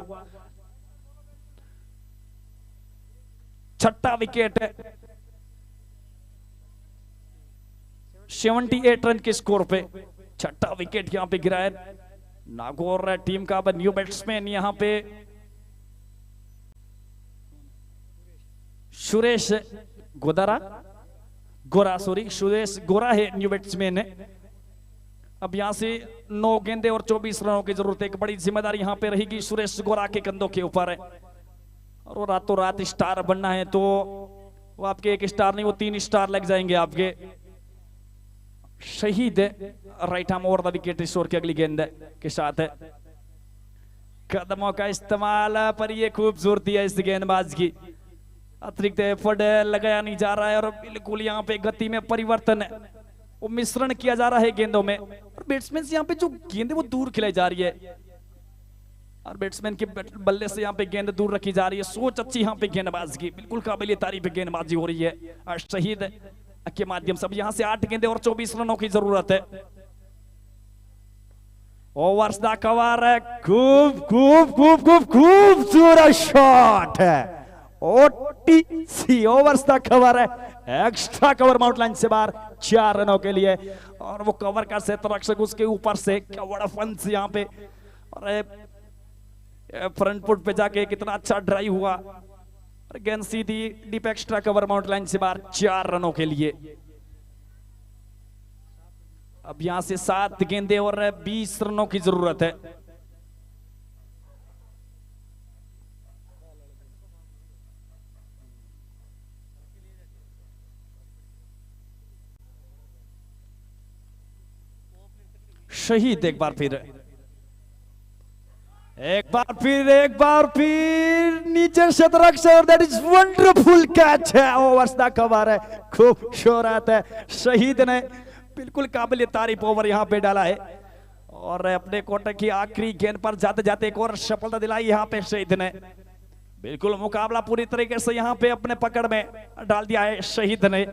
[SPEAKER 1] 6ठा विकेट है 78 रन के स्कोर पे, 6ठा विकेट यहाँ पे गिरा है नागौर टीम का। न्यू बैट्समैन यहाँ पे सुरेश सुरेश गोरा है, न्यू बैट्समैन है। अब यहां से 9 गेंदे और 24 रनों की जरूरत है, एक बड़ी जिम्मेदारी यहां पे रहेगी सुरेश गोरा के कंधों के ऊपर है, और वो रातों रात स्टार बनना है तो वो आपके 1 स्टार नहीं वो 3 स्टार लग जाएंगे आपके। शहीद है, right arm over the wicket इस ओवर की अगली गेंद के साथ है, कदमों का इस्तेमाल, पर ये खूबसूरती है इस गेंदबाज की, अतिरिक्त एफर्ट लगाया नहीं जा रहा है, और बिल्कुल यहाँ पे गति में परिवर्तन है, वो मिश्रण किया जा रहा है गेंदों में, और बैट्समैन से यहाँ पे जो गेंद है वो दूर खिलाई जा रही है, और बैट्समैन के बल्ले से यहाँ पे गेंद दूर रखी जा रही है। सोच अच्छी यहाँ पे गेंदबाज की, बिल्कुल काबिल तारीफ गेंदबाजी हो रही है शहीद के माध्यम से। यहाँ से 8 गेंदे और 24 रनों की जरूरत है। ओवर्स द कवर है, खूबसूरत शॉट है, ओटीसी ओवर्स द कवर है, एक्स्ट्रा कवर माउंट लाइन से बाहर 4 रनों के लिए, और वो कवर का क्षेत्र रक्षक उसके ऊपर से, क्या बड़ा फंस यहाँ पे, और फ्रंट फुट पे जाके कितना अच्छा ड्राइव हुआ, गेंद सीधी डीप एक्स्ट्रा कवर माउंट लाइन से बाहर 4 रनों के लिए। अब यहां से 7 गेंदे और 20 रनों की जरूरत है। शहीद एक बार फिर, एक बार फिर नीचे शतरक से, और दैट इज वंडरफुल कैच है, ओवर्स दा कवर है, खूब शोरात है। शहीद ने बिल्कुल काबिल तारीफ ओवर यहां पे डाला है और अपने कोटे की आखिरी गेंद पर जाते जाते एक और सफलता दिलाई यहां पे शहीद ने। बिल्कुल मुकाबला पूरी तरीके से यहां पे अपने पकड़ में डाल दिया है शहीद ने,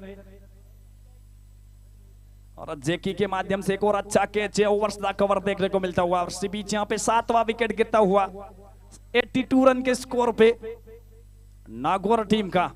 [SPEAKER 1] और जेकी के माध्यम से एक और अच्छा कैच है, ओवर्स दा कवर देखने को मिलता हुआ। और बीच यहाँ पे 7वां विकेट गिरता हुआ 82 रन के स्कोर पे नागौर टीम का।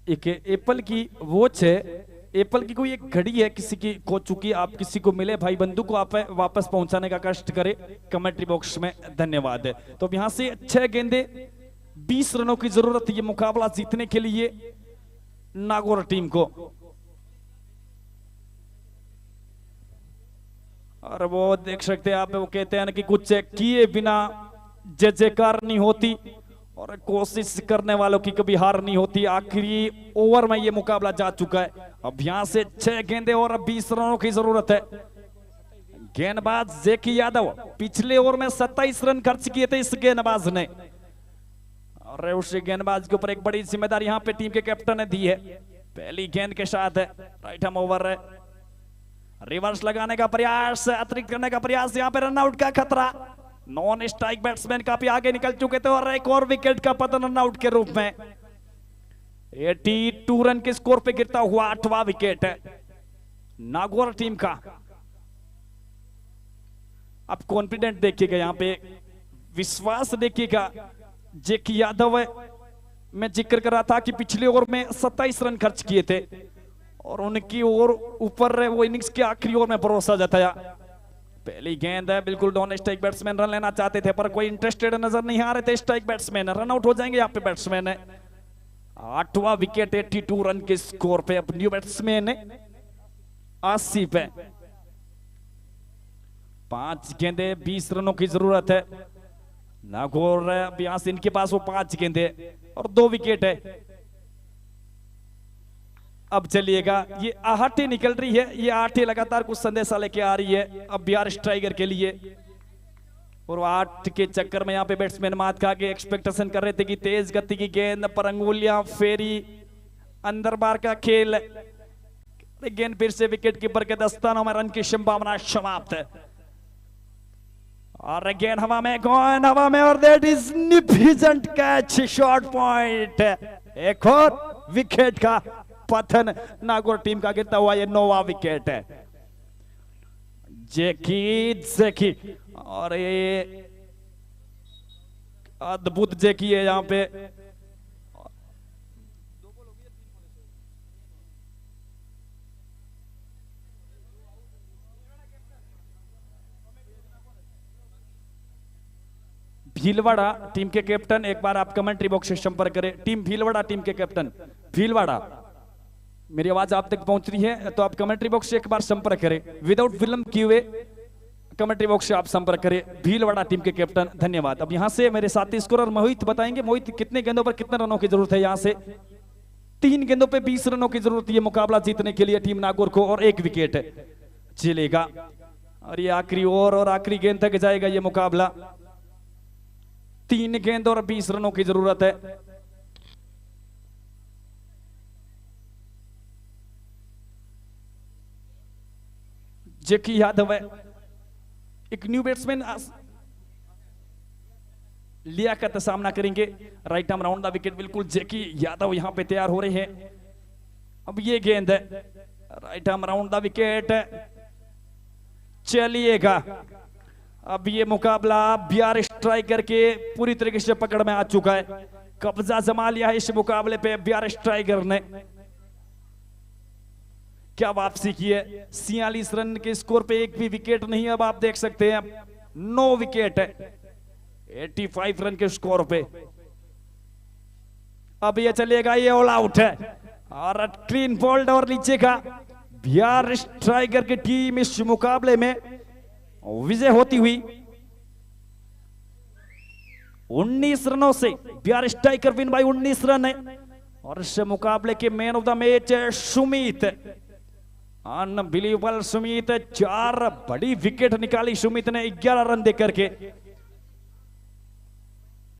[SPEAKER 1] एक एप्पल की वॉच है, एप्पल की कोई एक घड़ी है किसी की खो चुकी, आप किसी को मिले भाई बंधु को आप वापस पहुंचाने का कष्ट करें कमेंट्री बॉक्स में, धन्यवाद। तो अब यहां से 6 गेंदे 20 रनों की जरूरत है ये मुकाबला जीतने के लिए नागौर टीम को। और वो देख सकते हैं आप, वो कहते हैं कि कुछ किए बिना जय जयकार नहीं होती और कोशिश करने वालों की कभी हार नहीं होती। आखिरी ओवर में ये मुकाबला जा चुका है। अब यहां से 6 गेंदे और 20 रनों की जरूरत है। गेंदबाज जेकी यादव पिछले ओवर में 27 रन खर्च किए थे इस गेंदबाज ने, और उस गेंदबाज के ऊपर एक बड़ी जिम्मेदारी यहां पे टीम के कैप्टन ने दी है। पहली गेंद के साथ है राइट हैंड ओवर है, रिवर्स लगाने का प्रयास, अतिरिक्त करने का प्रयास, यहां पे रनआउट का खतरा। नॉन स्ट्राइक बैट्समैन काफी आगे निकल चुके थे और एक और विकेट का पतन रनआउट के रूप में। 82 रन के स्कोर पे गिरता हुआ 8वां विकेट है नागौर टीम का। अब कॉन्फिडेंट देखिएगा, यहां पे विश्वास देखिएगा। जेकी यादव मैं जिक्र कर रहा था कि पिछले ओवर में 27 रन खर्च किए थे और उनकी ओर ऊपर वो इनिंग्स के आखिरी ओवर में भरोसा जताया। पहली गेंद है, बिल्कुल नॉन स्ट्राइक बैट्समैन रन लेना चाहते थे पर कोई इंटरेस्टेड नजर नहीं आ रहे थे स्ट्राइक बैट्समैन, रन आउट हो जाएंगे यहाँ पे बैट्समैन है। 8वां विकेट 82 रन के स्कोर पे। अब न्यू बैट्समैन 80 पे, 5 गेंदे 20 रनों की जरूरत है नागौर। अब यहां से इनके पास वो 5 गेंदे और 2 विकेट है। अब चलिएगा, ये आहटे निकल रही है, ये आहटे लगातार कुछ संदेशा लेके आ रही है अब बिहार स्ट्राइकर के लिए। और 8 के चक्कर में यहाँ पे बैट्समैन मात खा के एक्सपेक्टेशन कर रहे थे कि तेज गति की गेंद पर अंगुलियां फेरी, अंदर बार का खेल। गेंद फिर से विकेट कीपर के दस्तानों में, रन की संभावना समाप्त है। और गेंद हवा में, गेंद हवा में, और that is magnificent catch, short point. एक और विकेट का पतन नागौर टीम का गिरता हुआ, ये 9वां विकेट है। जेकी और ये अद्भुत जेकी है यहां पे। भीलवाड़ा टीम के कैप्टन, एक बार आप कमेंट्री बॉक्स से संपर्क करें। टीम भीलवाड़ा टीम के कैप्टन, भीलवाड़ा मेरी आवाज आप तक पहुंच रही है तो आप कमेंट्री बॉक्स से एक बार संपर्क करें, विदाउट विलंब किए हुए कमेंट्री बॉक्स से आप संपर्क करें। भीलवाड़ा टीम के कैप्टन, धन्यवाद। अब यहां से मेरे साथी स्कोरर मोहित बताएंगे, मोहित कितने गेंदों पर कितने रनों की जरूरत है। यहां से 3 गेंदों पे 20 रनों की जरूरत है मुकाबला जीतने के लिए टीम नागौर को, और 1 विकेट चलेगा। और ये आखिरी ओवर और आखिरी गेंद तक जाएगा ये मुकाबला। 3 गेंद और 20 रनों की जरूरत है। जेकी यादव है, एक न्यू बैट्समैन लियाकत सामना करेंगे। Right arm round the wicket, बिल्कुल जैकी यादव यहां पे तैयार हो रहे हैं। अब ये गेंद right arm round the wicket चलिएगा। अब ये मुकाबला बिहार स्ट्राइकर के पूरी तरीके से पकड़ में आ चुका है। कब्जा जमा लिया है इस मुकाबले पे बिहार स्ट्राइकर ने। क्या वापसी की है, 46 रन के स्कोर पे एक भी विकेट नहीं। अब आप देख सकते हैं 9 विकेट है 85 रन के स्कोर पे। अब ये चलेगा, ये ऑल आउट है और क्लीन बोल्ड और नीचे का बिहार स्ट्राइकर की टीम इस मुकाबले में विजय होती हुई 19 रनों से। Bihar striker win bye 19 run है और इस मुकाबले के man of the match Sumit. Unbelievable Sumit, 4 बड़ी विकेट निकाली सुमित ने 11 रन देकर के।